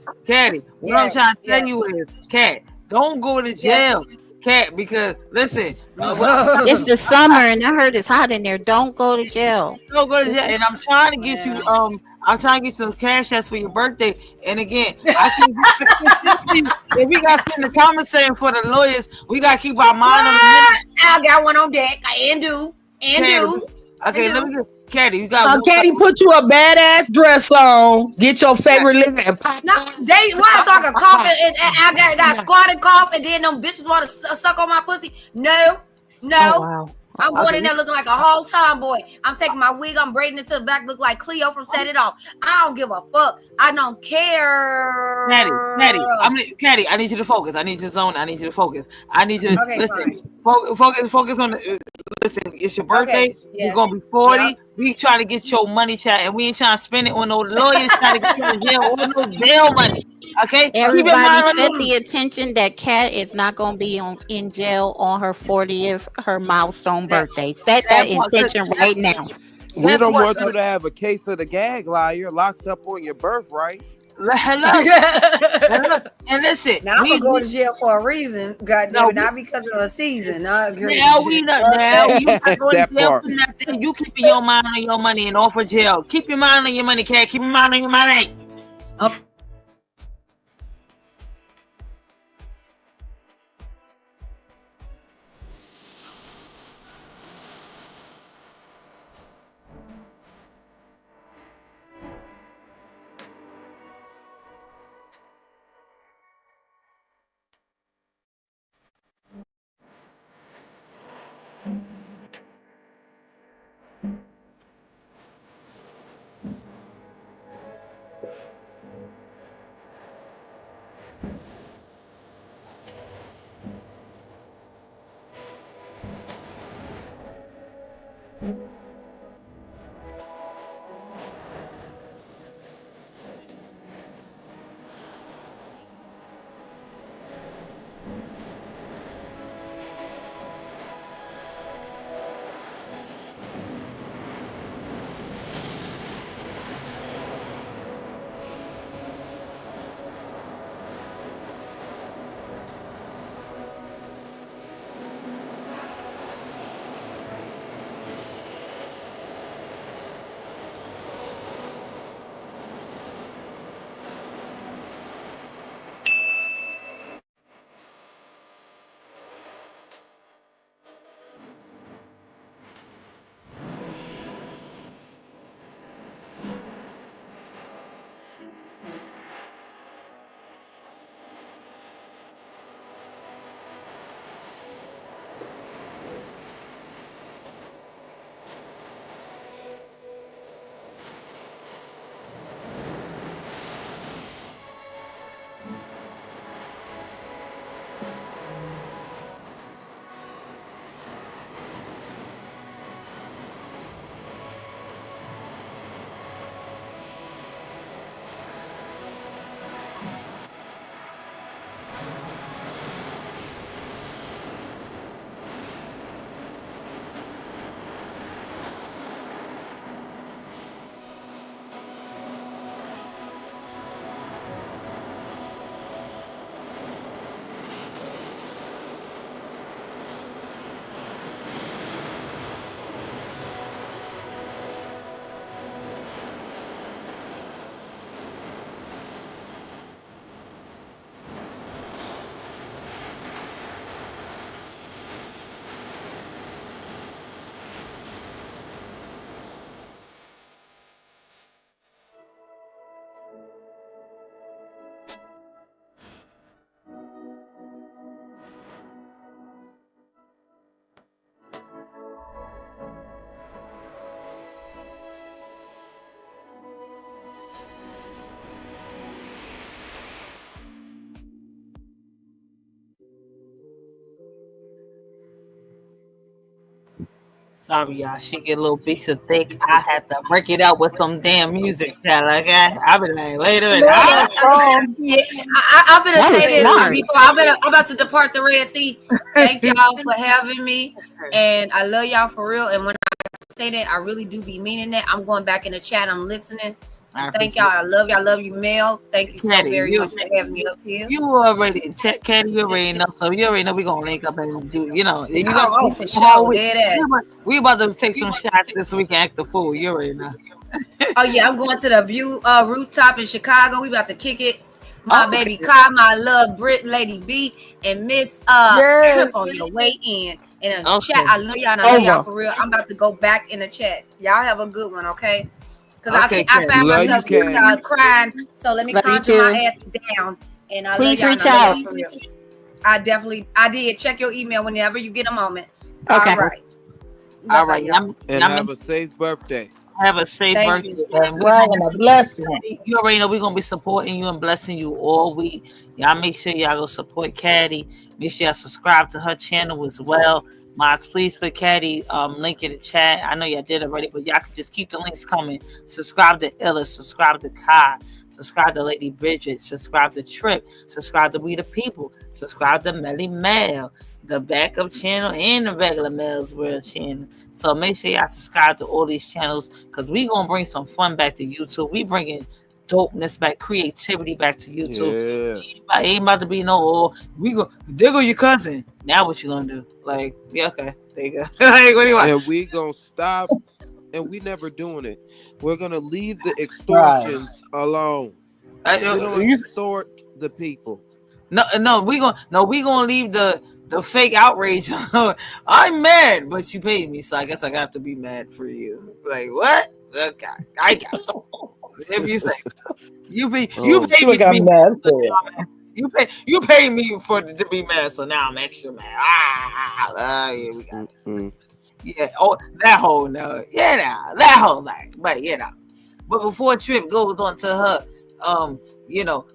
[SPEAKER 1] What I'm trying to tell you is, Cat, don't go to jail. Cat, because listen,
[SPEAKER 6] it's the summer and I heard it's hot in there. Don't go to jail.
[SPEAKER 1] Don't go to jail. And I'm trying to get you I'm trying to get you some cash ass for your birthday. And again, I think if we got in the comments saying for the lawyers, we gotta keep our mind on the minute.
[SPEAKER 7] I got one on deck. And do.
[SPEAKER 1] Okay, let me get Caddy. You got
[SPEAKER 5] Caddy, put you a badass dress on. Get your favorite living and pop.
[SPEAKER 7] No, they why so I can cough and I got squat and cough and then them bitches want to suck on my pussy. No.
[SPEAKER 6] Oh, wow.
[SPEAKER 7] I'm going in there looking like a whole tomboy. I'm taking my wig, I'm braiding it to the back, look like Cleo from Set It Off. I don't give a fuck. I don't care.
[SPEAKER 1] Caddy, I need you to focus. I need you to zone. I need you to focus. I need you to listen. Focus on the. Listen, it's your birthday. You're gonna be 40. Yep. We trying to get your money, chat, and we ain't trying to spend it on no lawyers trying to get you in jail or no jail money. Okay,
[SPEAKER 6] everybody set the attention that Kat is not going to be in jail on her 40th, her milestone birthday. Set that intention right now.
[SPEAKER 2] We don't want you to have a case of the gag liar locked up on your birthright.
[SPEAKER 1] Hello. And listen,
[SPEAKER 7] now I'm gonna go to jail for a reason. Goddamn, not because of a season. You not
[SPEAKER 1] going to jail for nothing. You keeping your mind on your money and off of jail. Keep your mind on your money, Kat. Keep your mind on your money.
[SPEAKER 5] Up.
[SPEAKER 1] Sorry, y'all. She get a little piece of thick. I had to break it up with some damn music, child. Okay, I be like, wait a minute.
[SPEAKER 5] No, that's wrong.
[SPEAKER 7] Yeah, I'm gonna
[SPEAKER 6] That was
[SPEAKER 7] say this
[SPEAKER 6] smart.
[SPEAKER 7] before I'm about to depart the Red Sea. Thank y'all for having me, and I love y'all for real. And when I say that, I really do be meaning that. I'm going back in the chat. I'm listening. Thank y'all. I love y'all. Love you, Mel. Thank you so very much for having me up here.
[SPEAKER 1] You already check, Katie. You already know, so you already know we gonna link up and do. You know, you got
[SPEAKER 7] for sure.
[SPEAKER 1] We about to take some shots this week and act the fool. You already know.
[SPEAKER 7] Oh yeah, I'm going to the View rooftop in Chicago. We about to kick it. My baby Kai, my love Brit, Lady B, and Miss Trip on your way in. And in the chat, I love y'all and I love y'all for real. I'm about to go back in the chat. Y'all have a good one, okay? Because I found myself crying. So let me conjure my ass down. And I
[SPEAKER 6] Please
[SPEAKER 7] love
[SPEAKER 6] reach
[SPEAKER 7] y'all
[SPEAKER 6] out.
[SPEAKER 7] for real. I did. Check your email whenever you get a moment.
[SPEAKER 6] Okay.
[SPEAKER 7] All right.
[SPEAKER 1] All right.
[SPEAKER 2] And have a safe birthday.
[SPEAKER 1] Have a safe birthday.
[SPEAKER 5] And a blessing.
[SPEAKER 1] You already know we're gonna be supporting you and blessing you all week. Y'all make sure y'all go support Caddy. Make sure y'all subscribe to her channel as well. Mods, please put Caddy link in the chat. I know y'all did already, but y'all can just keep the links coming. Subscribe to Illa, subscribe to Kai, subscribe to Lady Bridget, subscribe to Trip, subscribe to We the People, subscribe to Melly Mel, the backup channel, and the regular Mel's World channel. So make sure y'all subscribe to all these channels because we gonna bring some fun back to YouTube. We bringing dopeness back, creativity back to YouTube. Yeah. Ain't about to be no, there go your cousin. Now what you gonna do? Like, yeah, okay, there you go. Like, what do you want?
[SPEAKER 2] And we gonna stop, and we never doing it. We're gonna leave the extortions alone. We don't extort the people.
[SPEAKER 1] No, we gonna leave the fake outrage. I'm mad, but you paid me, so I guess I got to be mad for you. Like, what? Okay, I got some. If you say you pay me mad, you pay me to be mad, so now I'm extra mad. Yeah, we got it. Yeah, that whole that whole thing. But but before Trip goes on to her,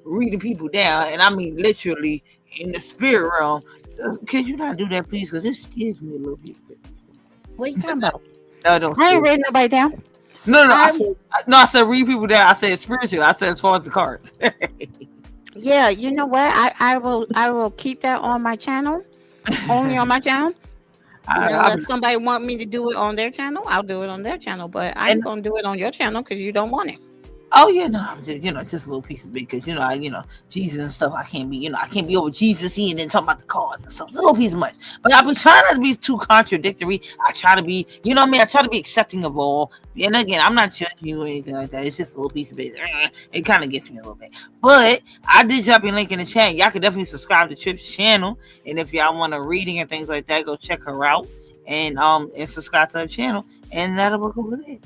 [SPEAKER 1] reading people down, and I mean literally in the spirit realm. Could you not do that, please? Because it scares me a little bit.
[SPEAKER 6] What are you talking about?
[SPEAKER 1] No,
[SPEAKER 6] I ain't reading nobody down.
[SPEAKER 1] No. I said read people down. I said spiritual. I said as far as the cards.
[SPEAKER 6] Yeah, you know what? I will keep that on my channel. Only on my channel. Unless somebody want me to do it on their channel, I'll do it on their channel. But I ain't gonna do it on your channel because you don't want it.
[SPEAKER 1] Oh yeah, no, I'm just just a little piece of bit because Jesus and stuff. I can't be over Jesus and then talking about the cards and stuff. It's a little piece of much. But I've been trying not to be too contradictory. I try to be, I try to be accepting of all. And again, I'm not judging you or anything like that. It's just a little piece of bit. It kind of gets me a little bit. But I did drop your link in the chat. Y'all can definitely subscribe to Trip's channel. And if y'all want a reading and things like that, go check her out and subscribe to her channel. And that'll go with it.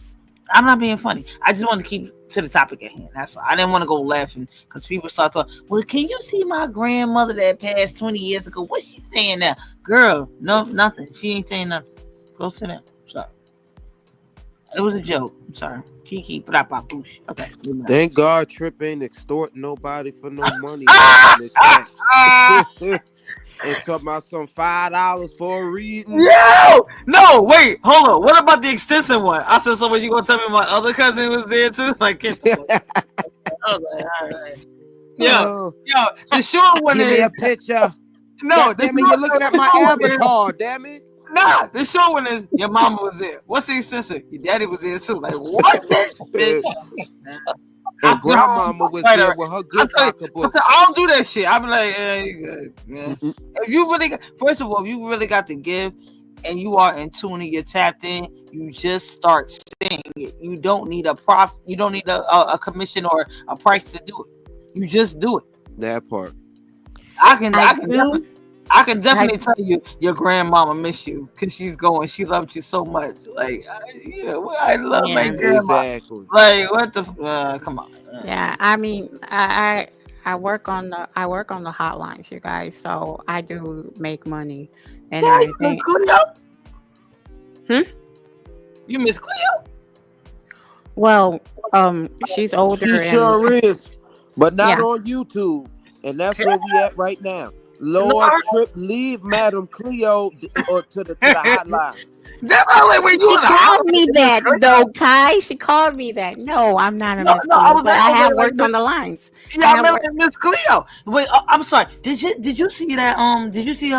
[SPEAKER 1] I'm not being funny. I just want to keep to the topic at hand. That's all. I didn't want to go laughing because people start talking. Well, can you see my grandmother that passed 20 years ago? What's she saying now? Girl, no, nothing. She ain't saying nothing. Go sit down. Sorry. It was a joke. I'm sorry. Kiki, boosh. Okay.
[SPEAKER 2] Thank God Trip ain't extorting nobody for no money. And talking about some $5 for a reading.
[SPEAKER 1] No, wait, hold on. What about the extension one? I said, so you gonna tell me my other cousin was there too? Like, I was like, all right. Yo, the short one
[SPEAKER 2] Give me a picture.
[SPEAKER 1] No,
[SPEAKER 2] you're looking at my avatar. Damn it.
[SPEAKER 1] Nah, the short one is your mama was there. What's the extension? Your daddy was there too. Like, what?
[SPEAKER 2] And grandmama was there with her good pocketbook.
[SPEAKER 1] I don't do that shit. I'm like, you good. Yeah. If you really, first of all, if you really got to give and you are in tune and you're tapped in, you just start saying it. You don't need a profit. You don't need a commission or a price to do it. You just do it.
[SPEAKER 2] That part.
[SPEAKER 1] I can definitely tell you your grandmama miss you because she's going. She loves you so much. Like, I love my grandma. Exactly. Like, what the? Come on.
[SPEAKER 6] Yeah, I mean, I work on the hotlines, you guys. So I do make money and everything.
[SPEAKER 1] You miss Cleo?
[SPEAKER 6] Well, she's older.
[SPEAKER 2] She sure is, but not on YouTube, and that's where we at right now. Lord Trip, leave Madam Cleo or to the hotline.
[SPEAKER 1] That's all like when you
[SPEAKER 6] She called me that
[SPEAKER 1] Cleo.
[SPEAKER 6] though, Kai. She called me that. No, I'm not a
[SPEAKER 1] No,
[SPEAKER 6] Miss
[SPEAKER 1] no, I
[SPEAKER 6] Cleo,
[SPEAKER 1] was
[SPEAKER 6] but
[SPEAKER 1] like,
[SPEAKER 6] I have
[SPEAKER 1] like,
[SPEAKER 6] worked on the lines.
[SPEAKER 1] yeah, I meant like Miss Cleo. Wait, I'm sorry. Did you see that? Did you see her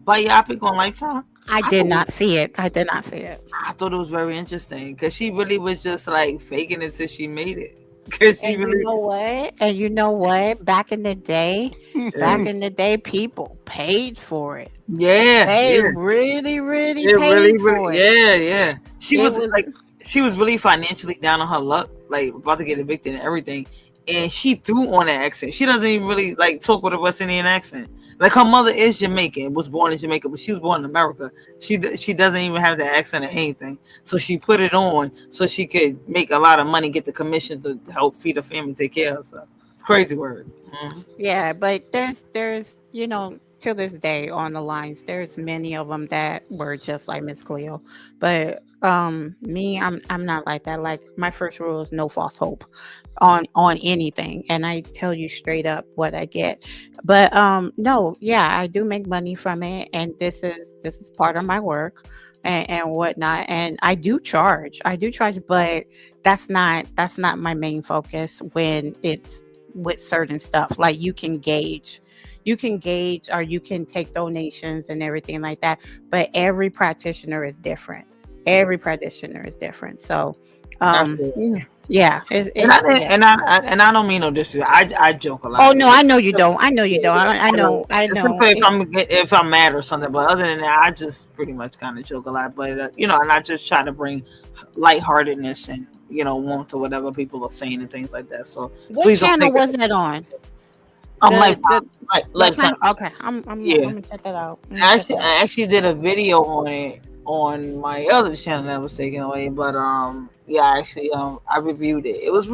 [SPEAKER 1] biopic on Lifetime?
[SPEAKER 6] I did not see it. I did not see it.
[SPEAKER 1] I thought it was very interesting because she really was just like faking it till she made it. Cause she
[SPEAKER 6] And
[SPEAKER 1] really,
[SPEAKER 6] you know what? And you know what? Back in the day, people paid for it.
[SPEAKER 1] yeah,
[SPEAKER 6] They
[SPEAKER 1] yeah.
[SPEAKER 6] really, really
[SPEAKER 1] It really,
[SPEAKER 6] paid
[SPEAKER 1] really,
[SPEAKER 6] for it.
[SPEAKER 1] yeah, yeah. She
[SPEAKER 6] It
[SPEAKER 1] was
[SPEAKER 6] was
[SPEAKER 1] like, she was really financially down on her luck, like about to get evicted and everything. And she threw on that accent. She doesn't even really like talk with a West Indian accent. Like her mother is Jamaican, was born in Jamaica, but she was born in America. She doesn't even have the accent or anything. So she put it on so she could make a lot of money, get the commission to help feed her family, take care of herself. It's crazy word. Mm-hmm.
[SPEAKER 6] Yeah, but there's to this day on the lines, there's many of them that were just like Miss Cleo. But me, I'm not like that. Like my first rule is no false hope on anything, and I tell you straight up what I get. But no, yeah, I do make money from it, and this is part of my work and whatnot. And I do charge, but that's not my main focus when it's with certain stuff. Like you can gauge or you can take donations and everything like that, but every practitioner is different. So yeah,
[SPEAKER 1] And I didn't,
[SPEAKER 6] yeah.
[SPEAKER 1] and I don't mean no disrespect. I joke a lot.
[SPEAKER 6] Oh no, I know you don't. I know you don't. I know.
[SPEAKER 1] Except for if I'm mad or something, but other than that, I just pretty much kind of joke a lot. But and I just try to bring lightheartedness and warmth to whatever people are saying and things like that. So
[SPEAKER 6] What
[SPEAKER 1] please don't
[SPEAKER 6] channel
[SPEAKER 1] take
[SPEAKER 6] was
[SPEAKER 1] it.
[SPEAKER 6] that on?
[SPEAKER 1] I'm
[SPEAKER 6] Lifetime?
[SPEAKER 1] like
[SPEAKER 6] Okay, I'm
[SPEAKER 1] yeah.
[SPEAKER 6] gonna check that out.
[SPEAKER 1] I actually did a video on it on my other channel that was taken away, but yeah, actually I reviewed it. It was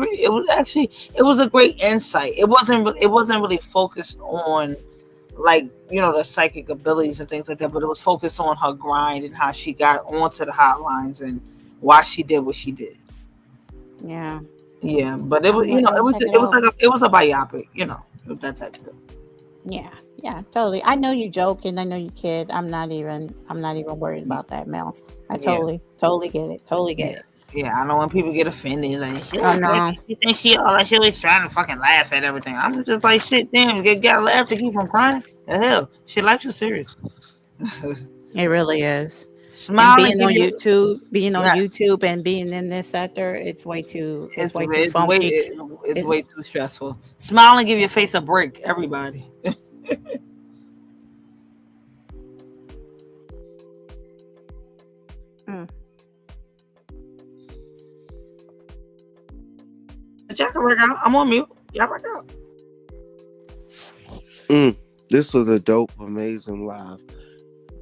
[SPEAKER 1] a great insight. It wasn't really focused on like the psychic abilities and things like that, but it was focused on her grind and how she got onto the hotlines and why she did what she did.
[SPEAKER 6] Yeah.
[SPEAKER 1] Yeah, but it was it was a biopic, that type of thing.
[SPEAKER 6] Yeah, totally. I know you joke and I know you kid. I'm not even worried about that, Mel. I totally get it. Totally get it.
[SPEAKER 1] Yeah, I know when people get offended, like shit.
[SPEAKER 6] Oh no.
[SPEAKER 1] She thinks she always trying to fucking laugh at everything. I'm just like shit. Damn, you gotta laugh to keep from crying. The hell, shit, life's too serious.
[SPEAKER 6] It really is.
[SPEAKER 1] Smile
[SPEAKER 6] And
[SPEAKER 1] and give you.
[SPEAKER 6] being on YouTube and being in this sector, it's way too funky.
[SPEAKER 1] It's way too stressful. Smile and give your face a break, everybody. Y'all can work out. I'm on mute. Y'all work out.
[SPEAKER 2] This was a dope, amazing live.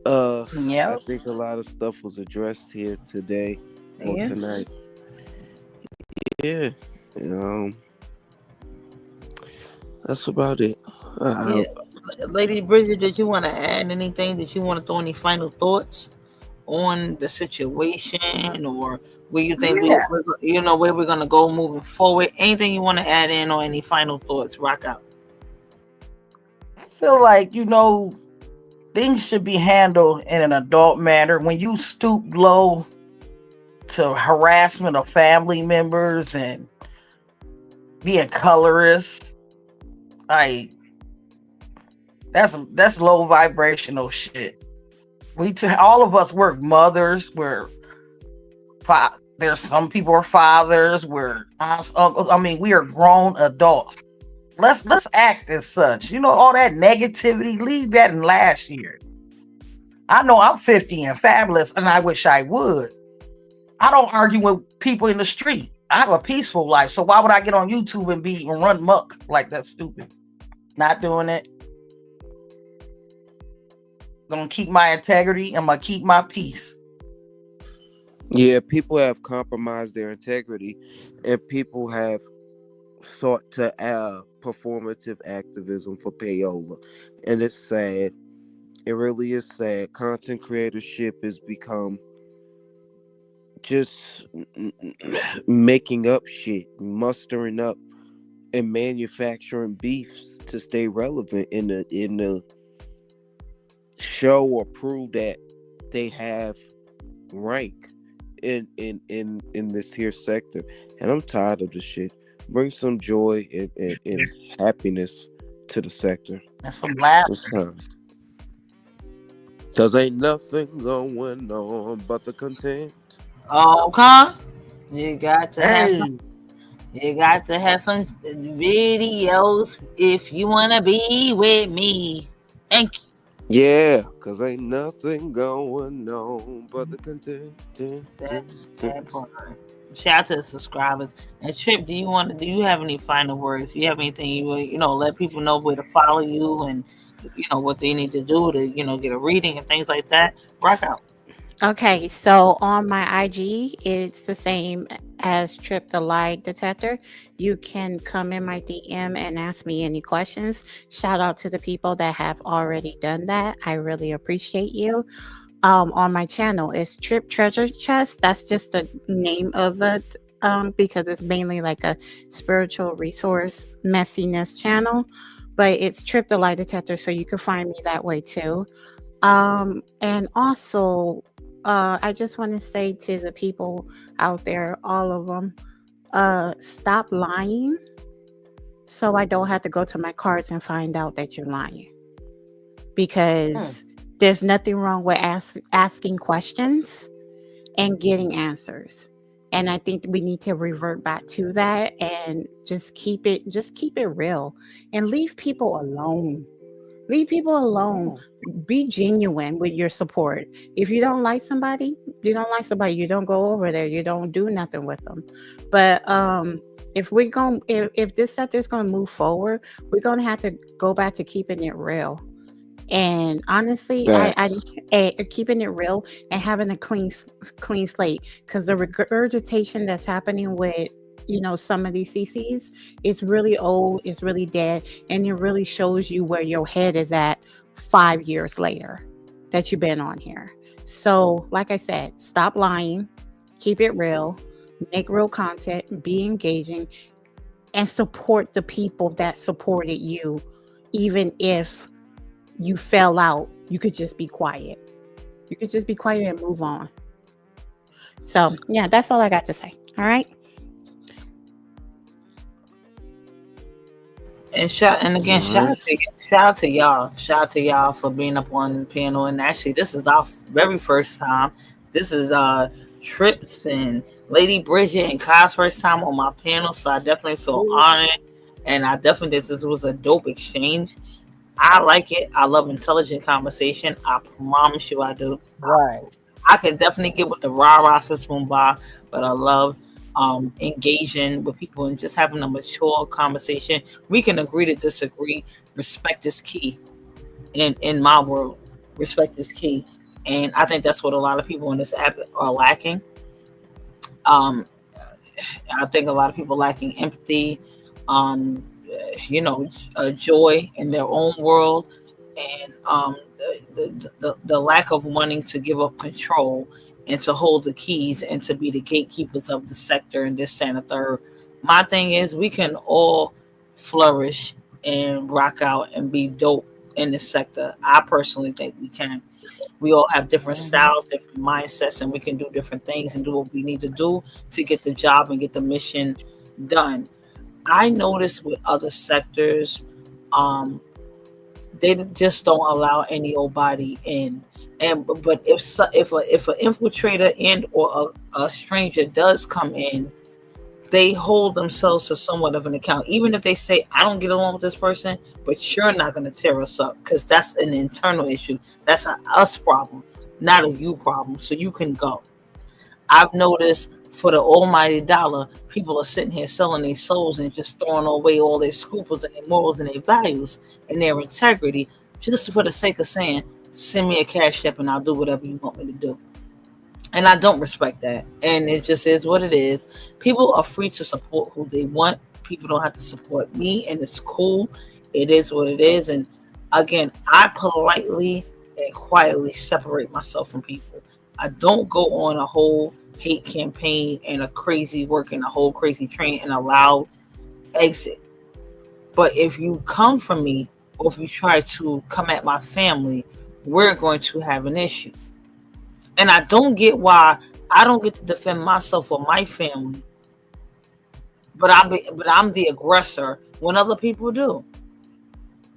[SPEAKER 5] Yeah.
[SPEAKER 2] I think a lot of stuff was addressed here today or tonight. Yeah. That's about it.
[SPEAKER 1] Lady Bridget, did you want to add anything? Did you want to throw any final thoughts on the situation, or where you think where we're gonna go moving forward? Anything you want to add in, or any final thoughts? Rock out.
[SPEAKER 5] I feel like things should be handled in an adult manner. When you stoop low to harassment of family members and being colorist, that's low vibrational shit. All of us were mothers. There's some people are fathers. We're aunts, uncles. I mean, we are grown adults. Let's act as such. All that negativity, leave that in last year. I know I'm 50 and fabulous, and I wish I would. I don't argue with people in the street. I have a peaceful life, so why would I get on YouTube and run muck like that's stupid? Not doing it. Gonna keep my integrity. I'm gonna keep my peace.
[SPEAKER 2] Yeah, people have compromised their integrity, and people have sought to performative activism for payola, and it's sad. It really is sad. Content creatorship has become just making up shit, mustering up, and manufacturing beefs to stay relevant in the show or prove that they have rank in this here sector. And I'm tired of this shit. Bring some joy and happiness to the sector.
[SPEAKER 5] That's some laugh.
[SPEAKER 2] It's time. Cause ain't nothing going on but the content.
[SPEAKER 1] Okay. You got to have
[SPEAKER 5] Hey,
[SPEAKER 1] some. You got to have some videos if you wanna be with me. Thank you.
[SPEAKER 2] Yeah, cause ain't nothing going on but the content.
[SPEAKER 1] That part. Shout out to the subscribers. And Trip, do you have any final words? Do you have anything you let people know where to follow you and what they need to do to get a reading and things like that? Rock out.
[SPEAKER 6] Okay, so on my IG, it's the same as Trip the Lie Detector. You can come in my DM and ask me any questions. Shout out to the people that have already done that. I really appreciate you. On my channel is Trip Treasure Chest. That's just the name of it, because it's mainly like a spiritual resource messiness channel. But it's Trip the Lie Detector, so you can find me that way too. And also, I just want to say to the people out there, all of them, stop lying so I don't have to go to my cards and find out that you're lying. Because there's nothing wrong with asking questions and getting answers. And I think we need to revert back to that and just keep it real and leave people alone. Leave people alone. Be genuine with your support. If you don't like somebody, you don't like somebody. You don't go over there. You don't do nothing with them. But if this sector is gonna move forward, we're gonna have to go back to keeping it real. And honestly, I keeping it real and having a clean slate, because the regurgitation that's happening with some of these CCs, it's really old, it's really dead, and it really shows you where your head is at 5 years later that you've been on here. So like I said, stop lying, keep it real, make real content, be engaging, and support the people that supported you. Even if you fell out, you could just be quiet. You could just be quiet and move on. So yeah, that's all I got to say. All right.
[SPEAKER 1] And shout out to y'all. Shout out to y'all for being up on the panel. And actually, this is our very first time. This is Trips and Lady Bridget and Kyle's first time on my panel. So I definitely feel honored. And I definitely think this was a dope exchange. I like it. I love intelligent conversation. I promise you I do.
[SPEAKER 5] right.
[SPEAKER 1] I can definitely get with the rah-rah system bar, but I love engaging with people and just having a mature conversation. We can agree to disagree. Respect is key. In my world, respect is key. And I think that's what a lot of people on this app are lacking. I think a lot of people lacking empathy, joy in their own world, and the lack of wanting to give up control and to hold the keys and to be the gatekeepers of the sector and this and the third. My thing is, we can all flourish and rock out and be dope in this sector. I personally think we can. We all have different styles, different mindsets, and we can do different things and do what we need to do to get the job and get the mission done. I notice with other sectors, they just don't allow any old body in. But if an infiltrator and or a stranger does come in, they hold themselves to somewhat of an account. Even if they say, I don't get along with this person, but you're not going to tear us up, because that's an internal issue. That's an us problem, not a you problem. So you can go. I've noticed for the almighty dollar, people are sitting here selling their souls and just throwing away all their scruples and their morals and their values and their integrity, just for the sake of saying, send me a cash app and I'll do whatever you want me to do. And I don't respect that. And it just is what it is. People are free to support who they want. People don't have to support me, and it's cool. It is what it is. And again, I politely and quietly separate myself from people. I don't go on a whole hate campaign and a crazy work and a whole crazy train and a loud exit. But if you come from me, or if you try to come at my family, we're going to have an issue. And I don't get why I don't get to defend myself or my family, but I'm the aggressor when other people do.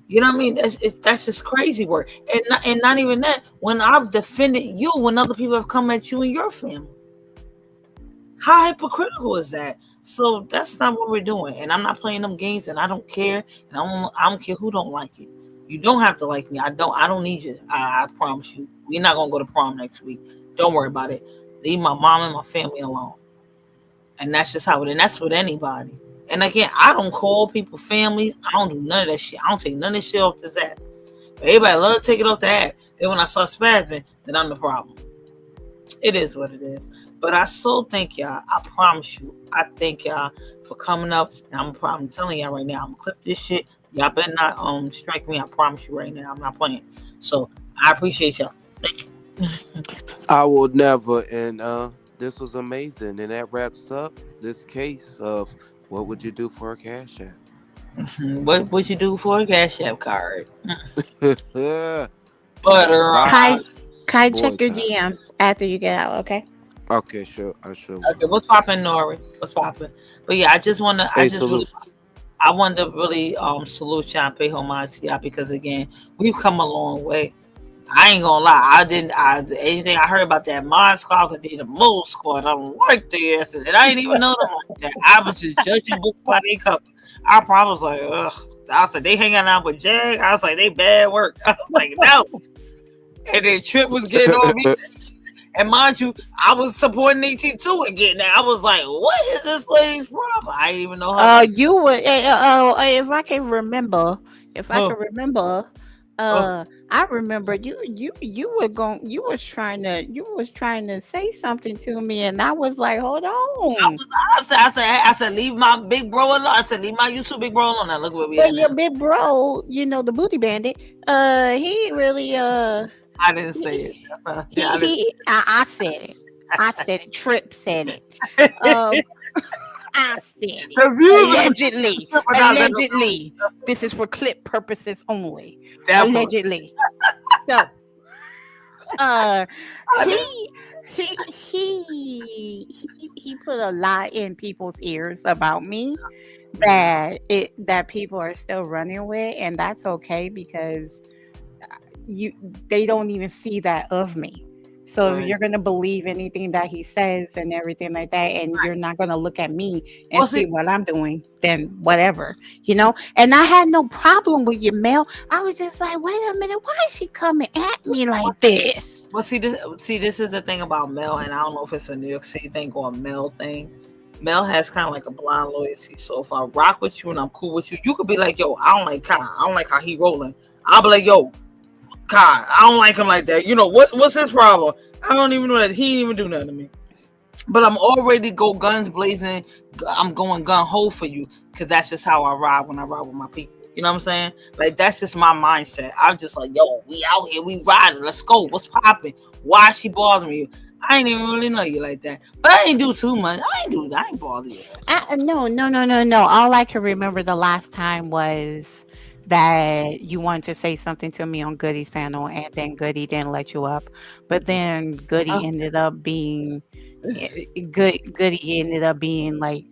[SPEAKER 1] You know what I mean? That's just crazy work. And not even that. When I've defended you, when other people have come at you and your family, how hypocritical is that? So that's not what we're doing. And I'm not playing them games. And I don't care. And I don't care who don't like it. You don't have to like me. I don't need you. I promise you. We're not gonna go to prom next week. Don't worry about it. Leave my mom and my family alone. And that's just how it is. And that's with anybody. And again, I don't call people families. I don't do none of that shit. I don't take none of this shit off this app. Everybody love to take it off the app. Then when I start spazzing, then I'm the problem. It is what it is. But I so thank y'all. I promise you. I thank y'all for coming up. And I'm telling y'all right now, I'm gonna clip this shit. Y'all better not strike me. I promise you right now. I'm not playing. So I appreciate y'all. Thank you.
[SPEAKER 2] I will never. And this was amazing. And that wraps up this case of what would you do for a Cash App?
[SPEAKER 1] What would you do for a Cash App card?
[SPEAKER 6] Kai, check your DMs after you get out, okay?
[SPEAKER 2] Okay, sure. I sure will.
[SPEAKER 1] Okay, what's popping, Nori? What's popping? But yeah, I wanted to really salute y'all and pay homage to y'all because again, we've come a long way. I ain't gonna lie, anything I heard about that mod squad could be the most squad. I don't like their asses, and I didn't even know them like that. I was just judging books by their cover. I probably was like, ugh. I was like, they hanging out with Jag. I was like, they bad work. I was like, no. And then Trip was getting on me. And mind you, I was supporting AT2 and getting that. I was like, what is this lady's problem? I didn't even know how.
[SPEAKER 6] You were, if I can remember, I remember you was trying to say something to me, and I was like, hold on.
[SPEAKER 1] I said, leave my big bro alone. I said, leave my YouTube big bro alone. Now look where we at.
[SPEAKER 6] Your big bro, the booty bandit. He really
[SPEAKER 1] I didn't say it.
[SPEAKER 6] I said it. I said it. Trip said it. I said it. Allegedly. This is for clip purposes only. Allegedly. So, he put a lot in people's ears about me that people are still running with, and that's okay because they don't even see that of me. So if you're going to believe anything that he says and everything like that, and you're not going to look at me and see what I'm doing, then whatever, And I had no problem with your mail. I was just like, wait a minute, why is she coming at me like this?
[SPEAKER 1] Well, this is the thing about Mel, and I don't know if it's a New York City thing or a Mel thing. Mel has kind of like a blind loyalty. So if I rock with you and I'm cool with you, you could be like, yo, I don't like Kai. I don't like how he rolling. I'll be like, yo, Kai, I don't like him like that. What's his problem? I don't even know that he didn't even do nothing to me. But I'm already go guns blazing. I'm going gun ho for you because that's just how I ride when I ride with my people. You know what I'm saying? Like that's just my mindset. I'm just like, yo, we out here, we riding. Let's go. What's popping? Why she bothering you? I ain't even really know you like that. But I ain't do too much. I ain't bother you.
[SPEAKER 6] No. All I can remember the last time was that you wanted to say something to me on Goody's panel, and then Goody didn't let you up. But then Goody ended up being like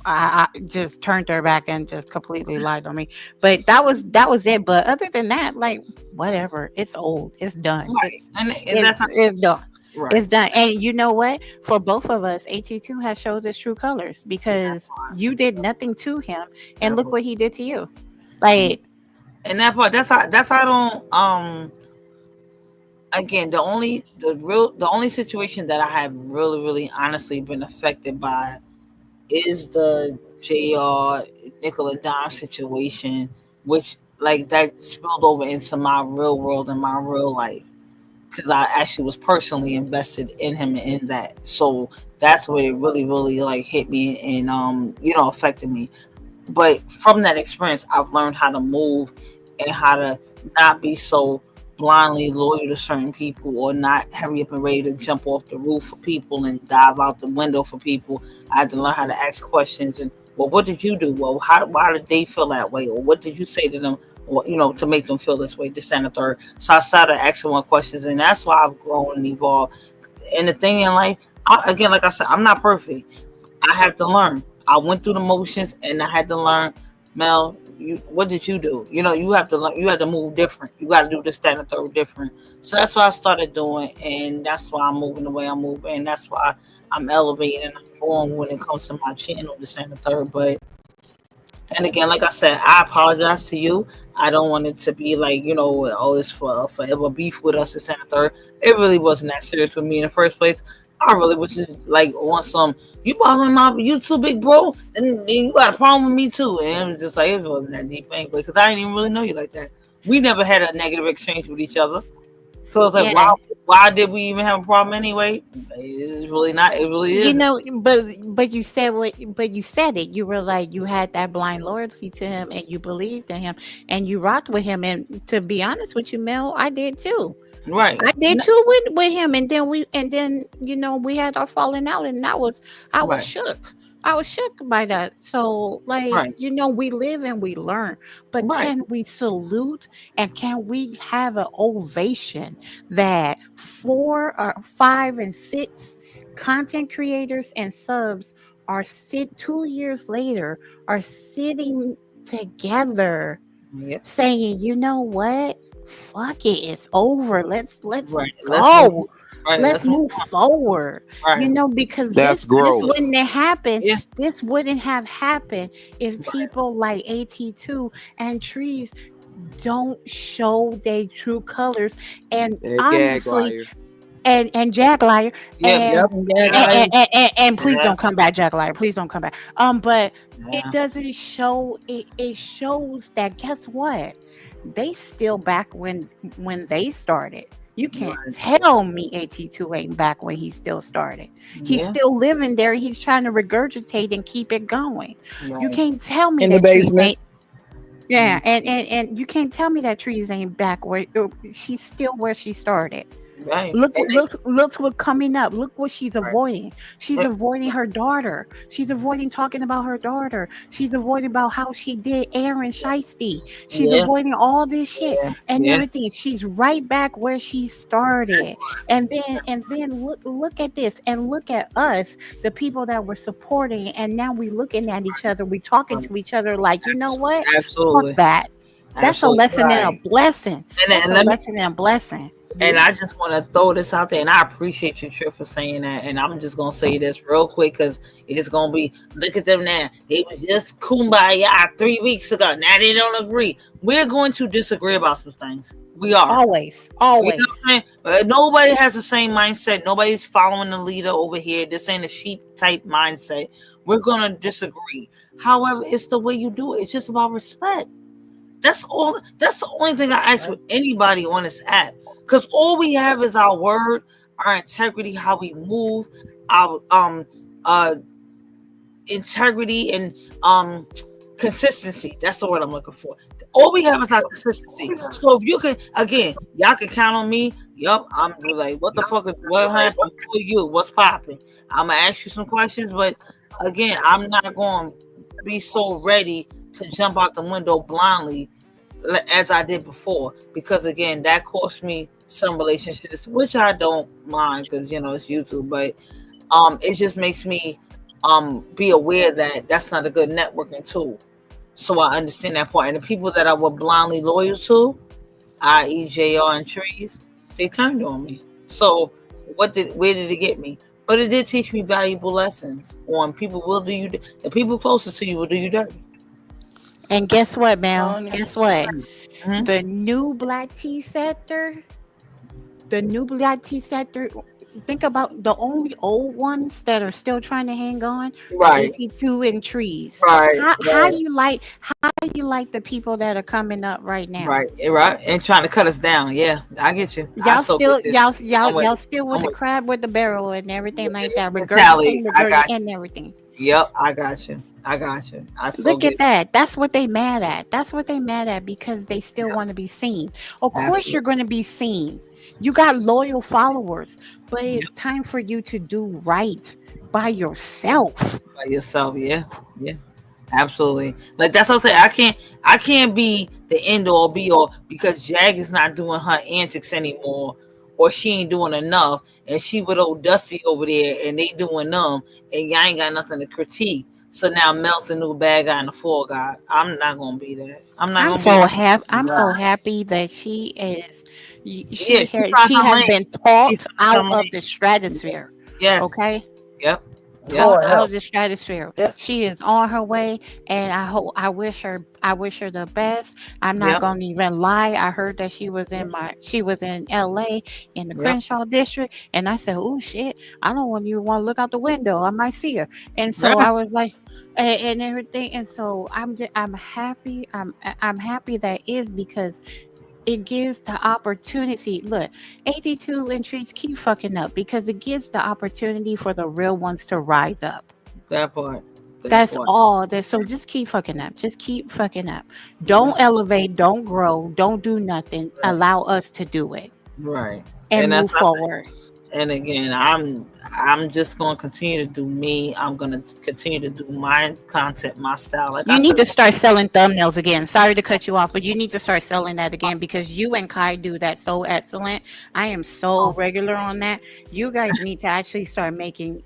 [SPEAKER 6] I just turned her back and just completely lied on me. But that was it. But other than that, like whatever. It's old. It's done.
[SPEAKER 1] Right.
[SPEAKER 6] It's done.
[SPEAKER 1] Right.
[SPEAKER 6] It's done. And you know what? For both of us, AT2 has showed his true colors because you did nothing to him, and look what he did to you. Like,
[SPEAKER 1] and that part, that's how I don't. Again, the only situation that I have really, really, honestly been affected by is the JR Nicola Dime situation, which like that spilled over into my real world and my real life because I actually was personally invested in him and in that. So that's where it really, really like hit me and affected me. But from that experience, I've learned how to move and how to not be so blindly loyal to certain people or not hurry up and ready to jump off the roof for people and dive out the window for people. I had to learn how to ask questions and, well, what did you do? Well, why did they feel that way? Or what did you say to them? to make them feel this way, this and the third. So I started asking more questions, and that's why I've grown and evolved. And the thing in life, again, like I said, I'm not perfect. I have to learn. I went through the motions, and I had to learn. Mel, what did you do? You have to learn. You have to move different. You got to do this, that, and the third different. So that's what I started doing, and that's why I'm moving the way I'm moving, and that's why I'm elevating and I'm growing when it comes to my channel, this and the third. But and again, like I said, I apologize to you. I don't want it to be like, oh, it's for forever beef with us, this and the third. It really wasn't that serious with me in the first place. I really was just like on some, you bothering my, you too big, bro, and then you got a problem with me too. And it was just like, it wasn't that deep thing, because I didn't even really know you like that. We never had a negative exchange with each other. So it's like, why did we even have a problem anyway? It's really not. It really is.
[SPEAKER 6] But you said it. You were like, you had that blind loyalty to him, and you believed in him, and you rocked with him. And to be honest with you, Mel, I did too.
[SPEAKER 1] Right.
[SPEAKER 6] I did too with him, and then we had our falling out, and I was shook. I was shook by that. So, we live and we learn. But can we salute and can we have an ovation that 4 or 5 and 6 content creators and subs are 2 years later are sitting together saying, you know what? Fuck it, it's over. Let's go. Let's move forward. Because this wouldn't have happened. Yeah. This wouldn't have happened if people like AT2 and Trees don't show their true colors. And honestly, and Jack Liar. And please don't come back, Jack Liar. Please don't come back. But it doesn't show. It shows that, guess what? They still back when they started. You can't tell me AT2 ain't back when he still started. He's still living there. He's trying to regurgitate and keep it going. You can't tell me
[SPEAKER 5] in
[SPEAKER 6] that
[SPEAKER 5] the basement.
[SPEAKER 6] And you can't tell me that Trees ain't back where she's still where she started.
[SPEAKER 1] Right.
[SPEAKER 6] Look what's coming up. Look what she's avoiding. She's avoiding her daughter. She's avoiding talking about her daughter. She's avoiding about how she did Aaron Shiesty. She's avoiding all this shit and everything. She's right back where she started. And then look at this, and look at us, the people that were supporting, and now we looking at each other. We talking to each other like, you know what?
[SPEAKER 1] Absolutely.
[SPEAKER 6] Fuck that. That's a lesson and a blessing. That's a lesson and a blessing.
[SPEAKER 1] And I just want to throw this out there, and I appreciate you, Tripp, for saying that. And I'm just gonna say this real quick, because it's gonna be, look at them now. They was just kumbaya 3 weeks ago. Now they don't agree. We're going to disagree about some things. We are
[SPEAKER 6] always.
[SPEAKER 1] You know what I'm saying? Nobody has the same mindset. Nobody's following the leader over here. This ain't a sheep type mindset. We're gonna disagree. However, it's the way you do it. It's just about respect. That's all. That's the only thing I ask with anybody on this app. Because all we have is our word, our integrity, how we move, our integrity and consistency. That's the word I'm looking for. All we have is our consistency. So if you can, again, y'all can count on me. Yup, I'm like, what the fuck is what happened to you? What's popping? I'm gonna ask you some questions, but again, I'm not going to be so ready to jump out the window blindly as I did before, because again, that cost me some relationships, which I don't mind because it's YouTube, but it just makes me be aware that that's not a good networking tool. So I understand that part. And the people that I were blindly loyal to, i.e. JR and Trees, they turned on me. So where did it get me? But it did teach me valuable lessons on people will do you, the people closest to you will do you dirty.
[SPEAKER 6] And guess what, Mel? Guess what? Mm-hmm. The new black tea sector, think about the only old ones that are still trying to hang on,
[SPEAKER 1] right?
[SPEAKER 6] 82 and Trees.
[SPEAKER 1] Right.
[SPEAKER 6] How do you like the people that are coming up right now?
[SPEAKER 1] Right, and trying to cut us down. Yeah, I get you.
[SPEAKER 6] Y'all still with the crab with the barrel and everything like that. And everything.
[SPEAKER 1] Yep, I got you.
[SPEAKER 6] Look at that. That's what they mad at. Because they still want to be seen. Of course you're going to be seen. You got loyal followers, but it's time for you to do right by yourself.
[SPEAKER 1] Yeah. Absolutely. Like that's what I say. I can't be the end all be all because Jag is not doing her antics anymore, or she ain't doing enough, and she with old Dusty over there, and they doing them, and y'all ain't got nothing to critique. So now Mel's a new bad guy and the fall guy. I'm not gonna be that. I'm not gonna be that.
[SPEAKER 6] I'm so
[SPEAKER 1] Right.
[SPEAKER 6] happy that she is.
[SPEAKER 1] Yeah, she found
[SPEAKER 6] She
[SPEAKER 1] her
[SPEAKER 6] has
[SPEAKER 1] lane.
[SPEAKER 6] been
[SPEAKER 1] She
[SPEAKER 6] taught
[SPEAKER 1] found her
[SPEAKER 6] out of
[SPEAKER 1] lane.
[SPEAKER 6] the stratosphere.
[SPEAKER 1] Yes.
[SPEAKER 6] Okay,
[SPEAKER 1] Yep. Yep.
[SPEAKER 6] taught
[SPEAKER 5] Lord
[SPEAKER 6] out of
[SPEAKER 5] help.
[SPEAKER 6] the stratosphere.
[SPEAKER 5] Yes.
[SPEAKER 6] She is on her way, and I wish her the best. I'm not
[SPEAKER 1] Yep.
[SPEAKER 6] gonna even lie. I heard that she was in LA in the
[SPEAKER 1] Yep.
[SPEAKER 6] Crenshaw district, and I said, "Oh shit, I don't want you want to look out the window. I might see her." And so
[SPEAKER 1] Right.
[SPEAKER 6] I was like, and everything. And so I'm happy. I'm happy that is because it gives the opportunity. Look, 82 and trees keep fucking up because it gives the opportunity for the real ones to rise up.
[SPEAKER 1] That part. That
[SPEAKER 6] That's
[SPEAKER 1] part.
[SPEAKER 6] all. So just keep fucking up. Just keep fucking up.
[SPEAKER 1] Yeah.
[SPEAKER 6] Don't elevate. Don't grow. Don't do nothing.
[SPEAKER 1] Right.
[SPEAKER 6] Allow us to do it
[SPEAKER 1] Right.
[SPEAKER 6] and
[SPEAKER 1] And
[SPEAKER 6] move
[SPEAKER 1] that's what I say.
[SPEAKER 6] forward.
[SPEAKER 1] And again, I'm just gonna continue to do me. I'm gonna continue to do my content, my style. Like I
[SPEAKER 6] You need
[SPEAKER 1] said,
[SPEAKER 6] to start selling thumbnails again. Sorry to cut you off, but you need to start selling that again because you and Kai do that so excellent. I am so regular on that. You guys need to actually start making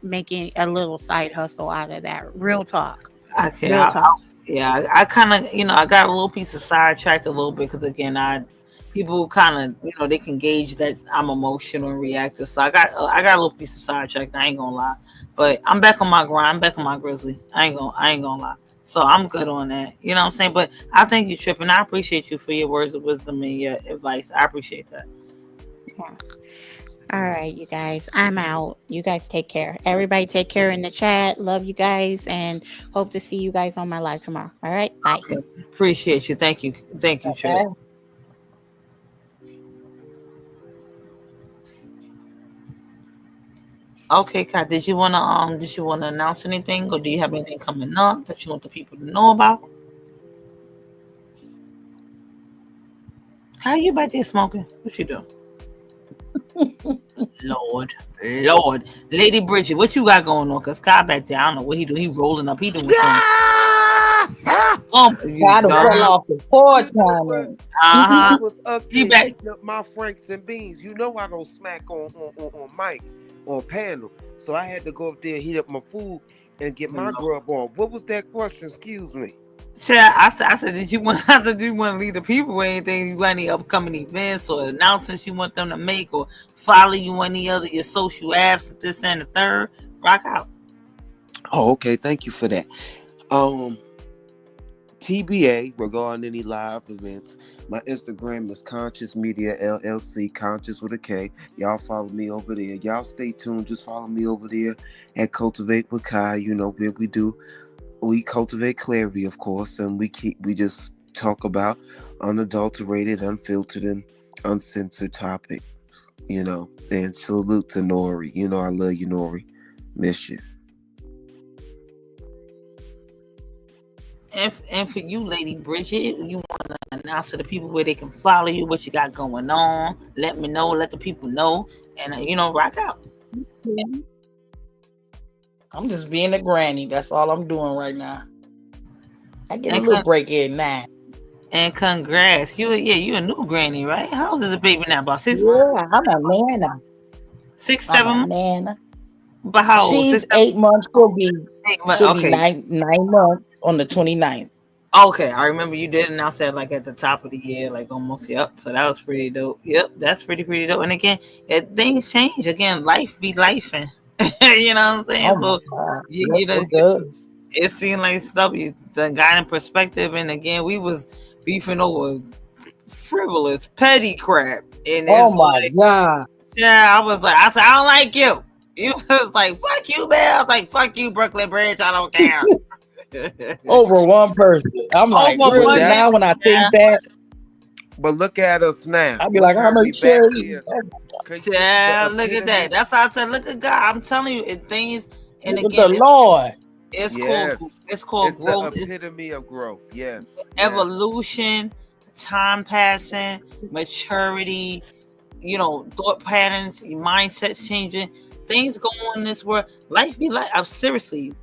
[SPEAKER 6] a little side hustle out of that. Real talk.
[SPEAKER 1] okay,
[SPEAKER 6] Real talk.
[SPEAKER 1] yeah, I kind of, I got a little piece of sidetracked a little bit because again, people kind of, they can gauge that I'm emotional and reactive. So I got a little piece of sidetracked. I ain't gonna lie, but I'm back on my grind. I'm back on my grizzly. I ain't gonna lie. So I'm good on that. You know what I'm saying? But I thank you, Tripp, and I appreciate you for your words of wisdom and your advice. I appreciate that.
[SPEAKER 6] Yeah. All right, you guys. I'm out. You guys take care. Everybody take care in the chat. Love you guys and hope to see you guys on my live tomorrow. All right. Bye.
[SPEAKER 1] Okay. Appreciate you. Thank you. Thank you, Tripp.
[SPEAKER 5] Okay.
[SPEAKER 1] Okay, Kat, did you wanna announce anything, or do you have anything coming up that you want the people to know about? How you back there smoking? What you doing? Lord, Lady Bridget, what you got going on? Cause Kai back there, I don't know what he do. He rolling up. He doing something. Oh,
[SPEAKER 5] God fell off the porch, honey.
[SPEAKER 1] Uh-huh.
[SPEAKER 2] Was up
[SPEAKER 1] He
[SPEAKER 2] there
[SPEAKER 1] back.
[SPEAKER 2] eating up my Franks and beans. You know I don't smack on mic, on panel. So I had to go up there and heat up my food and get my grub on. What was that question? Excuse me.
[SPEAKER 1] Chad, I said, did you want to lead the people with anything? You got any upcoming events or announcements you want them to make, or follow you on any other your social apps, this and the third? Rock out.
[SPEAKER 2] Oh, okay. Thank you for that. TBA regarding any live events. My Instagram is Conscious Media LLC, Conscious with a K. Y'all follow me over there. Y'all stay tuned. Just follow me over there at Cultivate with Kai. You know what we do. We cultivate clarity, of course, and we just talk about unadulterated, unfiltered, and uncensored topics. And salute to Nori. I love you, Nori. Miss you.
[SPEAKER 1] And for you, Lady Bridget, you want to announce to the people where they can follow you, what you got going on. Let me know. Let the people know, and rock out.
[SPEAKER 5] Yeah. I'm just being a granny. That's all I'm doing right now. I get a little break in now.
[SPEAKER 1] And congrats. You a new granny, right? How old is the baby now? About 6 months?
[SPEAKER 5] Yeah, I'm a nana.
[SPEAKER 1] 6, 7 months?
[SPEAKER 5] Nana.
[SPEAKER 1] But how old?
[SPEAKER 5] She's
[SPEAKER 1] 6,
[SPEAKER 5] 8 months. She'll be
[SPEAKER 1] okay.
[SPEAKER 5] 9 months on the 29th.
[SPEAKER 1] Okay, I remember you did announce that like at the top of the year, like almost. Yep. So that was pretty dope. Yep, that's pretty dope. And again, things change. Again, life be lifing. You know what I'm saying?
[SPEAKER 5] Oh
[SPEAKER 1] so
[SPEAKER 5] it does.
[SPEAKER 1] It seemed like stuff you done got in perspective. And again, we was beefing over frivolous, petty crap. And
[SPEAKER 5] oh my God.
[SPEAKER 1] Yeah, I said, I don't like you. You was like, fuck you, man. I was like, fuck you, Brooklyn Bridge. I don't care.
[SPEAKER 5] Over one person. I'm like, really, now when I think back.
[SPEAKER 2] But look at us now.
[SPEAKER 5] I'll be like, I'm a cherry.
[SPEAKER 1] Yeah, look at that. That's how I said, look at God. I'm telling you, things. And
[SPEAKER 5] look
[SPEAKER 1] again,
[SPEAKER 5] the Lord.
[SPEAKER 1] It's called growth.
[SPEAKER 2] The epitome of growth. Yes.
[SPEAKER 1] Evolution, time passing, maturity. Thought patterns, your mindsets changing. Things go on in this world. Life be like. Seriously,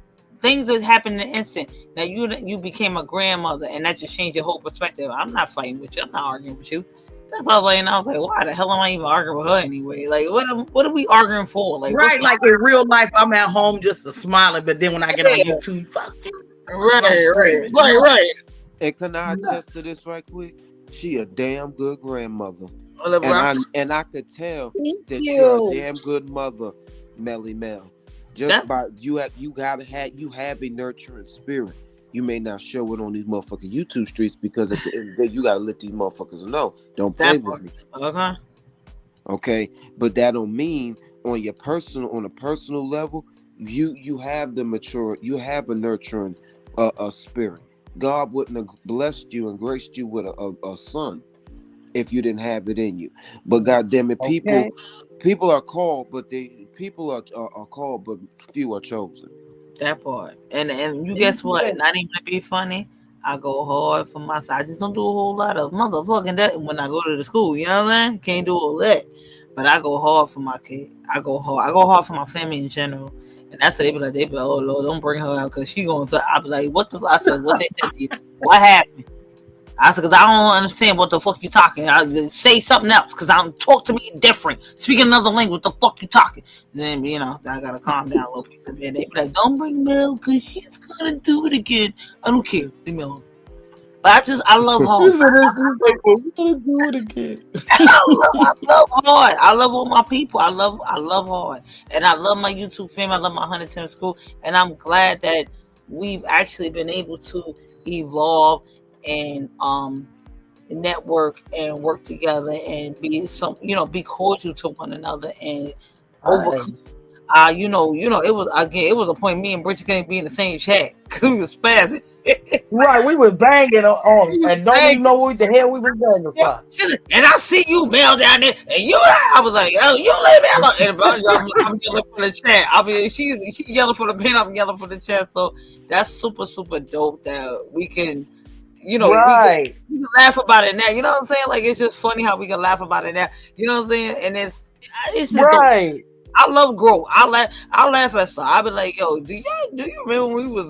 [SPEAKER 1] things that happen in an instant. Now you became a grandmother, and that just changed your whole perspective. I'm not fighting with you. I'm not arguing with you. That's what I was like, and I was like, why the hell am I even arguing with her anyway? Like, what are we arguing for? Like,
[SPEAKER 5] right, like in real life, I'm at home just a smiling, but then when I get on YouTube, fuck you.
[SPEAKER 1] Right.
[SPEAKER 2] And can I attest to this right quick? She a damn good grandmother. And I could tell that you're a damn good mother, Melly Mel. Just by you have a nurturing spirit. You may not show it on these motherfucking YouTube streets because at the end of the day, you gotta let these motherfuckers know. Don't play with me. Okay. But that don't mean on a personal level, you have the mature, you have a nurturing spirit. God wouldn't have blessed you and graced you with a son if you didn't have it in you. But goddamn it, people are called, but people are called, but few are chosen.
[SPEAKER 1] That part. And you guess what? Not even to be funny, I go hard for myself. I just don't do a whole lot of motherfucking that when I go to the school. You know what I'm saying? Can't do all that. But I go hard for my kid. I go hard for my family in general. And that's what they be like, oh Lord, don't bring her out because she going to. I be like, what the? I said, what they said to you? What happened? I said, because I don't understand what the fuck you talking. I say something else because I'm talk to me different. Speak another language. What the fuck you talking? And then I gotta calm down a little piece of it. They be like, don't bring Mel because she's gonna do it again. I don't care. Leave me alone. But I love hard.
[SPEAKER 5] We're gonna do it again.
[SPEAKER 1] I love hard. I love all my people. I love hard, and I love my YouTube family. I love my 110 school, and I'm glad that we've actually been able to evolve and network and work together and be be cordial to one another and overcome. It was a point me and Bridget couldn't be in the same chat because we was spazzing.
[SPEAKER 5] Right, we was banging on and don't even know what the hell we was banging for.
[SPEAKER 1] And I see you, Mel, down there, and I was like, oh, you leave me alone. And I'm yelling for the chat. I mean, she's yelling for the pen, I'm yelling for the chat. So that's super, super dope that we can. We can laugh about it now. You know what I'm saying? Like, it's just funny how we can laugh about it now. You know what I'm saying? And it's just
[SPEAKER 5] right.
[SPEAKER 1] Dope. I love growth. I laugh at stuff. I be like, yo, do you remember when we was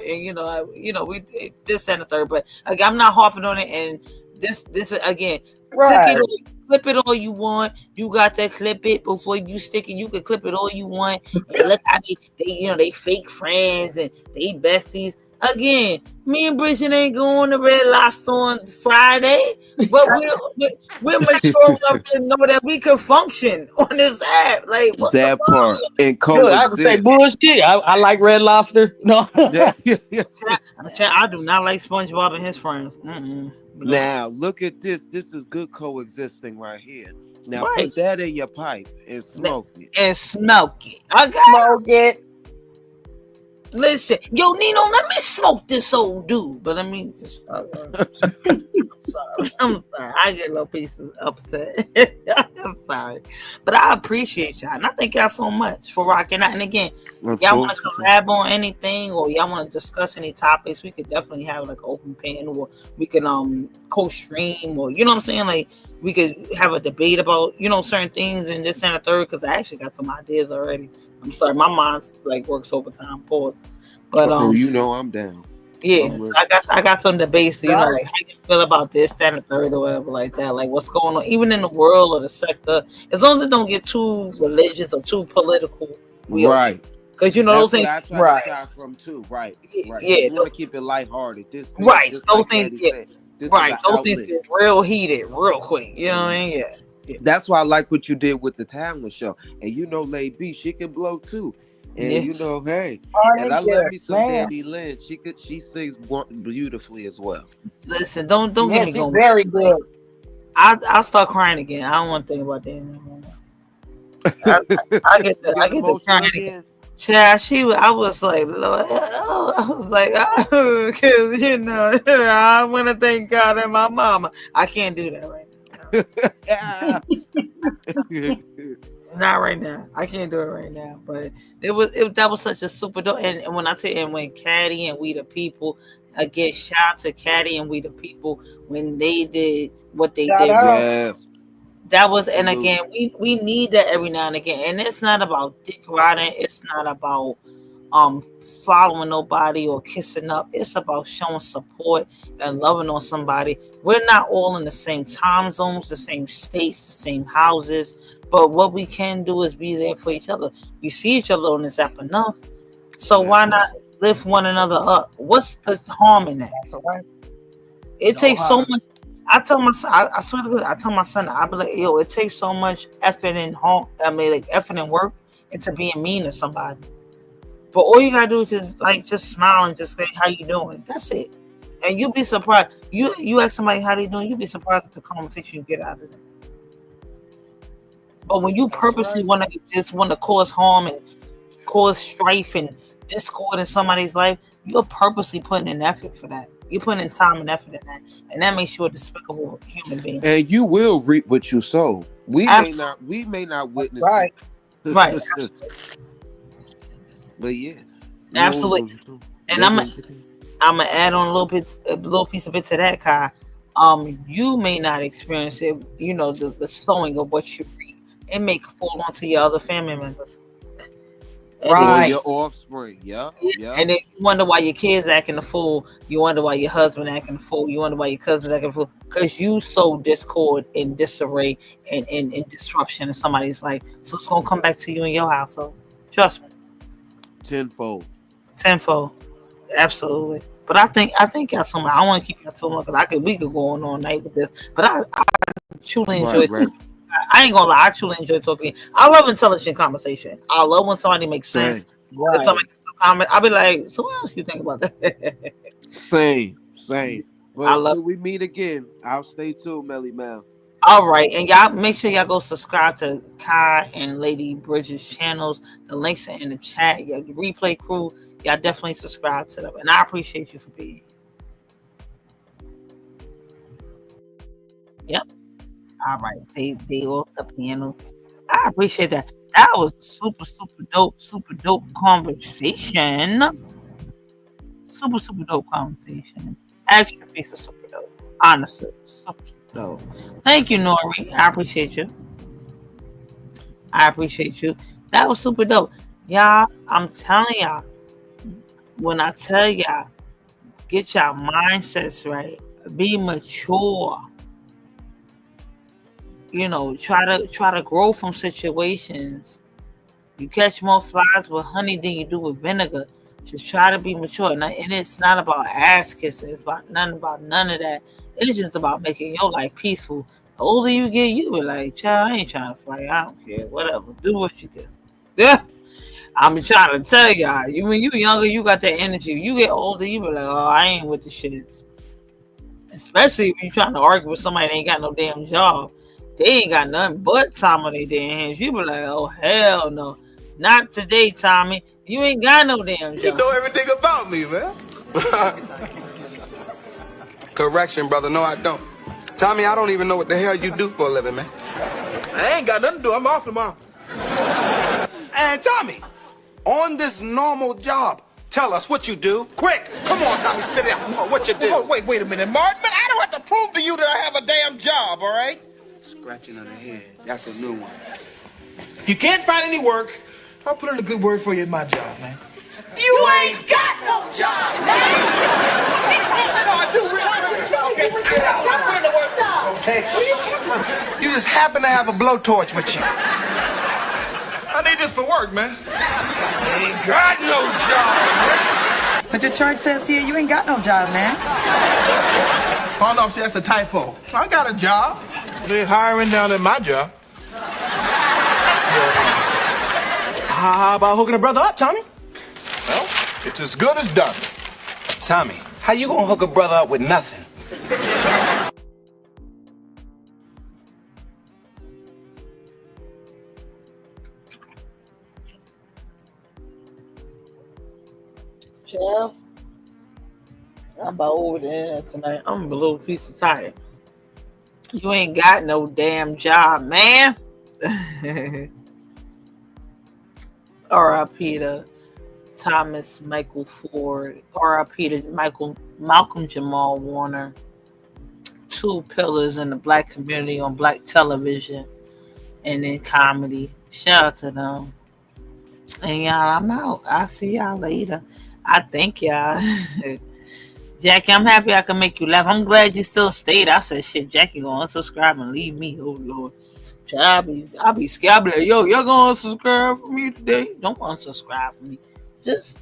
[SPEAKER 1] and we this and the third, but again, I'm not harping on it. And this is again, clip it all you want. You got to clip it before you stick it. You can clip it all you want. And look how they fake friends and they besties. Again, me and Bridget ain't going to Red Lobster on Friday, but we're mature enough to know that we can function on this app. Like, what's
[SPEAKER 2] that part and
[SPEAKER 5] I would say bullshit. I like Red Lobster. No,
[SPEAKER 1] I do not like SpongeBob and his friends.
[SPEAKER 2] Now look at this. This is good coexisting right here. Now put that in your pipe and smoke it.
[SPEAKER 1] Okay.
[SPEAKER 5] Smoke it.
[SPEAKER 1] Listen, yo, Nino, let me smoke this old dude. But I mean, I'm sorry. I get a little piece upset. I'm sorry. But I appreciate y'all. And I thank y'all so much for rocking out. And again, y'all want to collab on anything or y'all want to discuss any topics, we could definitely have like an open panel or we can co-stream or, you know what I'm saying? Like, we could have a debate about, certain things and this and the third, because I actually got some ideas already. I'm sorry, my mind like works overtime. Pause. But
[SPEAKER 2] I'm down.
[SPEAKER 1] Yeah, so I got some debates. Like how you feel about this, that, and the third, or whatever like that. Like what's going on, even in the world or the sector. As long as it don't get too religious or too political,
[SPEAKER 2] right?
[SPEAKER 1] Because those things.
[SPEAKER 2] I try to shy from too. Right.
[SPEAKER 1] Yeah.
[SPEAKER 2] You want to keep it lighthearted. Those
[SPEAKER 1] things get those things get real heated, real quick. You know what I mean? Yeah.
[SPEAKER 2] That's why I like what you did with the talent show. And Lady B, she can blow too. And hey. And I love me some Danny Lynn. She sings beautifully as well.
[SPEAKER 1] Listen, don't get me going.
[SPEAKER 5] Very good.
[SPEAKER 1] I'll start crying again. I don't want to think about that anymore. I get the crying again. Child, I was like, Lord, because I want to thank God and my mama. I can't do that right now. Not right now. I can't do it right now. But that was such a super dope. And when I tell you, when Caddy and We the People, again, shout out to Caddy and We the People when they did what they did.
[SPEAKER 2] Yes.
[SPEAKER 1] That was, and again, we need that every now and again. And it's not about dick riding. It's not about following nobody or kissing up. It's about showing support and loving on somebody. We're not all in the same time zones, the same states, the same houses, but what we can do is be there for each other. We see each other on this app enough, so why not lift one another up? What's the harm in that? It takes so much. I tell my son, I swear to God, I tell my son, I be like, yo, it takes so much effort and effort and work into being mean to somebody. But all you gotta do is just smile and just say how you doing. That's it. And you'll be surprised. You ask somebody how they doing, you'll be surprised at the conversation you get out of it. But when you purposely want to cause harm and cause strife and discord in somebody's life, you're purposely putting in effort for that. You're putting in time and effort in that, and that makes you a despicable human being.
[SPEAKER 2] And you will reap what you sow. We may not witness
[SPEAKER 1] it. Right.
[SPEAKER 2] But yeah,
[SPEAKER 1] absolutely. And I'm gonna add on a little piece of it to that, Kai. You may not experience it, the sowing of what you reap. It may fall onto your other family members.
[SPEAKER 2] Right. Or your offspring, yeah.
[SPEAKER 1] And then you wonder why your kids acting a fool. You wonder why your husband acting a fool. You wonder why your cousin's acting a fool. Because you sow discord and disarray and disruption in somebody's life. So it's gonna come back to you in your household. Trust me.
[SPEAKER 2] Tenfold.
[SPEAKER 1] Absolutely. But I think y'all so much. I don't want to keep y'all too long because we could go on all night with this. But I truly enjoy it. I ain't gonna lie, I truly enjoy talking. I love intelligent conversation. I love when somebody makes sense. Right. Somebody makes a comment, I'll be like, so what else you think about that?
[SPEAKER 2] Same. Well, until we meet again, I'll stay tuned, Melly Mel.
[SPEAKER 1] All right, and y'all make sure y'all go subscribe to Kai and Lady Bridget's channels. The links are in the chat. The replay crew, y'all definitely subscribe to them, and I appreciate you for being here. Yep. All right, they off the piano. I appreciate that. That was a super dope conversation. Super dope conversation. Extra piece of super dope. Honestly, super dope. Thank you, Nori. I appreciate you. That was super dope. Y'all, I'm telling y'all, when I tell y'all, get y'all mindsets right. Be mature. Try to grow from situations. You catch more flies with honey than you do with vinegar. Just try to be mature. And it's not about ass kissing. It's about none of that. It's just about making your life peaceful. The older you get, you be like, child, I ain't trying to fight. I don't care. Whatever. Do what you do. Yeah. I'm trying to tell y'all. When you younger, you got that energy. You get older, you be like, oh, I ain't with the shit. Especially if you're trying to argue with somebody that ain't got no damn job. They ain't got nothing but time on their damn hands. You be like, oh, hell no. Not today, Tommy. You ain't got no damn job.
[SPEAKER 8] You know everything about me, man. Correction, brother. No, I don't. Tommy, I don't even know what the hell you do for a living, man. I ain't got nothing to do. I'm off tomorrow. And Tommy, on this normal job, tell us what you do. Quick. Come on, Tommy, spit it out. What you do. Oh, wait a minute, Martin. I don't have to prove to you that I have a damn job, all right? Scratching on the head. That's a new one. If you can't find any work, I'll put in a good word for you at my job, man. You ain't got no job, man! No, I do really. You just happen to have a blowtorch with you. I need this for work, man. Ain't got no job, man.
[SPEAKER 9] But your chart says here you ain't got no job, man.
[SPEAKER 8] Oh, no, see, that's a typo. I got a job. They're hiring down at my job. How about hooking a brother up, Tommy? Well, it's as good as done. Tommy, how you gonna hook a brother up with nothing?
[SPEAKER 1] Jeff, I'm about over there tonight. I'm a little piece of tired. You ain't got no damn job, man. R.I.P. to Thomas Michael Ford. R.I.P. to Malcolm Jamal Warner. Two pillars in the black community on black television and in comedy. Shout out to them. And y'all, I'm out. I'll see y'all later. I thank y'all. Jackie, I'm happy I can make you laugh. I'm glad you still stayed. I said, shit, Jackie gonna unsubscribe and leave me. Oh, Lord. I'll be scared. I'll be like, yo, y'all gonna unsubscribe for me today? Don't unsubscribe for me. Just,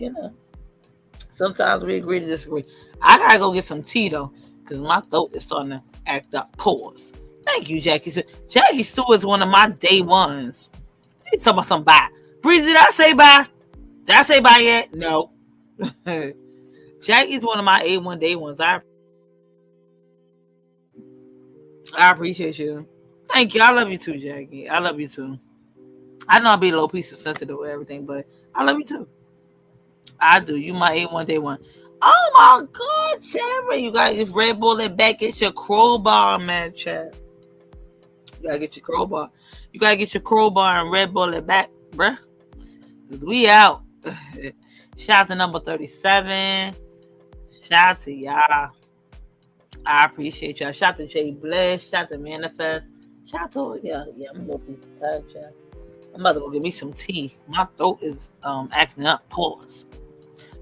[SPEAKER 1] sometimes we agree to disagree. I gotta go get some tea, though, because my throat is starting to act up. Pause. Thank you, Jackie. Jackie Stewart is one of my day ones. He's talking about some bye. Breezy, did I say bye? Did I say bye yet? No. Jackie's one of my A1 day ones. I appreciate you. Thank you. I love you too, Jackie. I love you too. I know I'll be a little piece of sensitive with everything, but I love you too. I do. You my A1 day one. Oh my God, Sarah. You gotta get Red Bull and back. Get your crowbar, man, chat. You gotta get your crowbar. You gotta get your crowbar and Red Bull it back, bruh. Cause we out. Shout out to number 37. Shout out to y'all. I appreciate y'all. Shout out to Jay Bliss. Shout out to Manifest. Shout out to I'm gonna piece of time, chat. I'm about to go get me some tea. My throat is acting up. Pause.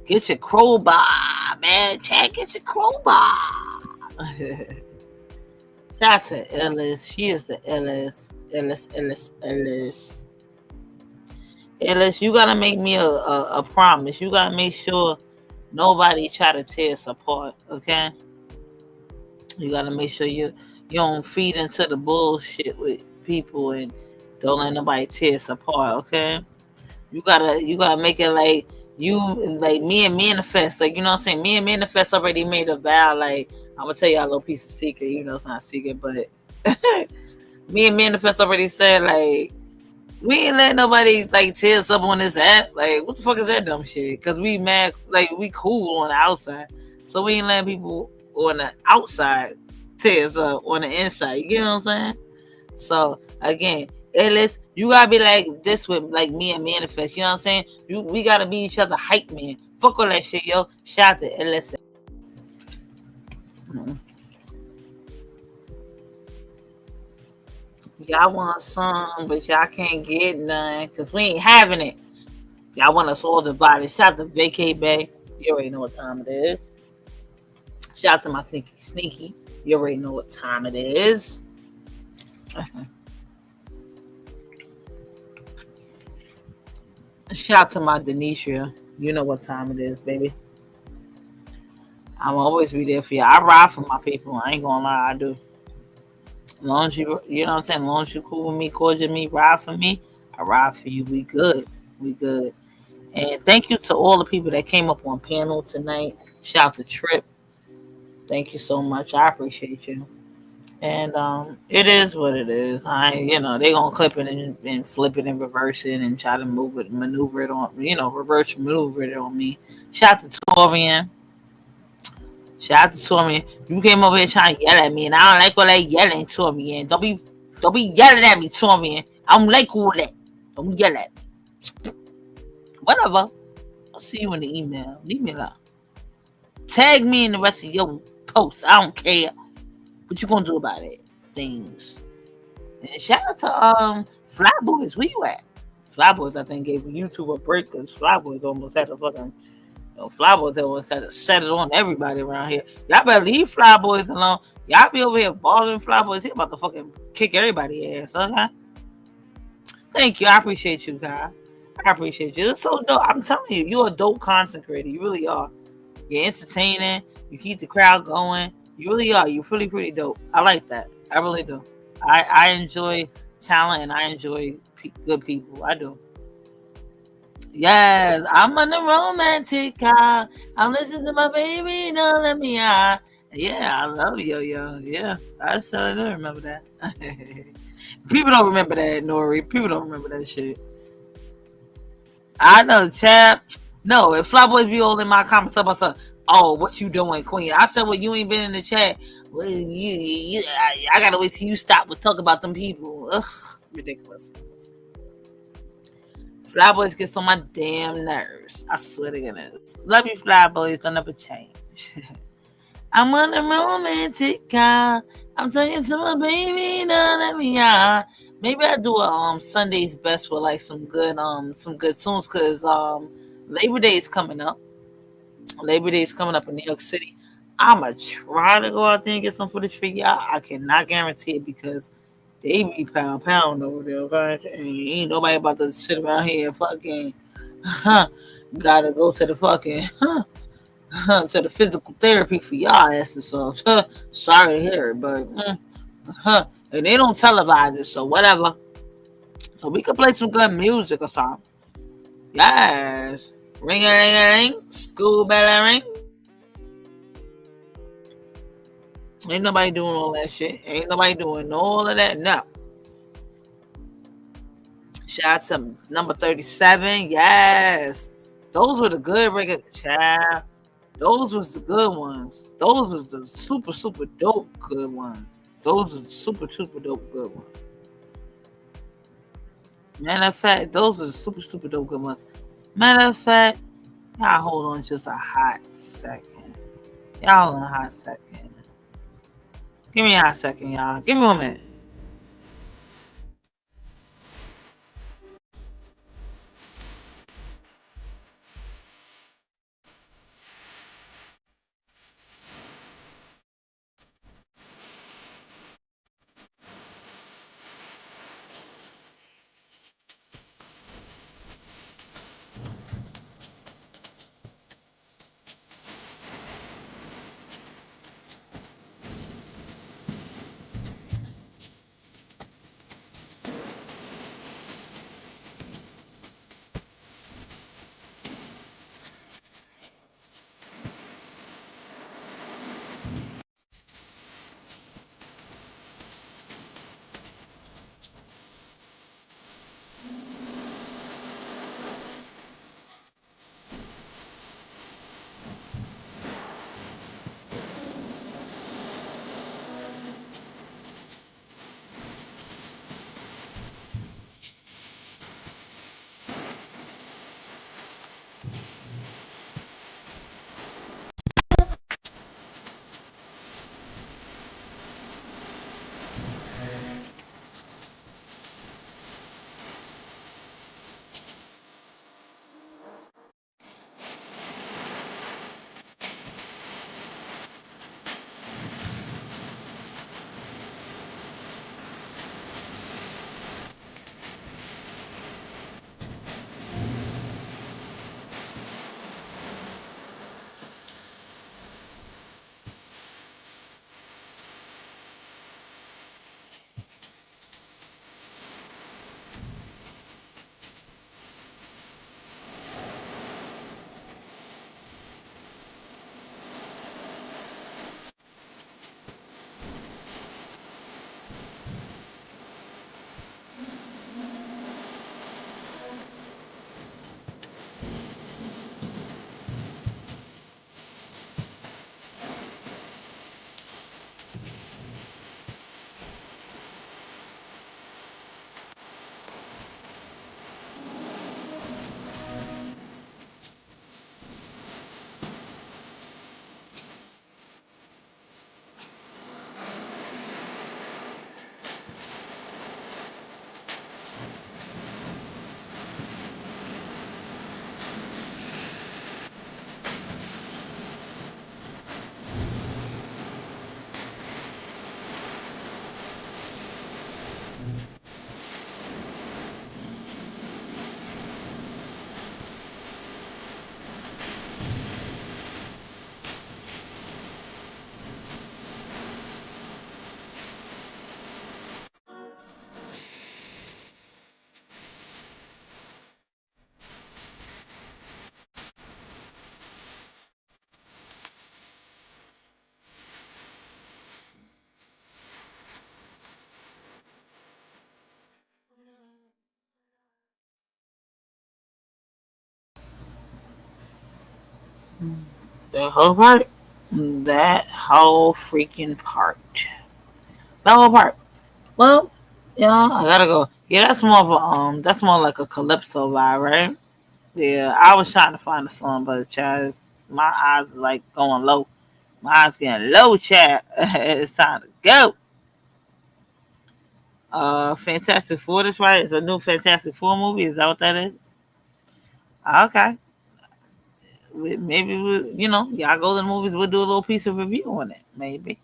[SPEAKER 1] Get your crowbar, man. Chat, get your crowbar. Shout out to Ellis. She is the Ellis. Ellis, you gotta make me a promise. You gotta make sure nobody try to tear us apart, okay? You gotta make sure you don't feed into the bullshit with people and don't let nobody tear us apart, okay? You gotta make it like me and Manifest, like, you know what I'm saying? Me and Manifest already made a vow, like, I'm gonna tell y'all a little piece of secret, even though it's not a secret, but me and Manifest already said, like, we ain't letting nobody like tear us up on this app. Like, what the fuck is that dumb shit? Cause we mad, like, we cool on the outside, so we ain't letting people on the outside tear us up on the inside. You get what I'm saying? So again, Ellis, you gotta be like this with like me and Manifest. You know what I'm saying? We gotta be each other hype man. Fuck all that shit, yo. Shout out to Ellis. Y'all want some, but y'all can't get none because we ain't having it. Y'all want us all divided. Shout out to Vacay Bay. You already know what time it is. Shout out to my Sneaky. You already know what time it is. Shout out to my Denisha. You know what time it is, baby. I'm always be there for you. I ride for my people. I ain't gonna lie, I do. As long as you know what I'm saying, as long as you cool with me, cordial me, ride for me, I ride for you. We good. We good. And thank you to all the people that came up on panel tonight. Shout out to Trip. Thank you so much. I appreciate you. And it is what it is. They gonna clip it and flip it and reverse it and try to maneuver it on, reverse maneuver it on me. Shout out to Torian. Shout out to Torian. You came over here trying to yell at me, and I don't like all that yelling, Torian. Don't be yelling at me, Torian. I don't like all that. Don't yell at me. Whatever. I'll see you in the email. Leave me alone. Tag me in the rest of your posts. I don't care. What you gonna do about it? Things. And shout out to Flyboys. Where you at? Flyboys, I think, gave YouTube a break because Flyboys almost had to fucking. Flyboys almost had to set it on everybody around here. Y'all better leave Flyboys alone. Y'all be over here bothering Flyboys. He about to fucking kick everybody's ass, okay? Thank you. I appreciate you, guys. I appreciate you. It's so dope. I'm telling you, you're a dope content creator. You really are. You're entertaining. You keep the crowd going. You really are. You're really pretty dope. I like that. I really do. I enjoy talent and I enjoy good people. I do. Yes, I'm on the romantic car. I'm listening to my baby. Don't let me out. Yeah, I love Yo-Yo. Yeah, I sure do remember that. People don't remember that, Nori. People don't remember that shit. I know, chap. No, if Flyboys be all in my comments about something, oh, what you doing, Queen? I said, well, you ain't been in the chat. Well, I gotta wait till you stop with talk about them people. Ugh, ridiculous. Flyboys gets on my damn nerves. I swear to goodness. Love you, Flyboys. Don't ever change. I'm on a romantic car. I'm talking to my baby, don't let me out. Maybe I do a Sunday's best with like some good tunes, cause Labor Day is coming up. Labor Day is coming up in New York City. I'ma try to go out there and get some footage for y'all. I cannot guarantee it because they be pound over there, okay? And ain't nobody about to sit around here and fucking gotta go to the fucking to the physical therapy for y'all asses. So sorry to hear it, but and they don't televise it, so whatever. So we could play some good music or something. Yes. Ring a ring a ring, school bell ring. Ain't nobody doing all that shit. Ain't nobody doing all of that. No. Shout out to number 37. Yes. Those were the good regular child. Those was the good ones. Those was the super, super dope good ones. Those are super, super dope good ones. Matter of fact, those are the super, super dope good ones. Matter of fact, y'all hold on just a hot second. Y'all hold on a hot second. Give me a hot second, y'all. Give me 1 minute. The whole part. That whole freaking part. That whole part. Well, yeah, I gotta go. Yeah, that's more of a that's more like a calypso vibe, right? Yeah, I was trying to find a song, but child, my eyes is like going low. Mine's getting low, chat. It's time to go. Fantastic Four, that's right. It's a new Fantastic Four movie. Is that what that is? Okay. Maybe y'all go to the movies. We'll do a little piece of review on it. Maybe.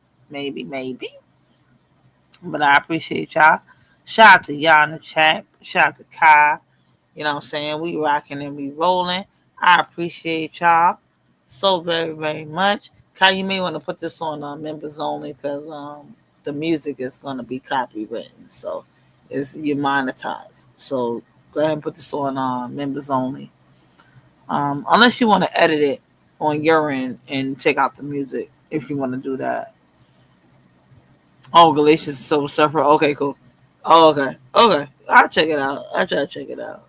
[SPEAKER 1] But I appreciate y'all. Shout out to y'all in the chat. Shout out to Kai. You know what I'm saying? We rocking and we rolling. I appreciate y'all so very, very much. Kai, you may want to put this on members only because the music is going to be copywritten. So you're monetized. So go ahead and put this on members only. Unless you want to edit it on your end and take out the music if you want to do that. Oh, Galatians is so separate. Okay, cool. Oh, okay. I'll check it out. I'll try to check it out.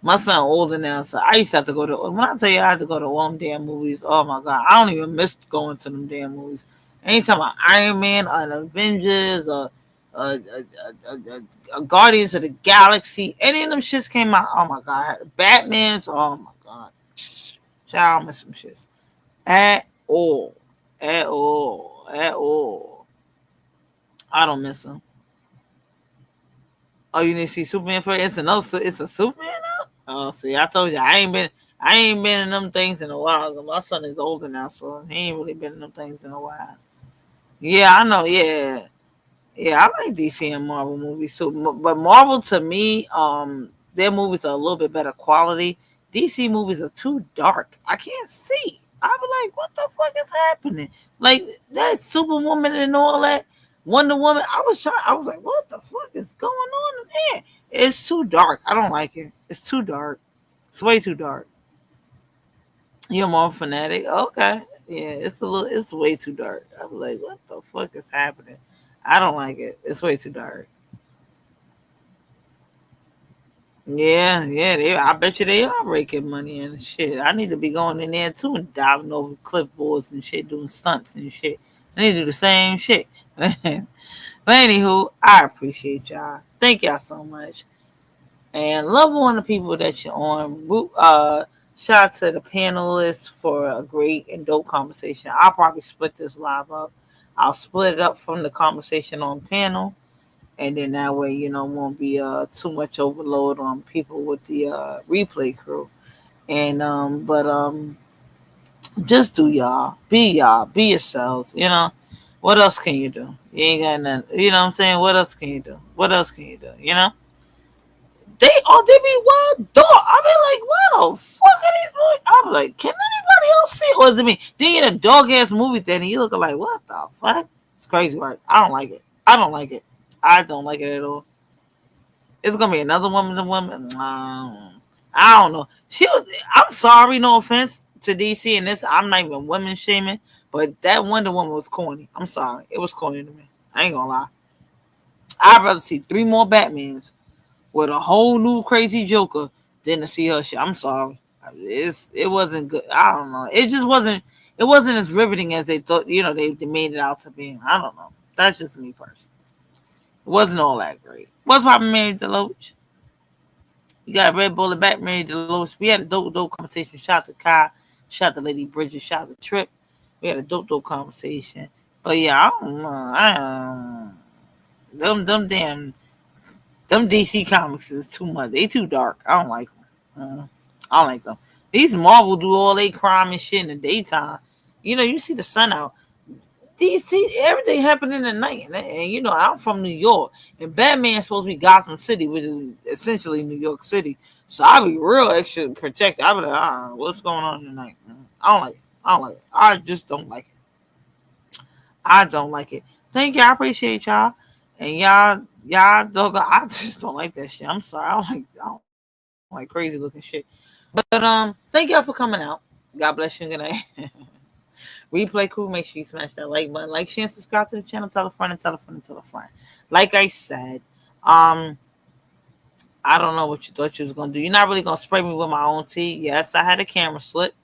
[SPEAKER 1] My son older now, so I used to have to go to. When I tell you I had to go to all them damn movies, oh my god, I don't even miss going to them damn movies. Anytime Iron Man or an Avengers or Guardians of the Galaxy, any of them shits came out. Oh my god, Batman's. Oh my god, child, I miss some shits at all. I don't miss them. Oh, you need to see Superman first? It's a Superman now? Oh, see, I told you I ain't been in them things in a while. My son is older now, so he ain't really been in them things in a while. Yeah, I know. Yeah, I like DC and Marvel movies too. But Marvel to me, their movies are a little bit better quality. DC movies are too dark. I can't see. I be like, what the fuck is happening? Like that Superwoman and all that. Wonder Woman, I was like, what the fuck is going on in there? It's too dark. I don't like it. It's too dark. It's way too dark. You're more fanatic. Okay. Yeah, it's way too dark. I'm like, what the fuck is happening? I don't like it. It's way too dark. Yeah, I bet you they are raking money and shit. I need to be going in there too and diving over clipboards and shit, doing stunts and shit. I need to do the same shit. But anywho, I appreciate y'all. Thank y'all so much. And love on the people that you're on. Shout out to the panelists for a great and dope conversation. I'll probably split this live up. I'll split it up from the conversation on panel. And then that way, won't be too much overload on people with the replay crew. And just do y'all. Be yourselves, What else can you do? You ain't got nothing. You know what I'm saying? What else can you do? They be wild dog. I mean, like, what the fuck are these movies? I'm like, can anybody else see? Or is it me? Then you in a dog ass movie theater and you looking like, what the fuck? It's crazy work. I don't like it. I don't like it at all. It's gonna be another woman. I don't know. I'm sorry, no offense to DC and this. I'm not even women shaming, but that Wonder Woman was corny. I'm sorry, it was corny to me. I ain't gonna lie. I'd rather see 3 more Batmans with a whole new crazy Joker than to see her shit. I'm sorry. It wasn't good. I don't know. It just wasn't. It wasn't as riveting as they thought. They made it out to be. I don't know. That's just me personally. It wasn't all that great. What's poppin', Mary Deloach? You got a Red Bullet back, Mary Deloach. We had a dope conversation. Shout out to Kai. Shout out to Lady Bridget. Shout out to Trip. We had a dope conversation. But yeah, I don't know. Them DC comics is too much. They too dark. I don't like them. I don't like them. These Marvel do all they crime and shit in the daytime. You see the sun out. DC, everything happened in the night. And I'm from New York. And Batman's supposed to be Gotham City, which is essentially New York City. So I'll be real extra protected. I'll be like, what's going on tonight? I don't like it. I just don't like it. I don't like it. Thank you. I appreciate y'all. And y'all don't. I just don't like that shit. I'm sorry. I don't like crazy looking shit. But thank y'all for coming out. God bless you. Good night. Replay crew, make sure you smash that like button, like, share, and subscribe to the channel. Tell a friend. Like I said, I don't know what you thought you was gonna do. You're not really gonna spray me with my own tea. Yes, I had a camera slip.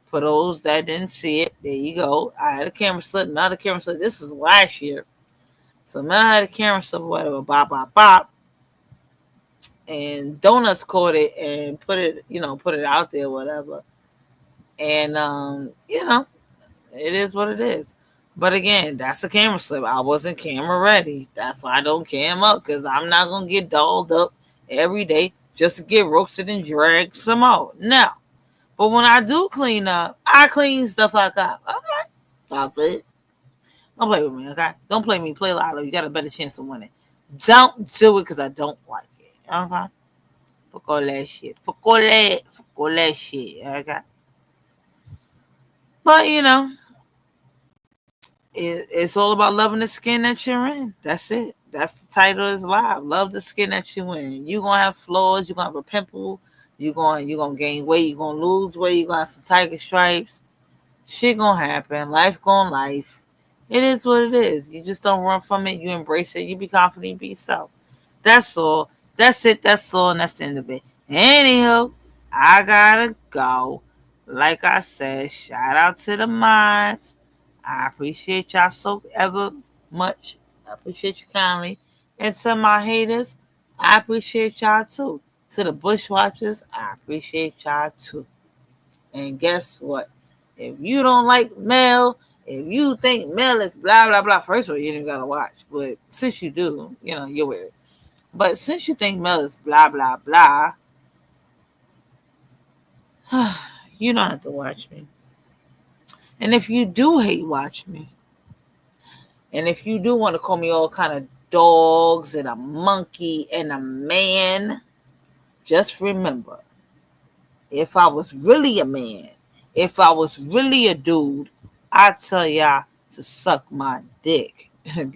[SPEAKER 1] For those that didn't see it, there you go. I had a camera slip. Now the camera slip. This is last year. So now I had a camera slip, whatever, bop. And Donuts caught it and put it out there, whatever. And It is what it is. But again, that's a camera slip. I wasn't camera ready. That's why I don't cam up, because I'm not going to get dolled up every day just to get roasted and dragged some more. No. But when I do clean up, I clean stuff like that. Okay. That's it. Don't play with me, okay? Don't play me. Play Lotto. You got a better chance of winning. Don't do it because I don't like it. Okay? Fuck all that shit. Fuck all that shit. Okay? But, it's all about loving the skin that you're in. That's it. That's the title of this live. Love the skin that you're in. You're going to have flaws. You're going to have a pimple. You're going to gain weight. You're going to lose weight. You're going to have some tiger stripes. Shit going to happen. Life going life. It is what it is. You just don't run from it. You embrace it. You be confident. You be yourself. That's all. That's it. That's all. And that's the end of it. Anyhow, I gotta go. Like I said, shout out to the mods. I appreciate y'all so ever much. I appreciate you kindly. And to my haters, I appreciate y'all too. To the bushwatchers, I appreciate y'all too. And guess what? If you don't like Mel, if you think Mel is blah, blah, blah, first of all, you didn't gotta watch. But since you do, you're weird. But since you think Mel is blah, blah, blah, you don't have to watch me. And if you do hate watch me, and if you do want to call me all kind of dogs and a monkey and a man, just remember, if I was really a man, if I was really a dude, I'd tell y'all to suck my dick. Good night.